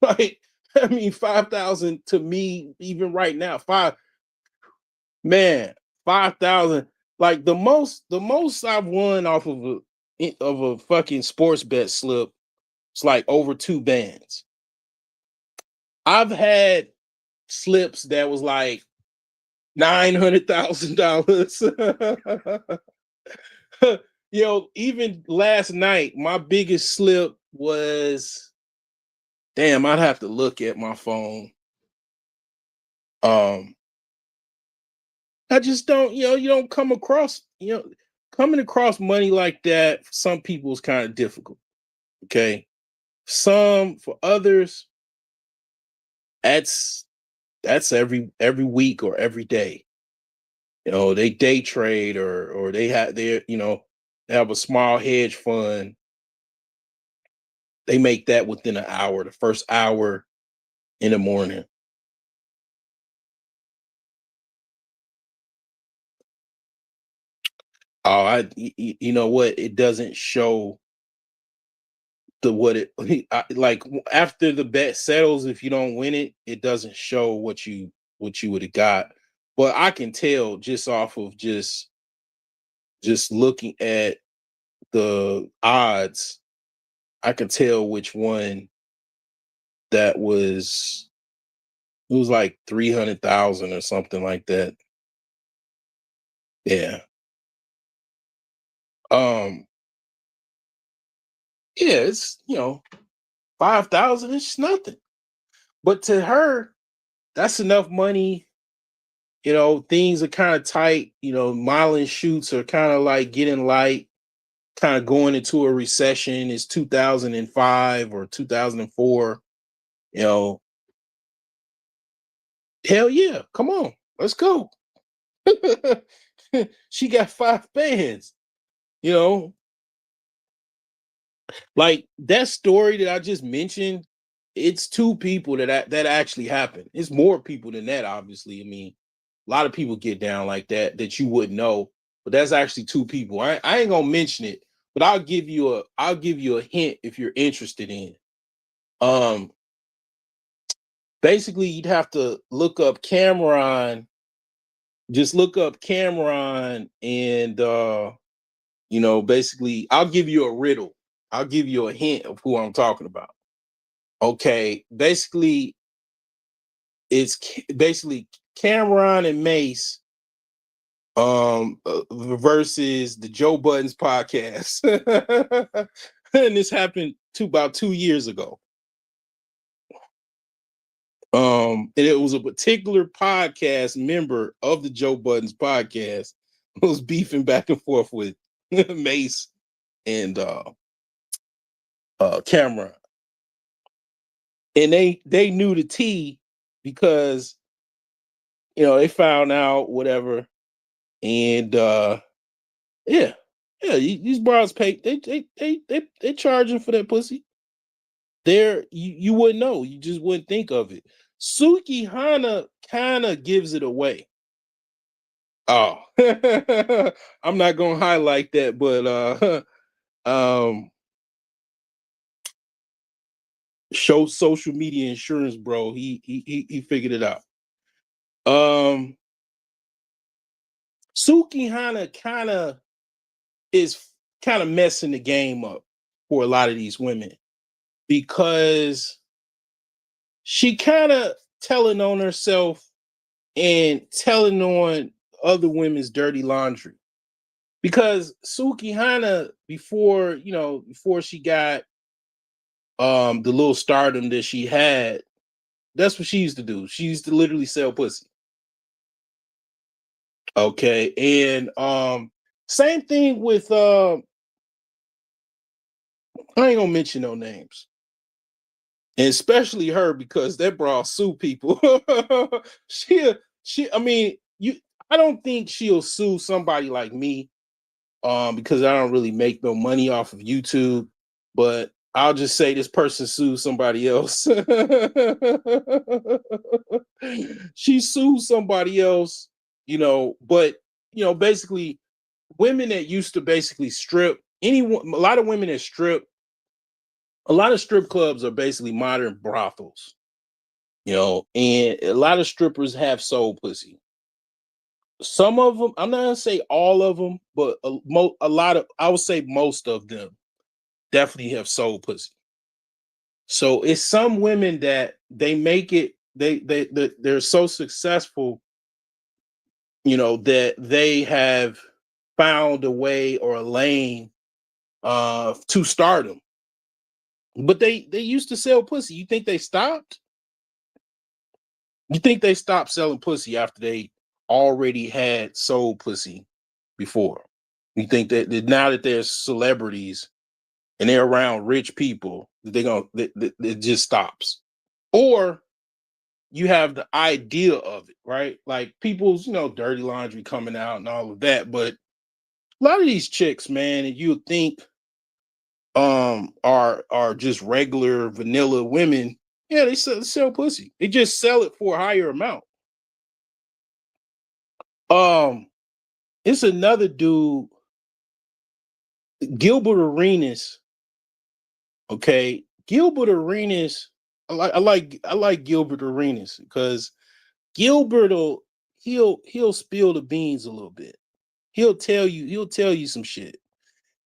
Like, 5,000 to me, even right now, 5,000. Like the most I've won off of a fucking sports bet slip, it's like over 2 bands. I've had slips that was like $900,000. Even last night, my biggest slip was, damn, I'd have to look at my phone. I just don't, you don't come across, coming across money like that for some people is kind of difficult. Okay. For others, that's every week or every day. They day trade or they have they have a small hedge fund. They make that within an hour, the first hour in the morning. Oh, you know what? It doesn't show like after the bet settles. If you don't win it, it doesn't show what you would have got. But I can tell just off of just looking at the odds, I can tell which one that was. It was like 300,000 or something like that. Yeah. Yeah, it's 5,000. It's nothing, but to her, that's enough money. Things are kind of tight. Modeling shoots are kind of like getting light, kind of going into a recession. It's 2005 or 2004. Hell yeah, come on, let's go. She got 5 bands. Like that story that I just mentioned, it's 2 people that actually happened. It's more people than that, obviously. A lot of people get down like that you wouldn't know. but that's actually two people. I ain't gonna mention it, but I'll give you a hint if you're interested in. Basically, you'd have to look up Cameron. Just look up Cameron, and basically, I'll give you a riddle. I'll give you a hint of who I'm talking about. Okay, basically, it's basically Cameron and Mace versus the Joe Buttons podcast. And this happened about 2 years ago. And it was a particular podcast member of the Joe Buttons podcast who was beefing back and forth with Mace and Cameron. And they knew the tea because they found out whatever. And these bras pay, they charging for that pussy. You wouldn't know, you just wouldn't think of it. Suki Hana kind of gives it away. Oh, I'm not gonna highlight that, but show social media insurance, bro. He figured it out. Suki Hana is kind of messing the game up for a lot of these women because she kind of telling on herself and telling on other women's dirty laundry. Because Suki Hana, before she got the little stardom that she had, that's what she used to do. She used to literally sell pussy. Okay, and same thing with I ain't gonna mention no names. And especially her, because that bra sue people. I mean, I don't think she'll sue somebody like me, because I don't really make no money off of YouTube. But I'll just say this person sued somebody else. She sued somebody else, but basically women that used to basically strip, a lot of women that strip, a lot of strip clubs are basically modern brothels, and a lot of strippers have soul pussy. Some of them, I'm not gonna say all of them, but a lot of, I would say most of them definitely have soul pussy. So it's some women that they make it, they're so successful, that they have found a way or a lane to stardom. But they used to sell pussy. You think they stopped? You think they stopped selling pussy after they already had sold pussy before? You think that now that they're celebrities and they're around rich people, it just stops? Or you have the idea of it, right? Like people's, dirty laundry coming out and all of that. But a lot of these chicks, man, and you think are just regular vanilla women. Yeah, they sell pussy. They just sell it for a higher amount. It's another dude, Gilbert Arenas. Okay, Gilbert Arenas. I like Gilbert Arenas because Gilbert he'll spill the beans a little bit. He'll tell you some shit.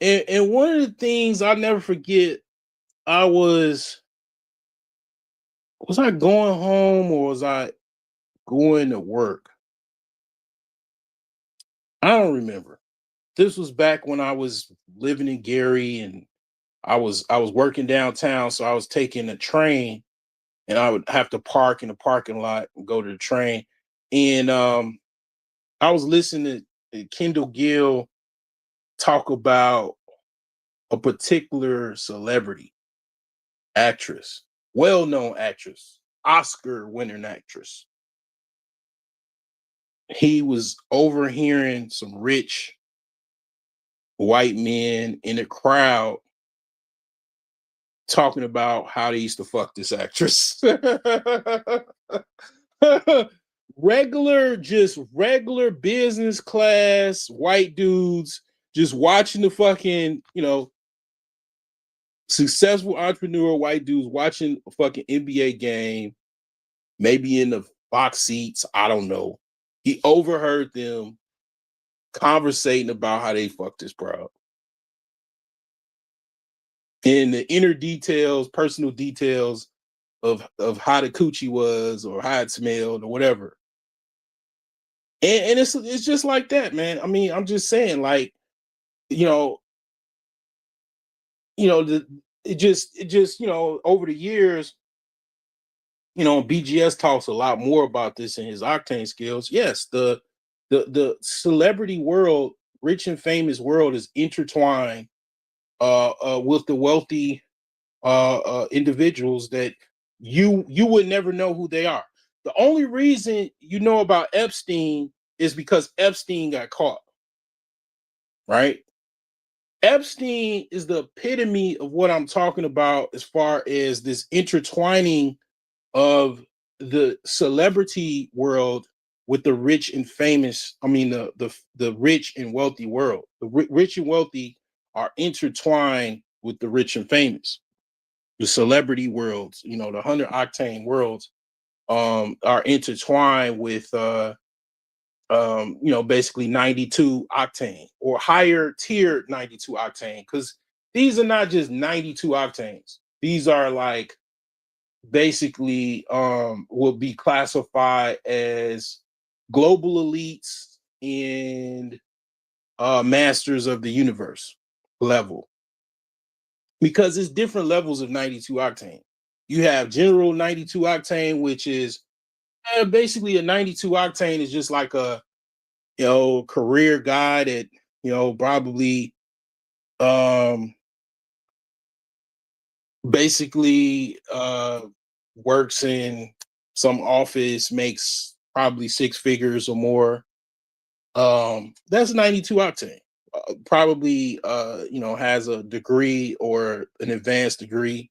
And one of the things I'll never forget, was I going home or was I going to work? I don't remember. This was back when I was living in Gary and I was working downtown, so I was taking a train and I would have to park in the parking lot and go to the train. And I was listening to Kendall Gill talk about a particular celebrity actress, well-known actress, Oscar-winning actress. He was overhearing some rich white men in the crowd talking about how they used to fuck this actress. just regular business class white dudes just watching the fucking, successful entrepreneur white dudes watching a fucking NBA game, maybe in the box seats. I don't know. He overheard them conversating about how they fucked his bro. And the inner details, personal details of how the coochie was or how it smelled or whatever. And it's just like that, man. I mean, I'm just saying, like, it just over the years, BGS talks a lot more about this in his Octane skills. Yes, the celebrity world, rich and famous world, is intertwined with the wealthy individuals that you would never know who they are. The only reason you know about Epstein is because Epstein got caught, right? Epstein is the epitome of what I'm talking about as far as this intertwining of the celebrity world with the rich and famous. I mean, the rich and wealthy world. The rich and wealthy are intertwined with the rich and famous. The celebrity worlds, the 100 octane worlds, are intertwined with basically 92 octane or higher tier 92 octane, because these are not just 92 octanes. These are like basically will be classified as global elites and masters of the universe level, because it's different levels of 92 octane. You have general 92 octane, which is basically a 92 octane is just like a career guy that probably basically works in some office, makes probably six figures or more. That's 92 octane. Probably has a degree or an advanced degree.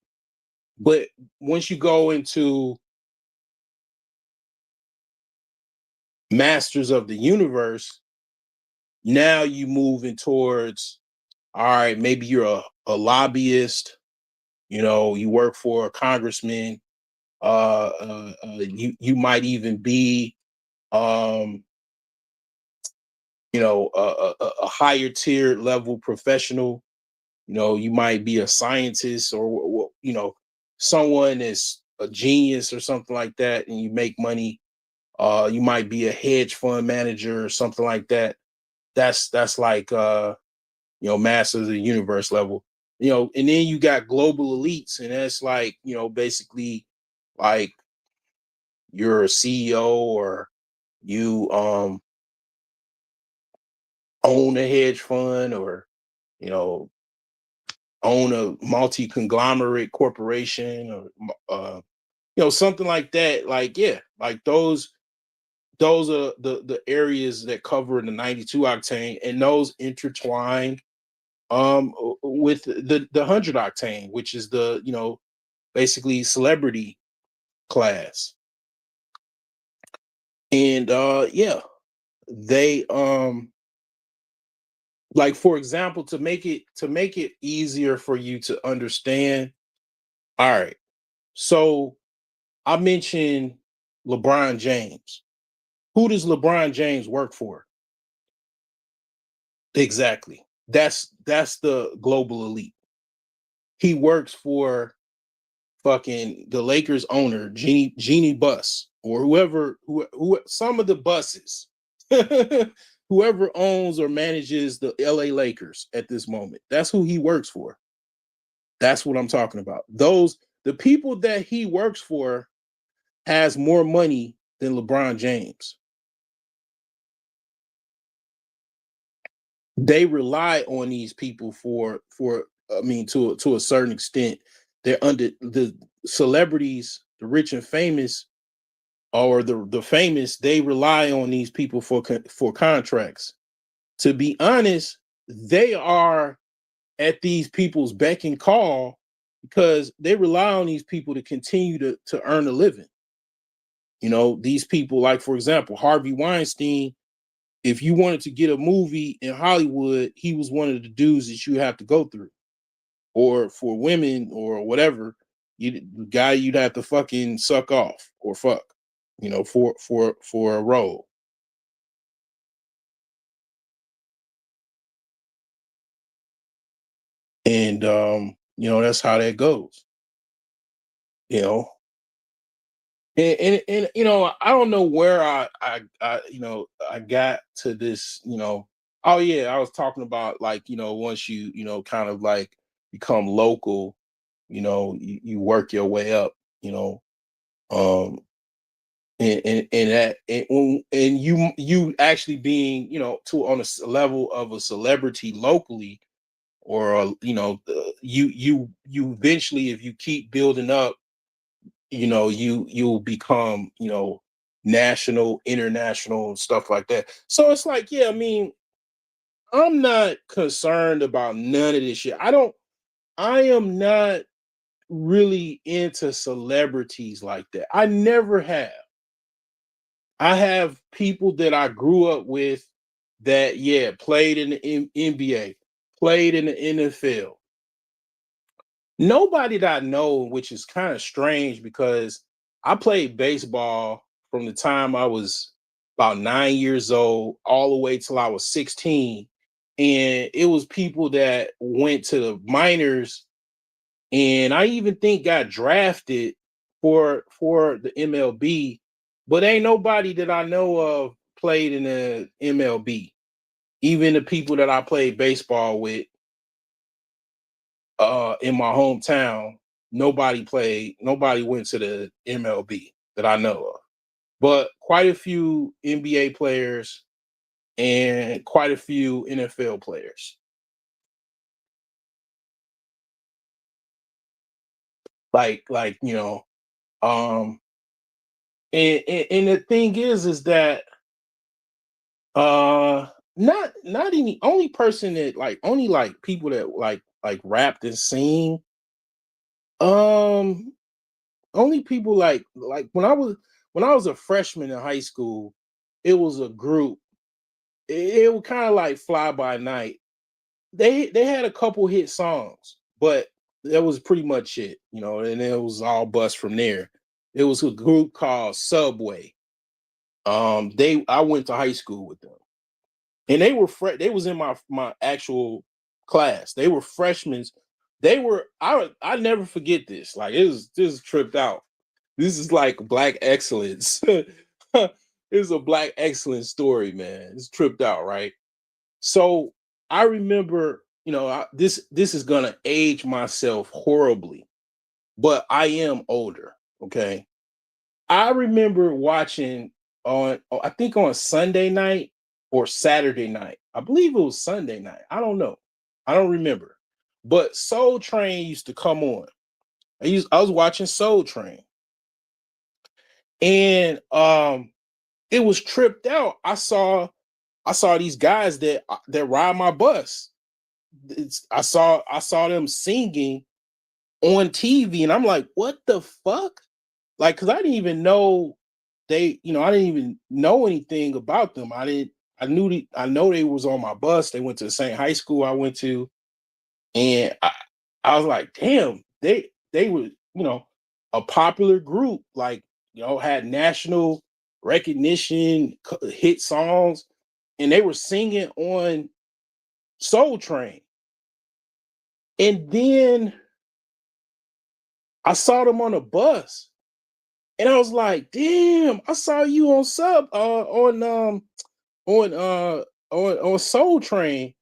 But once you go into masters of the universe, now you moving towards, all right, maybe you're a lobbyist, you work for a congressman, you might even be a higher tier level professional. You might be a scientist or someone that's a genius or something like that, and you make money. You might be a hedge fund manager or something like that. That's like masters of the universe level. And then you got global elites, and that's like basically like you're a CEO or you own a hedge fund or own a multi-conglomerate corporation or something like that. Like, yeah, like those are the areas that cover the 92 octane, and those intertwine with the 100 octane, which is the basically celebrity class. And yeah, they like, for example, to make it easier for you to understand. All right, so I mentioned LeBron James. Who does LeBron James work for? Exactly. That's the global elite. He works for fucking the Lakers owner, Jeannie Buss, or whoever some of the buses. Whoever owns or manages the LA Lakers at this moment. That's who he works for. That's what I'm talking about. The people that he works for has more money than LeBron James. They rely on these people for I mean, to a certain extent. They're under the celebrities, the rich and famous, or the famous. They rely on these people for contracts. To be honest, they are at these people's beck and call because they rely on these people to continue to earn a living. You know, these people, like, for example, Harvey Weinstein, if you wanted to get a movie in Hollywood, he was one of the dudes that you have to go through. Or for women or whatever, the guy you'd have to fucking suck off or fuck, you know, for a role. And you know, that's how that goes. You know, and you know, I don't know where I you know, I got to this, you know. Oh yeah, I was talking about, like, you know, once you know, kind of like become local, you know, you work your way up, you know. Um and that and you actually being, you know, to on a level of a celebrity locally, or you know, you eventually, if you keep building up, you know, you'll become, you know, national, international, and stuff like that. So it's like, yeah, I mean, I'm not concerned about none of this shit. I am not really into celebrities like that. I never have. I have people that I grew up with that, yeah, played in the NBA, played in the NFL. Nobody that I know, which is kind of strange because I played baseball from the time I was about 9 years old all the way till I was 16. And it was people that went to the minors, and I even think got drafted for the MLB, but ain't nobody that I know of played in the MLB. Even the people that I played baseball with in my hometown, nobody went to the MLB that I know of. But quite a few NBA players and quite a few NFL players. Like, you know, um and the thing is that uh not any only person that like only like people that like rapped and sing, um only people like when I was a freshman in high school, it was a group. It was kind of like Fly By Night. They had a couple hit songs, but that was pretty much it, you know, and it was all bust from there. It was a group called Subway. I went to high school with them, and they was in my actual class. They were freshmen. I never forget this. Like, it was just tripped out. This is like black excellence. This is a black excellence story, man. It's tripped out, right? So I remember, you know, this is gonna age myself horribly, but I am older. Okay, I remember watching I think on Sunday night or Saturday night. I believe it was Sunday night. I don't know. I don't remember. But Soul Train used to come on. I was watching Soul Train. And it was tripped out. I saw these guys that ride my bus. I saw them singing on TV, and I'm like, what the fuck? Like, because I didn't even know I didn't even know anything about them. I know they was on my bus. They went to the same high school I went to, and I was like, damn, they were, you know, a popular group, like, you know, had national recognition, hit songs, and they were singing on Soul Train. And then I saw them on a bus, and I was like, damn, I saw you on on on Soul Train,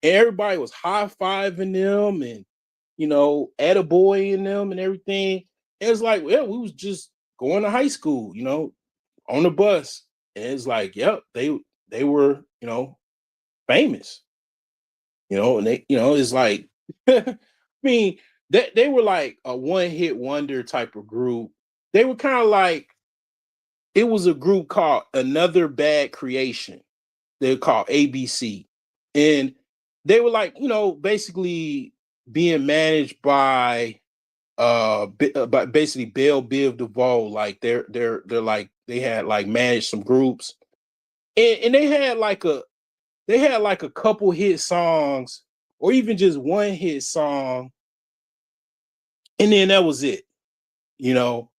and everybody was high-fiving them and, you know, attaboy in them and everything. And it's like, well, we was just going to high school, you know, on the bus. And it's like, yep, they were, you know, famous, you know, and they, you know, it's like I mean, they were like a one-hit wonder type of group. They were kind of like, it was a group called Another Bad Creation. They're called ABC. And they were like, you know, basically being managed by by basically Belle Biv DeVoe. Like they're like they had like managed some groups, and they had like a couple hit songs, or even just one hit song, and then that was it, you know.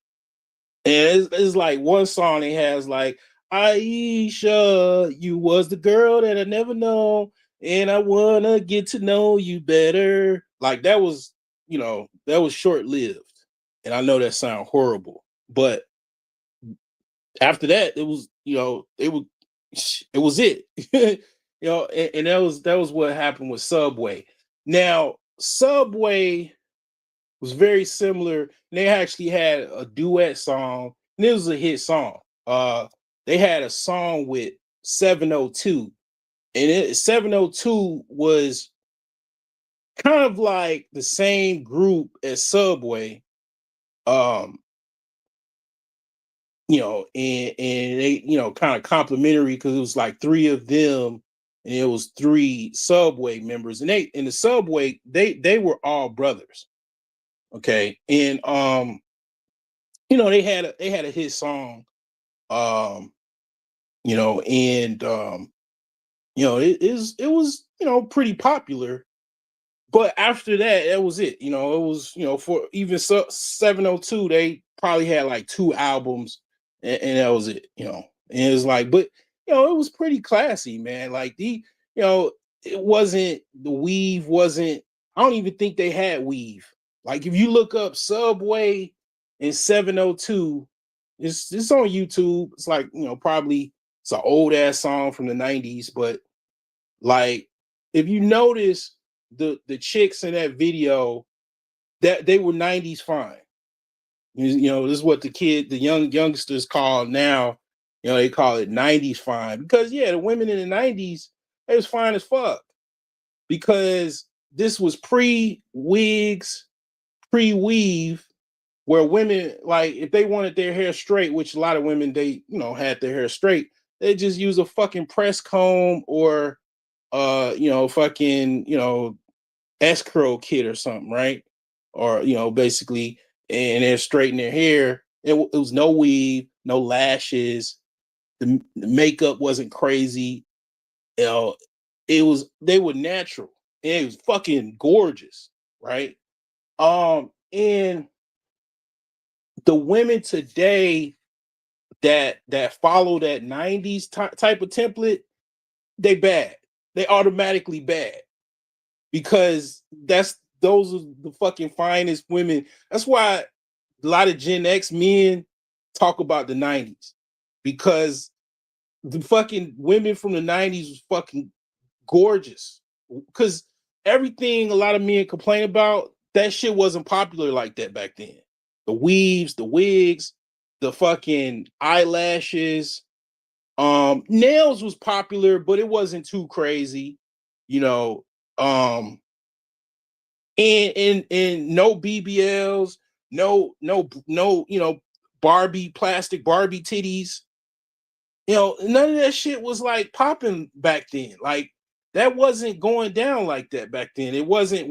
And it's like one song they has like, Aisha, you was the girl that I never know, and I wanna get to know you better. Like that was, that was short lived. And I know that sounds horrible, but after that, it was, it was it. And that was what happened with Subway. Now, Subway was very similar. They actually had a duet song, and it was a hit song. They had a song with 702, and 702 was kind of like the same group as Subway. Um, and they, kind of complimentary because it was like three of them, and it was three Subway members, and they in the Subway they were all brothers. Okay, and they had a hit song, um, and it was pretty popular. But after that, that was it. It was, for even 702, they probably had like two albums, and that was it. And it's like, but it was pretty classy, man. Like it wasn't the weave wasn't. I don't even think they had weave. Like if you look up Subway and 702, it's on YouTube. It's like probably it's an old ass song from the 90s, but like if you notice the chicks in that video, that they were 90s fine. This is what the youngsters call now, they call it 90s fine. Because the women in the 90s, they was fine as fuck. Because this was pre-wigs, pre-weave, where women, like, if they wanted their hair straight, which a lot of women, they, had their hair straight, they just use a fucking press comb or fucking, S curl kit or something, right? Or basically, and they're straightening their hair. It was no weave, no lashes. The makeup wasn't crazy. They were natural, and it was fucking gorgeous, right? And the women today that follow that 90s type of template, they bad. They automatically bad. Because those are the fucking finest women. That's why a lot of Gen X men talk about the 90s, because the fucking women from the 90s was fucking gorgeous. Because everything a lot of men complain about, that shit wasn't popular like that back then. The weaves, the wigs, the fucking eyelashes, nails was popular, but it wasn't too crazy, you know. Um, and no BBLs, no, plastic Barbie titties. None of that shit was like popping back then. Like that wasn't going down like that back then. It wasn't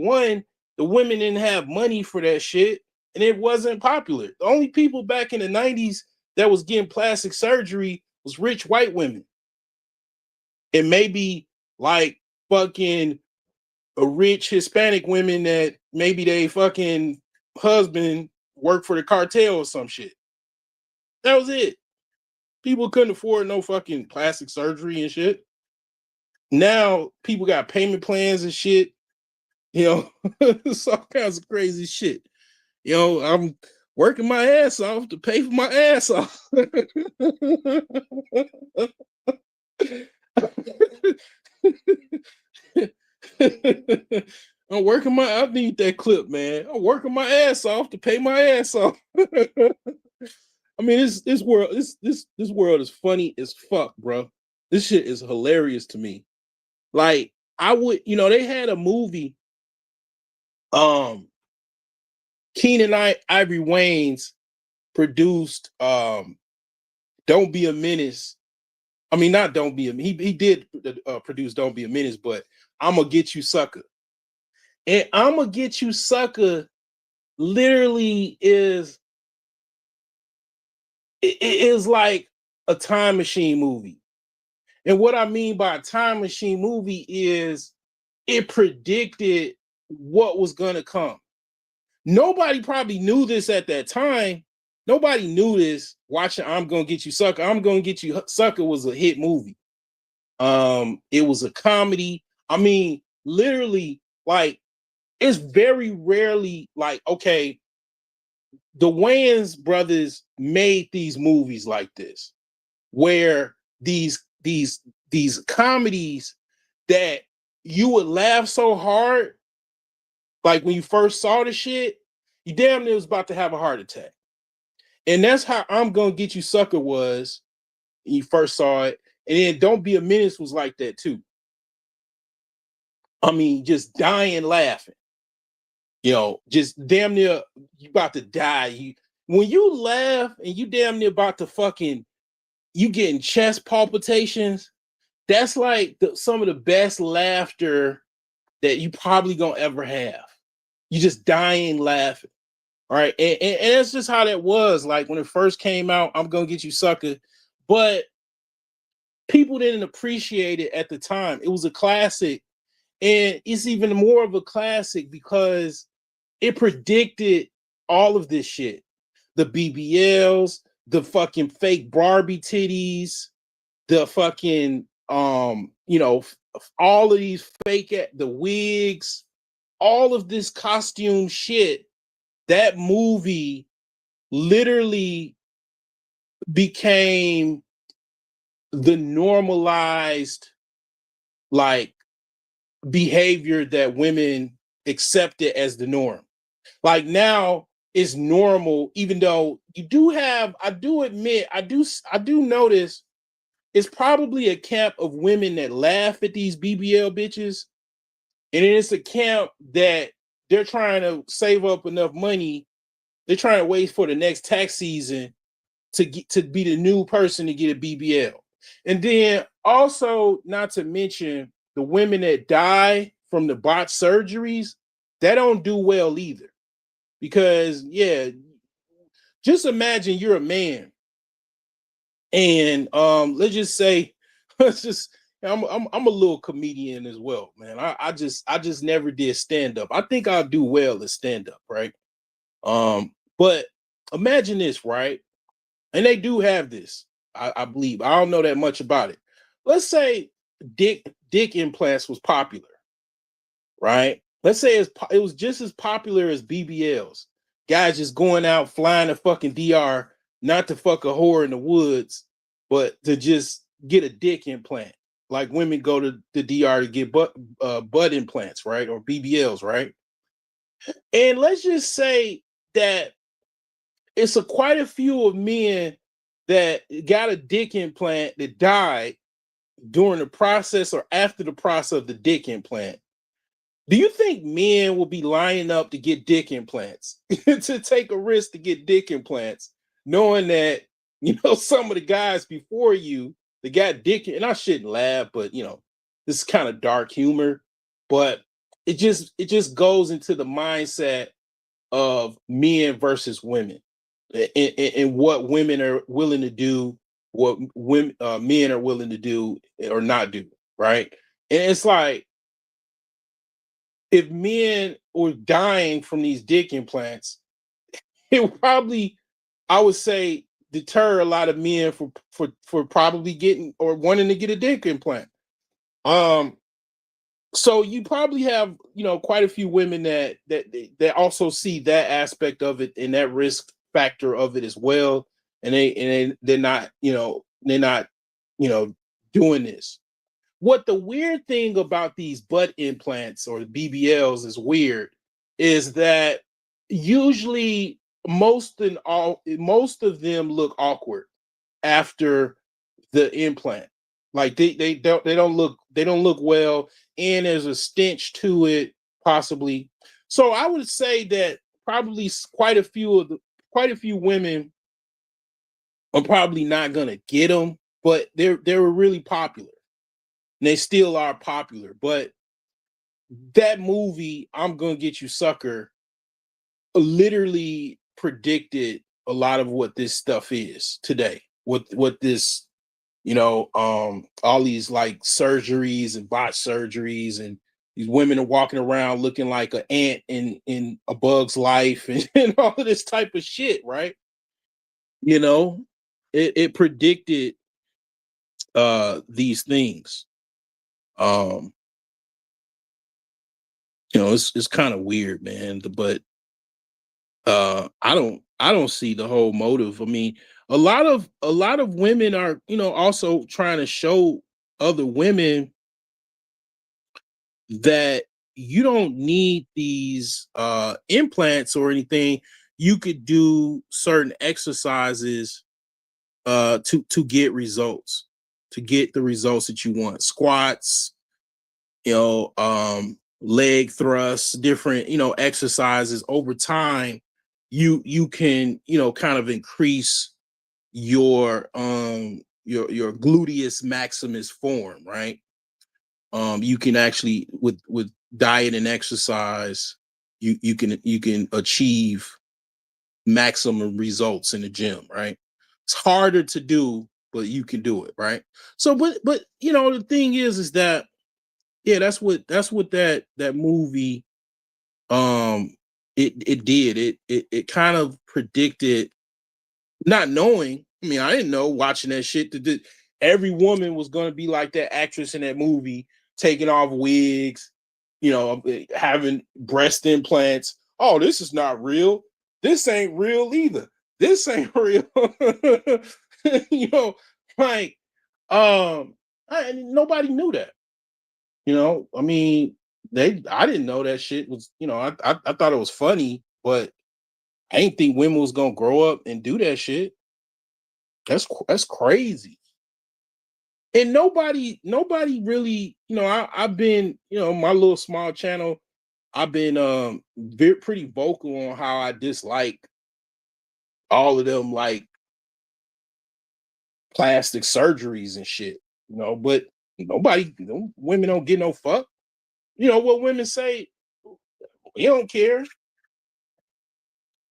the women didn't have money for that shit, and it wasn't popular. The only people back in the 90s that was getting plastic surgery was rich white women. And maybe like fucking a rich Hispanic women that maybe they fucking husband worked for the cartel or some shit. That was it. People couldn't afford no fucking plastic surgery and shit. Now people got payment plans and shit. It's all kinds of crazy shit. I'm working my ass off to pay for my ass off. I need that clip, man. I'm working my ass off to pay my ass off. I mean, this world is funny as fuck, bro. This shit is hilarious to me. Like, I would, they had a movie, Keenan Ivory Wayans produced, Don't Be a Menace. I mean, not Don't Be a he did produce Don't Be a Menace, but I'm Gonna Get You Sucker. And I'm Gonna Get You Sucker literally is it is like a time machine movie. And what I mean by a time machine movie is it predicted what was going to come. Nobody probably knew this at that time. Nobody knew this watching I'm Gonna Get You Sucker. I'm Gonna Get You Sucker was a hit movie. It was a comedy. I mean, literally, like, it's very rarely like, okay, the Wayans brothers made these movies like this, where these comedies that you would laugh so hard, like when you first saw the shit, you damn near was about to have a heart attack. And that's how I'm Gonna Get You Sucker was when you first saw it. And then Don't Be a Menace was like that too. I mean, just dying laughing. You know, just damn near you about to die. When you laugh and you damn near about to fucking you getting chest palpitations, that's like some of the best laughter that you probably gonna ever have. You just dying laughing. All right. And that's just how that was. Like when it first came out, I'm Gonna Get You Sucker. But people didn't appreciate it at the time. It was a classic. And it's even more of a classic because it predicted all of this shit. The BBLs, the fucking fake Barbie titties, the fucking all of these fake the wigs, all of this costume shit. That movie literally became the normalized like behavior that women accepted as the norm. Like now it's normal, even though I do admit, I do notice it's probably a camp of women that laugh at these BBL bitches. And then it's a camp that they're trying to save up enough money. They're trying to wait for the next tax season to be the new person to get a BBL. And then also, not to mention the women that die from the botched surgeries, that don't do well either. Because yeah, just imagine you're a man, and let's just say, I'm a little comedian as well, man. I just never did stand up. I think I'll do well at stand up, right? But imagine this, right? And they do have this, I believe. I don't know that much about it. Let's say dick implants was popular, right? Let's say it was just as popular as BBLs. Guys just going out flying to fucking DR, not to fuck a whore in the woods, but to just get a dick implant. Like women go to the DR to get butt implants, right? Or BBLs, right? And let's just say that it's quite a few of men that got a dick implant that died during the process or after the process of the dick implant. Do you think men will be lining up to get dick implants, to take a risk to get dick implants, knowing that, some of the guys before you, they got dick, and I shouldn't laugh, but, this is kind of dark humor, but it just goes into the mindset of men versus women and what women are willing to do, what women, men are willing to do or not do, right? And it's like, if men were dying from these dick implants, it would probably, I would say, deter a lot of men for probably getting or wanting to get a dick implant. So you probably have, quite a few women that also see that aspect of it and that risk factor of it as well, and they're not, doing this. What the weird thing about these butt implants or BBLs is weird is that usually most of them look awkward after the implant. Like they don't look well, and there's a stench to it possibly. So I would say that probably quite a few women are probably not gonna get them, but they were really popular. And they still are popular. But that movie, I'm Gonna Get You Sucker, literally predicted a lot of what this stuff is today. What this, all these like surgeries and botch surgeries, and these women are walking around looking like an ant in a bug's life, and all of this type of shit, right? It predicted these things. It's kind of weird, man. But I don't see the whole motive. I mean, a lot of women are, also trying to show other women that you don't need these implants or anything. You could do certain exercises to get results, to get the results that you want. Squats, leg thrusts, different, exercises over time. You can, kind of increase your gluteus maximus form, right? You can actually, with diet and exercise, you can achieve maximum results in the gym, right? It's harder to do, but you can do it, right? So, but the thing is that, yeah, that's what that movie it did. It kind of predicted, not knowing. I mean, I didn't know, watching that shit, that every woman was going to be like that actress in that movie, taking off wigs, having breast implants. Oh, this is not real. This ain't real either. This ain't real. Like, nobody knew that. I mean, I didn't know that shit was, I thought it was funny, but I didn't think women was gonna grow up and do that shit. That's crazy. And nobody really, I've been, my little small channel, I've been pretty vocal on how I dislike all of them, like, plastic surgeries and shit, but women don't get no fuck. What women say, you don't care.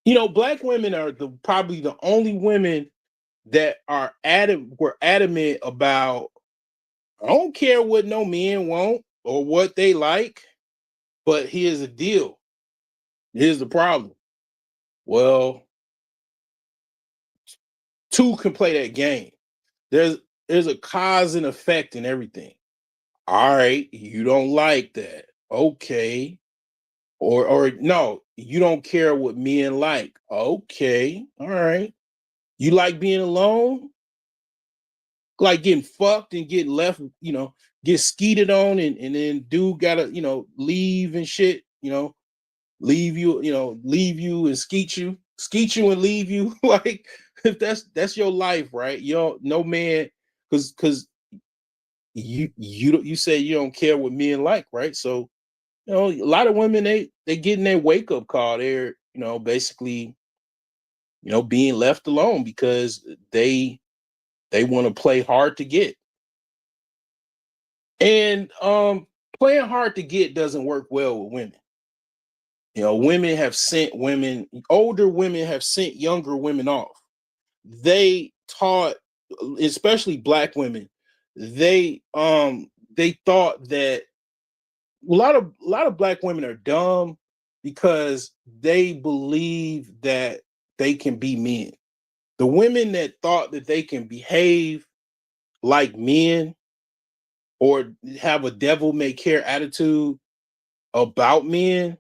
Black women are probably the only women that were adamant about, I don't care what no men want or what they like, but here's the deal. Here's the problem. Well, two can play that game. There's a cause and effect in everything. All right, you don't like that. Okay. Or no, you don't care what men like. Okay. All right. You like being alone? Like getting fucked and get left, get skeeted on, and then dude gotta, leave and shit, leave you, leave you and skeet you and leave you. Like, if that's your life, right? No man, because you say you don't care what men like, right? So, a lot of women, they getting their wake up call. They're, basically, being left alone because they want to play hard to get. And playing hard to get doesn't work well with women. Older women have sent younger women off. They taught, especially black women, they thought that a lot of black women are dumb because they believe that they can be men. The women that thought that they can behave like men or have a devil may care attitude about men,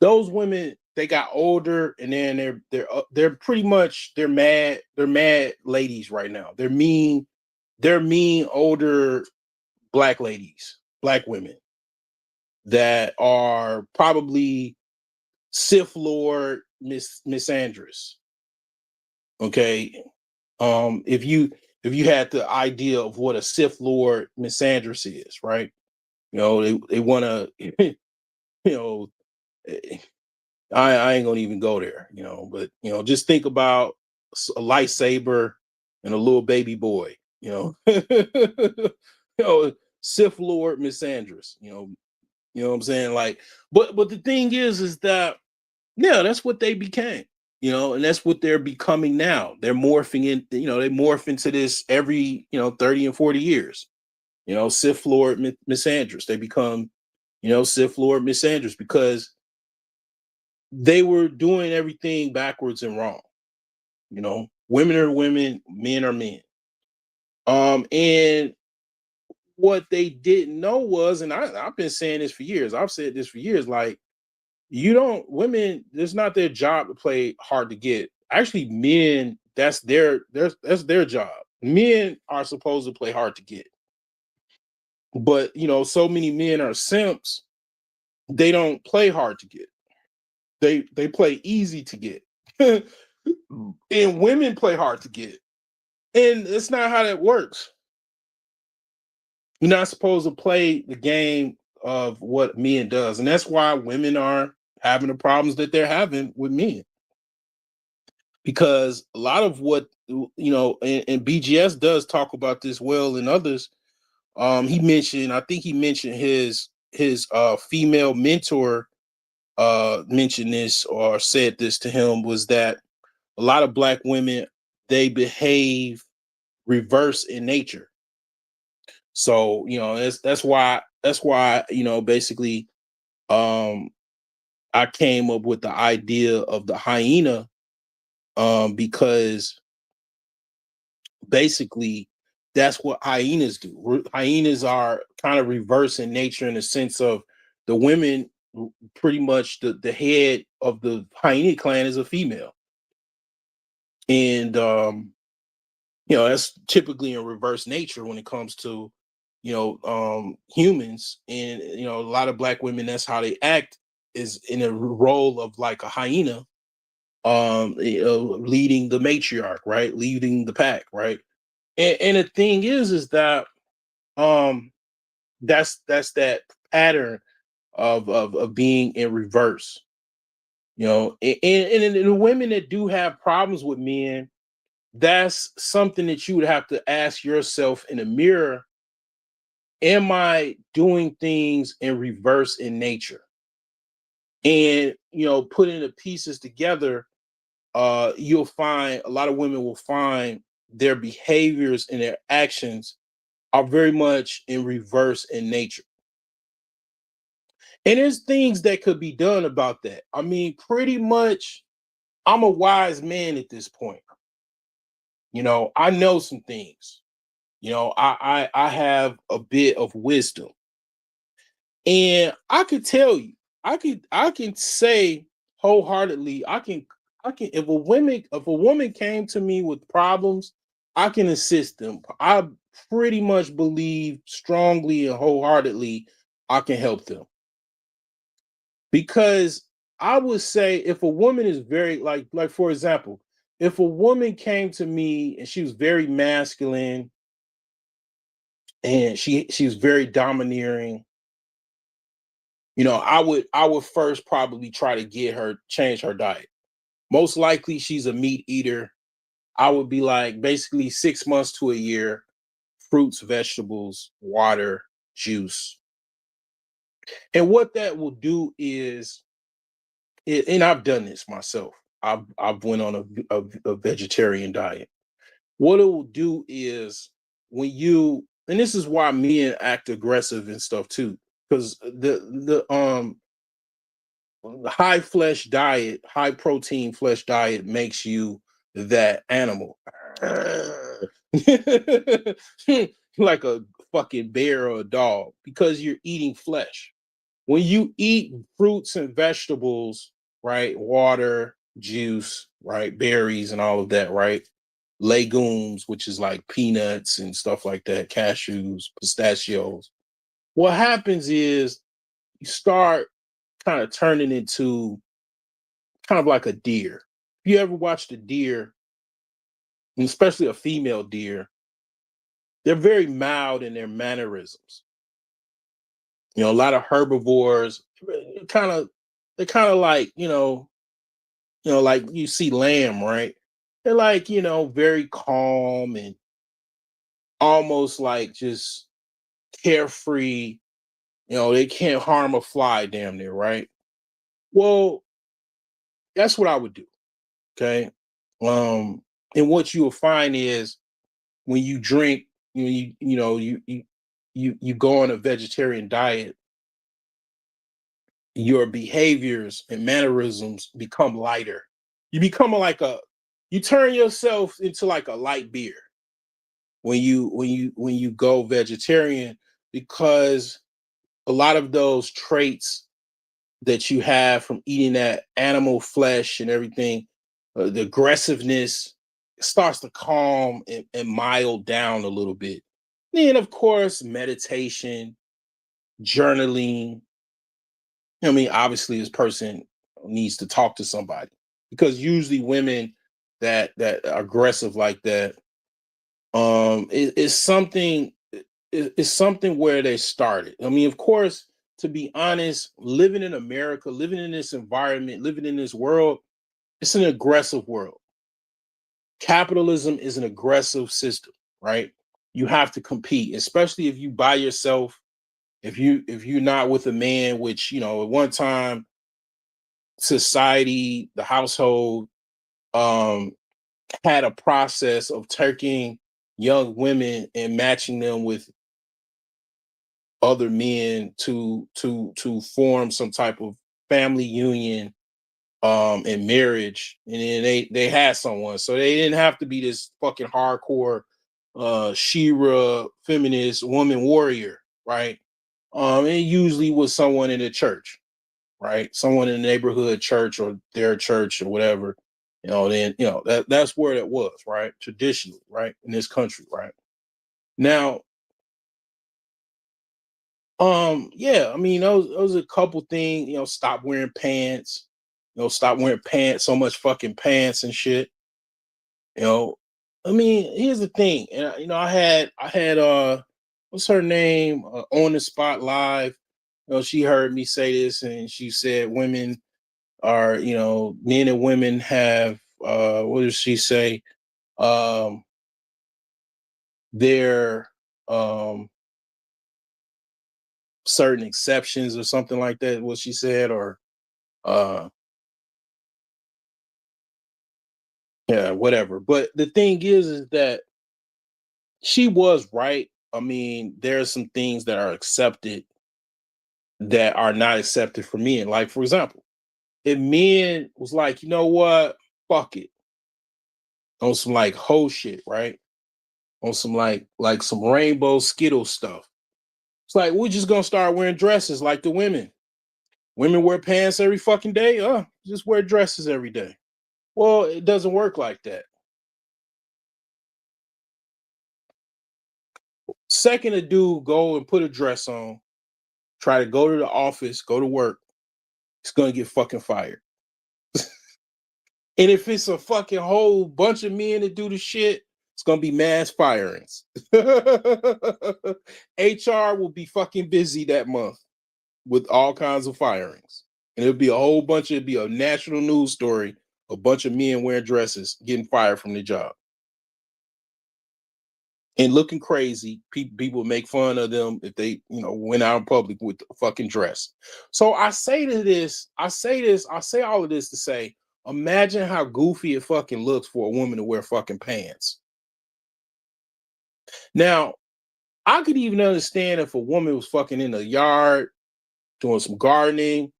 those women, they got older, and then they're pretty much, they're mad ladies right now. They're mean older black ladies, black women that are probably Sith Lord misandrous. Okay. If you had the idea of what a Sith Lord misandrous is, right? They want to, I ain't gonna even go there, but just think about a lightsaber and a little baby boy, Sith Lord misandrous, what I'm saying? Like, but the thing is that, yeah, that's what they became. You know, and that's what they're becoming now. They're morphing in, you know, they morph into this every, 30 and 40 years. You know, Sith Lord misandrous. They become, Sith Lord misandrous because they were doing everything backwards and wrong. You know, women are women, men are men. And what they didn't know was, and I've been saying this for years, I've said this for years, like, women, it's not their job to play hard to get. Actually, men, that's their job. Men are supposed to play hard to get. But, so many men are simps, they don't play hard to get. They play easy to get. And women play hard to get. And it's not how that works. You're not supposed to play the game of what men does. And that's why women are having the problems that they're having with men. Because a lot of what, and BGS does talk about this well and others. I think he mentioned his female mentor mentioned this or said this to him, was that a lot of Black women, they behave reverse in nature. So, that's why, basically, I came up with the idea of the hyena, because basically that's what hyenas do. Hyenas are kind of reverse in nature, in the sense of the women, pretty much the head of the hyena clan is a female. And that's typically in reverse nature when it comes to humans. And a lot of Black women, that's how they act, is in a role of like a hyena, leading the matriarch, right, leading the pack, right. And the thing is that that's that pattern of being in reverse, and the women that do have problems with men, that's something that you would have to ask yourself in the mirror. Am I doing things in reverse in nature? And putting the pieces together, you'll find a lot of women will find their behaviors and their actions are very much in reverse in nature. And there's things that could be done about that. I mean, pretty much, I'm a wise man at this point. I know some things. I have a bit of wisdom. And I could tell you, I can say wholeheartedly, I can if a woman came to me with problems, I can assist them. I pretty much believe strongly and wholeheartedly I can help them. Because I would say, if a woman is very, like for example, if a woman came to me and she was very masculine and she was very domineering, I would first probably try to get her change her diet. Most likely she's a meat eater. I would be like, basically 6 months to a year, fruits, vegetables, water, juice. And what that will do is, and I've done this myself. I've went on a vegetarian diet. What it will do is, and this is why men act aggressive and stuff too, because the high flesh diet, high protein flesh diet makes you that animal. Like a fucking bear or a dog, because you're eating flesh. When you eat fruits and vegetables, right? Water, juice, right? Berries and all of that, right? Legumes, which is like peanuts and stuff like that, cashews, pistachios. What happens is you start kind of turning into kind of like a deer. If you ever watched a deer, and especially a female deer, they're very mild in their mannerisms. A lot of herbivores, kind of, they're kind of like, like you see lamb, right? They're like, very calm and almost like just carefree. They can't harm a fly damn near, right? Well, that's what I would do. Okay. And what you will find is when you drink, you go on a vegetarian diet, your behaviors and mannerisms become lighter. You become you turn yourself into like a light beer when you go vegetarian, because a lot of those traits that you have from eating that animal flesh and everything, the aggressiveness starts to calm and mild down a little bit. Then, of course, meditation, journaling. I mean, obviously, this person needs to talk to somebody, because usually women that are aggressive like that, is something is something where they started. I mean, of course, to be honest, living in America, living in this environment, living in this world, it's an aggressive world. Capitalism is an aggressive system, right? You have to compete, especially if you by yourself, if you're not with a man, which, at one time, society, the household, um had a process of taking young women and matching them with other men to form some type of family union, and marriage, and then they had someone, so they didn't have to be this fucking hardcore Shira feminist woman warrior, right? It usually was someone in the church, right? Someone in the neighborhood church or their church or whatever. Then that's where it was, right? Traditionally, right, in this country, right? Now, yeah, I mean, those are a couple things. Stop wearing pants. Stop wearing pants, so much fucking pants and shit. You know, I mean, here's the thing, and I had what's her name, on the spot live. She heard me say this, and she said women are, men and women have, what does she say? Um, they're certain exceptions or something like that. What she said, or uh yeah, whatever. But the thing is that she was right. I mean, there are some things that are accepted that are not accepted for men. Like, for example, if men was like, you know what, fuck it, on some like whole shit, right? On some like some rainbow Skittle stuff. It's like, we're just gonna start wearing dresses like the women. Women wear pants every fucking day. Just wear dresses every day. Well, it doesn't work like that. Second, a dude go and put a dress on, try to go to the office, go to work, it's gonna get fucking fired. And if it's a fucking whole bunch of men that do the shit, it's gonna be mass firings. HR will be fucking busy that month with all kinds of firings. And it'll be a whole bunch, it'll be a national news story, a bunch of men wearing dresses getting fired from their job and looking crazy. People make fun of them if they, went out in public with a fucking dress. So I say all of this to say, imagine how goofy it fucking looks for a woman to wear fucking pants. Now, I could even understand if a woman was fucking in the yard doing some gardening.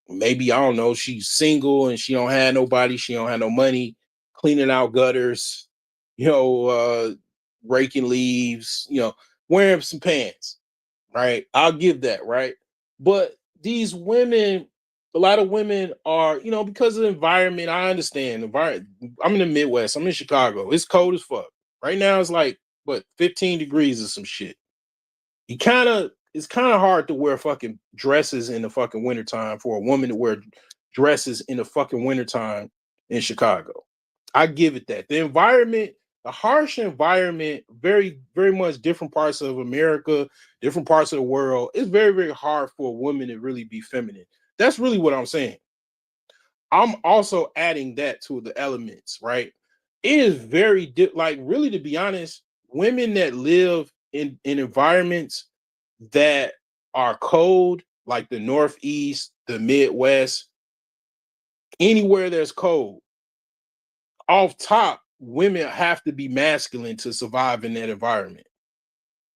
Maybe, I don't know, she's single and she don't have nobody, she don't have no money, cleaning out gutters, raking leaves, wearing some pants, right? I'll give that, right? But these women, a lot of women are, because of the environment, I understand. I'm in the Midwest, I'm in Chicago. It's cold as fuck. Right now it's like, what, 15 degrees or some shit. It's kind of hard to wear fucking dresses in the fucking wintertime for a woman to wear dresses in the fucking wintertime in Chicago. I give it that. The environment, the harsh environment, very, very much different parts of America, different parts of the world. It's very, very hard for a woman to really be feminine. That's really what I'm saying. I'm also adding that to the elements, right? It is very, like, really, to be honest, women that live in environments that are cold, like the Northeast, the Midwest, anywhere there's cold, off top, women have to be masculine to survive in that environment.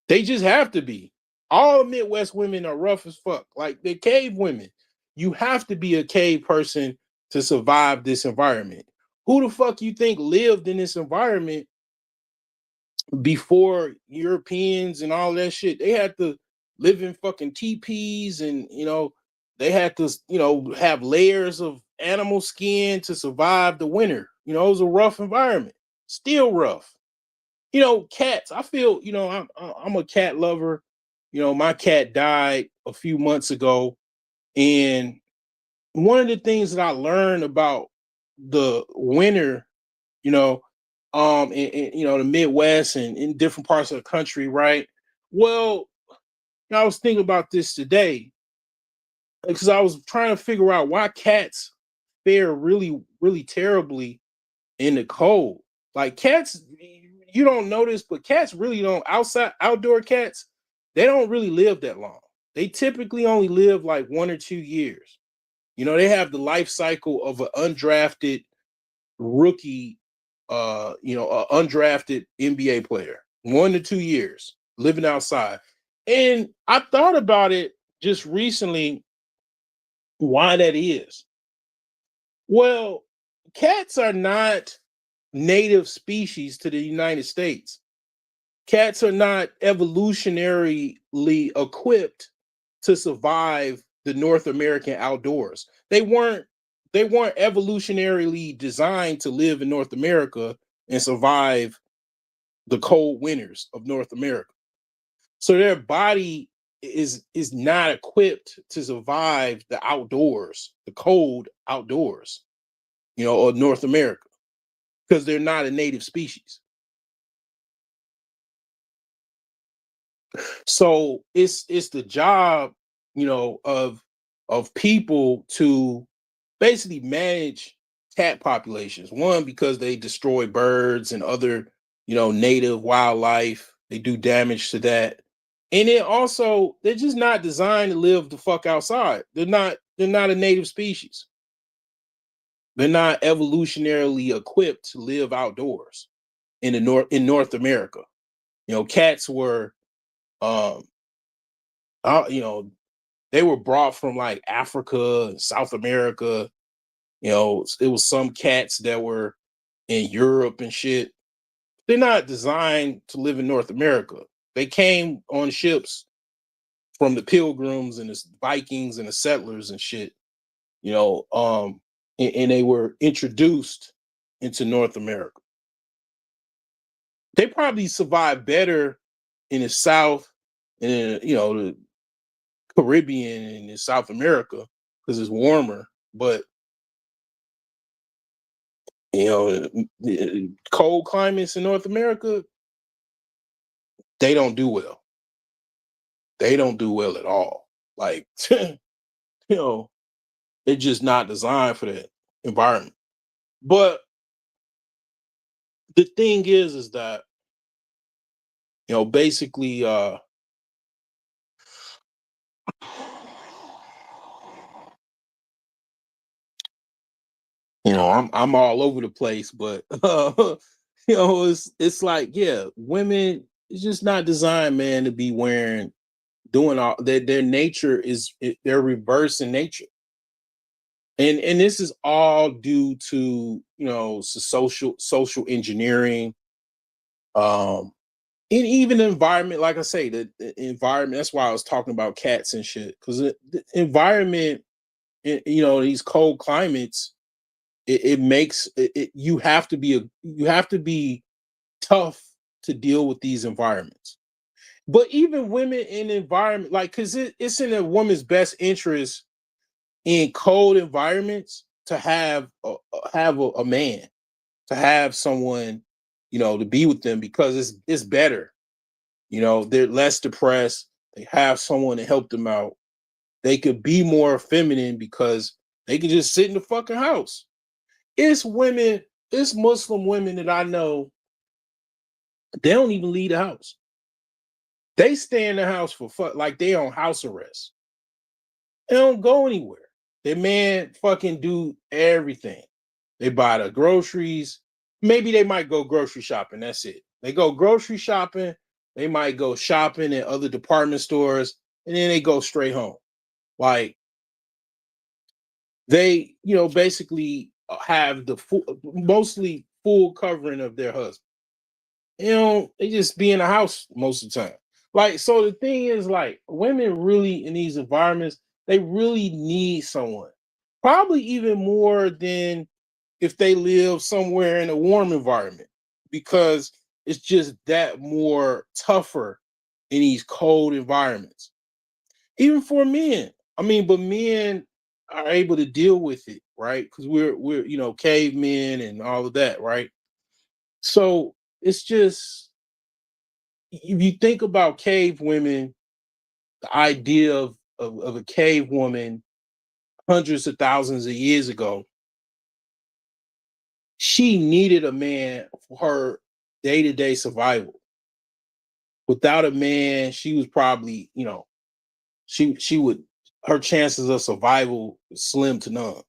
They just have to be. All Midwest women are rough as fuck. Like they're cave women. You have to be a cave person to survive this environment. Who the fuck you think lived in this environment before Europeans and all that shit? They had to live in fucking teepees and, they had to, have layers of animal skin to survive the winter. It was a rough environment. Still rough. Cats. I feel, I'm a cat lover. My cat died a few months ago. And one of the things that I learned about the winter, the Midwest and in different parts of the country, right? Well, I was thinking about this today because I was trying to figure out why cats fare really, really terribly in the cold. Like cats, you don't notice, but cats really don't outdoor cats, they don't really live that long. They typically only live like 1 or 2 years. They have the life cycle of an undrafted rookie, undrafted NBA player, 1 to 2 years living outside. And I thought about it just recently, why that is. Well, cats are not native species to the United States. Cats are not evolutionarily equipped to survive the North American outdoors. They weren't evolutionarily designed to live in North America and survive the cold winters of North America. So their body is not equipped to survive the outdoors, the cold outdoors, of North America, because they're not a native species. So it's the job, of people to basically manage cat populations. One, because they destroy birds and other, native wildlife. They do damage to that. And then also they're just not designed to live the fuck outside. They're not a native species. They're not evolutionarily equipped to live outdoors in North America. Cats were they were brought from like Africa and South America. It was some cats that were in Europe and shit. They're not designed to live in North America. They came on ships from the Pilgrims and the Vikings and the settlers and shit, and they were introduced into North America. They probably survived better in the South and the Caribbean and in South America because it's warmer, but cold climates in North America, they don't do well. They don't do well at all. Like, they're just not designed for that environment. But the thing is that, basically, I'm all over the place, but it's like, yeah, women, it's just not designed, man, to be doing all their nature they're reverse in nature. And this is all due to, social engineering, and even the environment. Like I say, the environment, that's why I was talking about cats and shit, because the environment, these cold climates, it makes it you have to be tough to deal with these environments. But even women in the environment, like, because it's in a woman's best interest in cold environments to have a man, to have someone, to be with them, because it's better. They're less depressed. They have someone to help them out. They could be more feminine because they can just sit in the fucking house. It's Muslim women that I know, they don't even leave the house. They stay in the house for fuck, like they on house arrest. They don't go anywhere. Their man fucking do everything. They buy the groceries. maybe they might go grocery shopping. That's it. They go grocery shopping. They might go shopping at other department stores, and then they go straight home. Like they, basically have the mostly full covering of their husband. They just be in the house most of the time. Like, so the thing is, like, women really in these environments, they really need someone. Probably even more than if they live somewhere in a warm environment, because it's just that more tougher in these cold environments. Even for men. I mean, but men are able to deal with it, right? Because we're cavemen and all of that, right? So it's just, if you think about cave women, the idea of a cave woman hundreds of thousands of years ago, she needed a man for her day-to-day survival. Without a man, she was probably, she would, her chances of survival slim to none.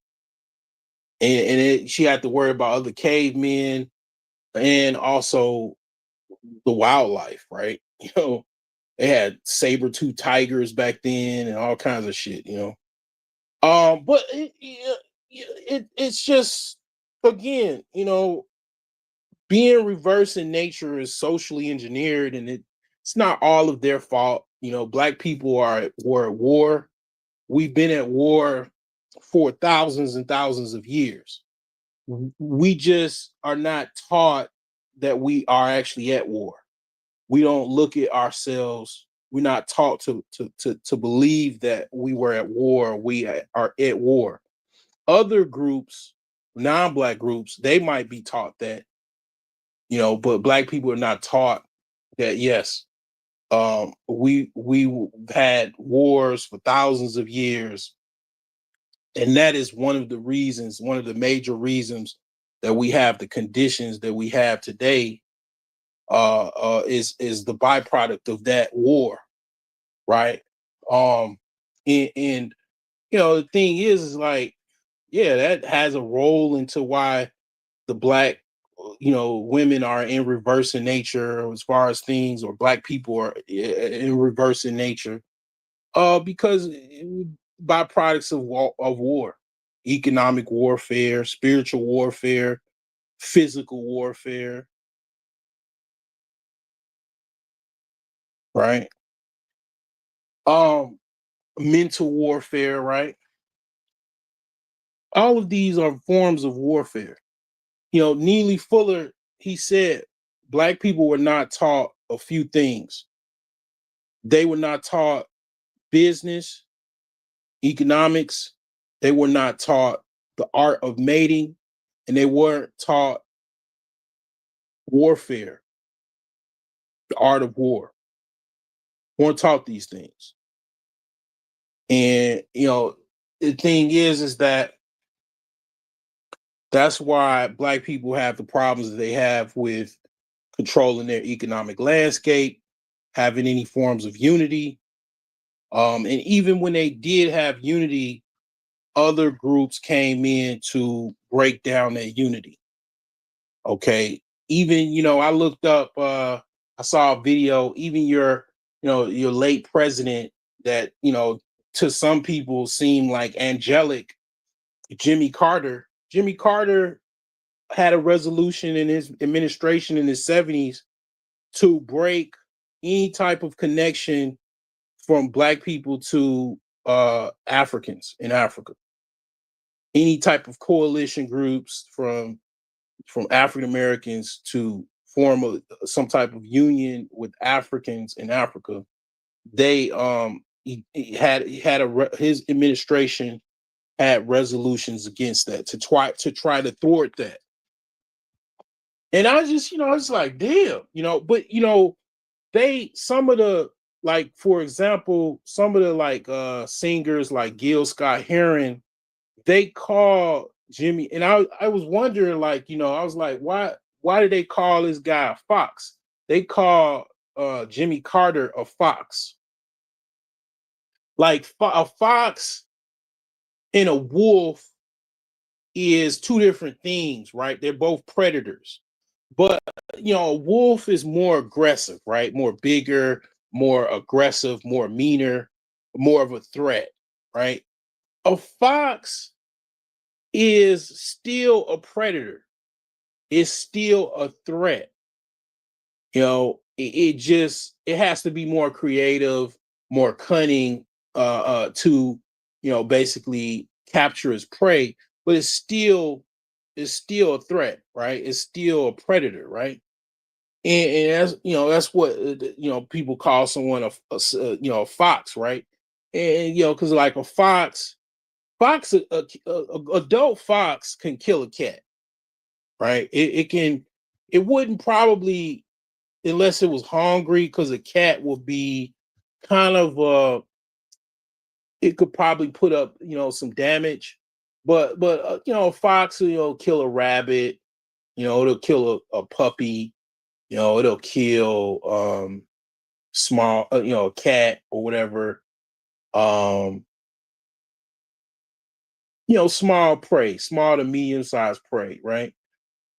And she had to worry about other cavemen and also the wildlife, right? They had saber-tooth tigers back then and all kinds of shit, But it's just, again, being reverse in nature is socially engineered, and it's not all of their fault. Black people were at war. We've been at war for thousands and thousands of years. We just are not taught that we are actually at war. We don't look at ourselves. We're not taught to believe that we were at war. We are at war. Other groups, non-black groups, they might be taught that, but black people are not taught that. Yes, we had wars for thousands of years, and that is one of the major reasons that we have the conditions that we have today. Is the byproduct of that war, right? And the thing is like, yeah, that has a role into why the black, women are in reverse in nature as far as things, or black people are in reverse in nature, because byproducts of war, economic warfare, spiritual warfare, physical warfare, right? Um, Mental warfare, right? All of these are forms of warfare. Neely Fuller, he said black people were not taught a few things. They were not taught business, economics. They were not taught the art of mating, and they weren't taught warfare, the art of war. Weren't taught these things. And, the thing is that that's why black people have the problems that they have with controlling their economic landscape, having any forms of unity. And even when they did have unity, other groups came in to break down that unity. Okay. Even, I looked up, I saw a video, even your late president that, to some people seemed like angelic, Jimmy Carter. Jimmy Carter had a resolution in his administration in the 70s to break any type of connection from black people to Africans in Africa. Any type of coalition groups from African Americans to form some type of union with Africans in Africa. They his administration had resolutions against that to try to thwart that. And I just, it's like, damn, but some of the, like, for example, some of the like singers like Gil Scott Heron, they call Jimmy, and I was wondering, like, I was like, why did they call this guy a fox? They call Jimmy Carter a fox. Like a fox and a wolf is two different things, right? They're both predators. But a wolf is more aggressive, right? More bigger, more aggressive, more meaner, more of a threat, right? A fox is still a predator. It's still a threat. It has to be more creative, more cunning, to basically capture its prey, but it's still a threat, right? It's still a predator, right? And that's what people call someone a fox, right? And because like a fox, adult fox can kill a cat, right? It wouldn't probably, unless it was hungry, because a cat would be kind of it could probably put up some damage, but a fox will kill a rabbit, it'll kill a puppy, it'll kill small a cat or whatever, um small prey, small to medium sized prey, right?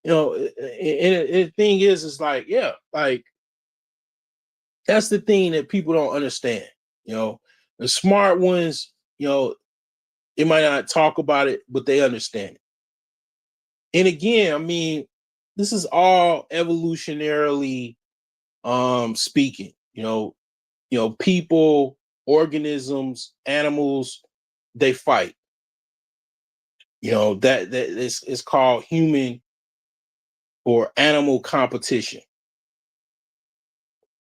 And the thing is like, yeah, like that's the thing that people don't understand. The smart ones, they might not talk about it, but they understand it. And again, I mean, this is all evolutionarily speaking. People, organisms, animals, they fight. That is called human or animal competition.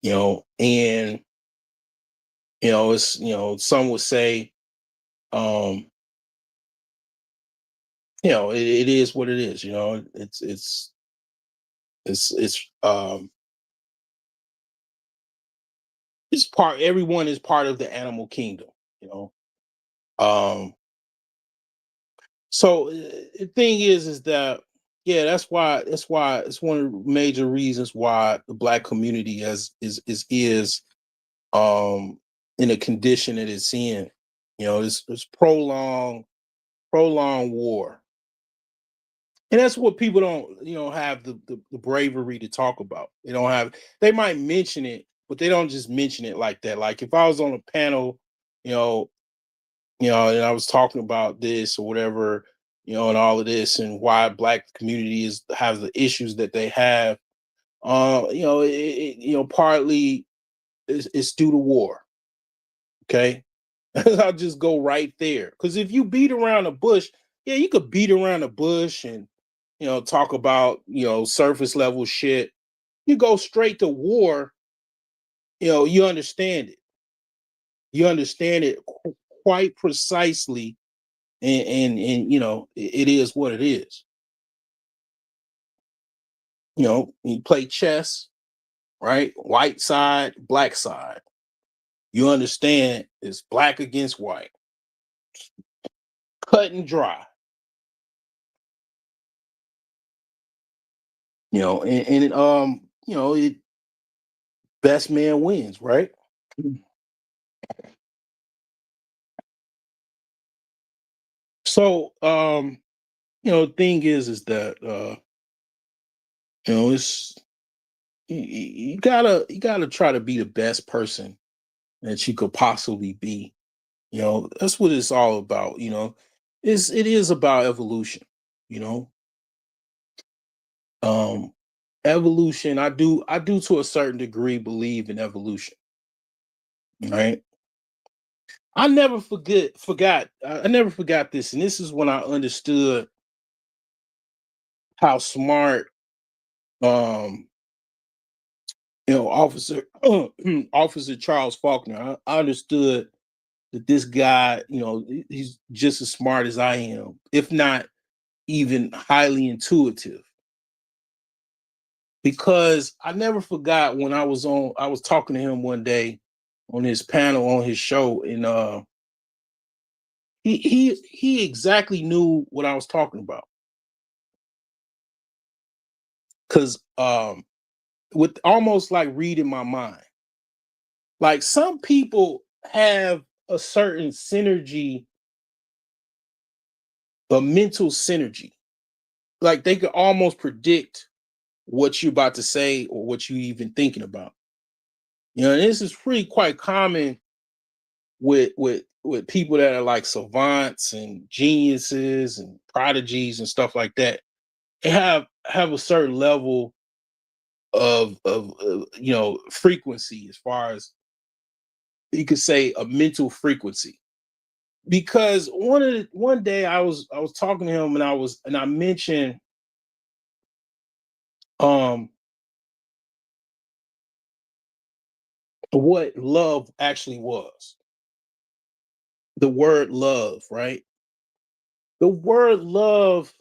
And it's some would say, um it is what it is. It's it's part everyone is part of the animal kingdom. you know um so the thing is that, yeah, that's why it's one of the major reasons why the black community is in a condition that it's in. It's prolonged war. And that's what people don't, have the bravery to talk about. They might mention it, but they don't just mention it like that. Like if I was on a panel, you know, and I was talking about this or whatever, and all of this and why black community has the issues that they have. Partly it's due to war. Okay. I'll just go right there. Because if you beat around the bush, yeah, you could beat around the bush and talk about surface level shit. You go straight to war, you understand it. You understand it quite precisely, and it is what it is. You play chess, right? White side, black side. You understand it's black against white, cut and dry. It best man wins, right? So, the thing is that it's you gotta try to be the best person that you could possibly be. That's what it's all about. It is about evolution. You know, um, evolution. I do to a certain degree believe in evolution. Right. I never forgot this, and this is when I understood how smart um officer officer Charles Faulkner. I understood that this guy, he's just as smart as I am, if not even highly intuitive. Because I never forgot when I was talking to him one day on his panel on his show, and he exactly knew what I was talking about. Because with almost like reading my mind. Like some people have a certain synergy, a mental synergy. Like they could almost predict what you're about to say or what you even thinking about. You know, and this is pretty quite common with people that are like savants and geniuses and prodigies and stuff like that. They have a certain level of you know, frequency, as far as you could say, a mental frequency. Because one day I was talking to him, and I mentioned um what love actually was. The word love, right? The word love,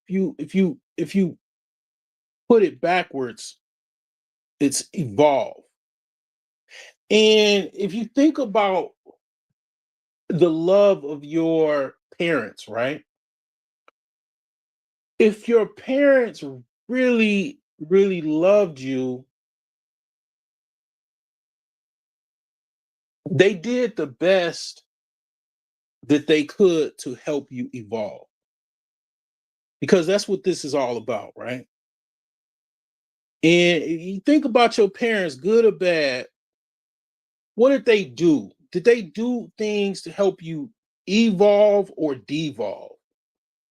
if you put it backwards, it's evolve. And if you think about the love of your parents, right? If your parents really, really loved you, they did the best that they could to help you evolve. Because that's what this is all about, right? And you think about your parents, good or bad, what did they do? Did they do things to help you evolve or devolve?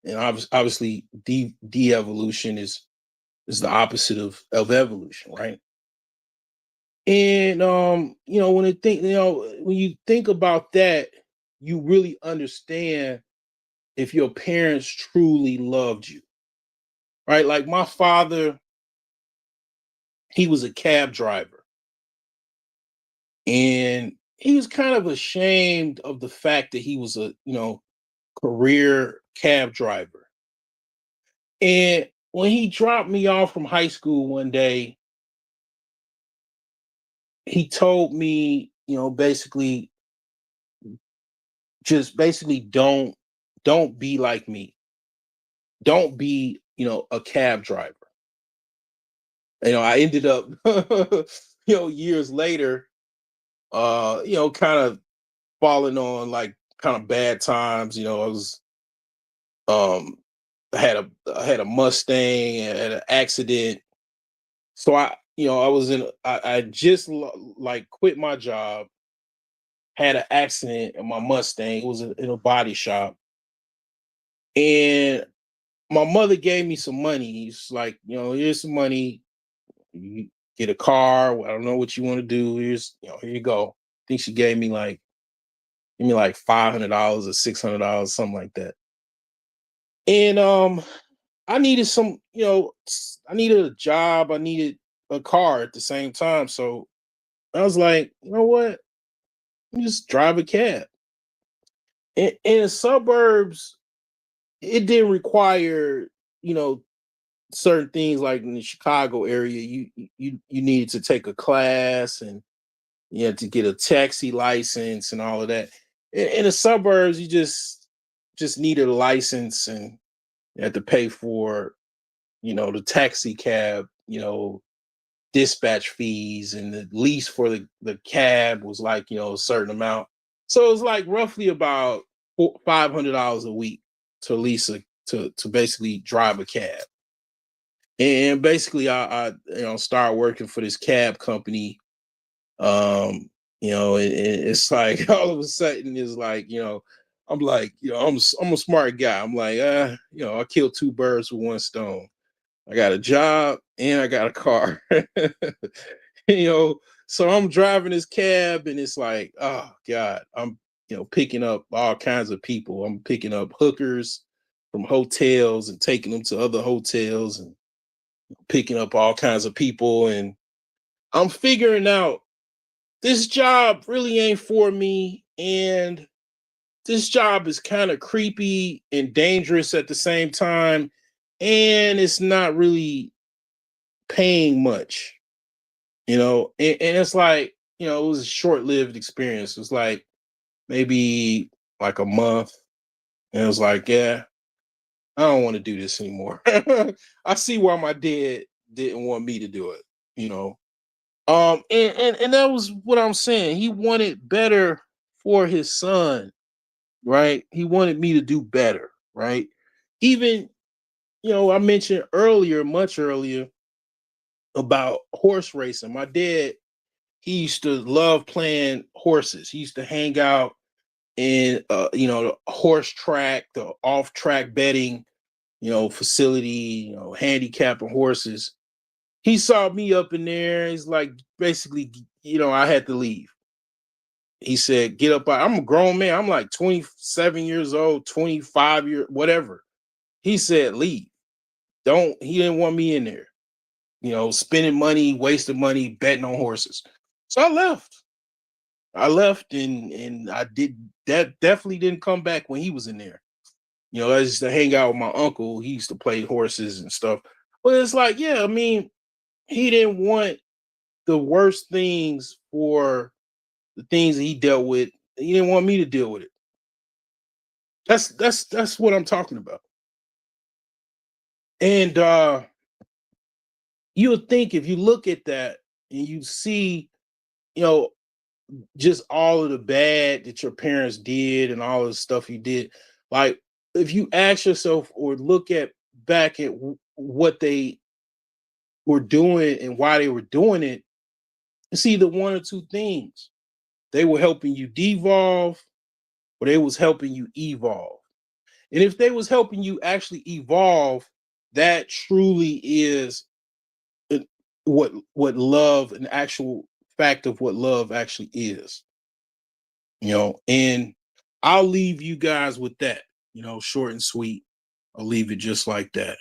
And obviously, de-evolution is the opposite of evolution, right? And you know, when you think about that, you really understand if your parents truly loved you, right? Like my father, he was a cab driver, and he was kind of ashamed of the fact that he was a, you know, career cab driver. And when he dropped me off from high school one day, he told me, you know, basically, just basically don't be like me. Don't be, you know, a cab driver. You know, I ended up you know, years later, you know, kind of falling on like kind of bad times. You know, um I had a Mustang and had an accident. So you know, I just like quit my job, had an accident in my Mustang. It was in a body shop. And my mother gave me some money. It's like, you know, here's some money. You get a car. I don't know what you want to do. Here's, you know, here you go. I think she gave me like $500 or $600, something like that. And I needed some, you know, I needed a job. I needed a car at the same time. So I was like, you know what? Let me just drive a cab. In the suburbs, it didn't require, you know, certain things like in the Chicago area. You needed to take a class, and you had to get a taxi license and all of that. In the suburbs, you just needed a license, and you had to pay for, you know, the taxi cab, you know, dispatch fees, and the lease for the cab was like, you know, a certain amount. So it was like roughly about $500 a week to lease to basically drive a cab. And basically, I you know, start working for this cab company. You know, it's like all of a sudden it's like, you know, I'm like, you know, I'm a smart guy. I'm like, you know, I killed two birds with one stone. I got a job and I got a car. You know, so I'm driving this cab, and it's like, oh God, I'm, you know, picking up all kinds of people. I'm picking up hookers from hotels and taking them to other hotels, and picking up all kinds of people. And I'm figuring out this job really ain't for me. And this job is kind of creepy and dangerous at the same time. And it's not really paying much, you know. And it's like, you know, it was a short lived experience. It was like maybe like a month. And it was like, yeah, I don't want to do this anymore. I see why my dad didn't want me to do it, you know. And that was what I'm saying. He wanted better for his son, right? He wanted me to do better, right? Even, you know, I mentioned earlier, much earlier, about horse racing. My dad, he used to love playing horses. He used to hang out in the horse track, the off track betting, facility, handicapping horses. He saw me up in there. He's like, basically, I had to leave. He said, get up. I'm a grown man. I'm like 27 years old, 25 years, whatever. He said, leave. He didn't want me in there, spending money, wasting money, betting on horses. So I left. And I definitely didn't come back when he was in there. I used to hang out with my uncle. He used to play horses and stuff. But it's like, yeah, I mean, he didn't want the worst things for the things that he dealt with. He didn't want me to deal with it. That's what I'm talking about. And you would think if you look at that and you see, just all of the bad that your parents did and all of the stuff you did, like if you ask yourself or look at back at what they were doing and why they were doing it, it's either one or two things. They were helping you devolve or they was helping you evolve. And if they was helping you actually evolve, that truly is what love, an actual fact of what love actually is. And I'll leave you guys with that, short and sweet. I'll leave it just like that.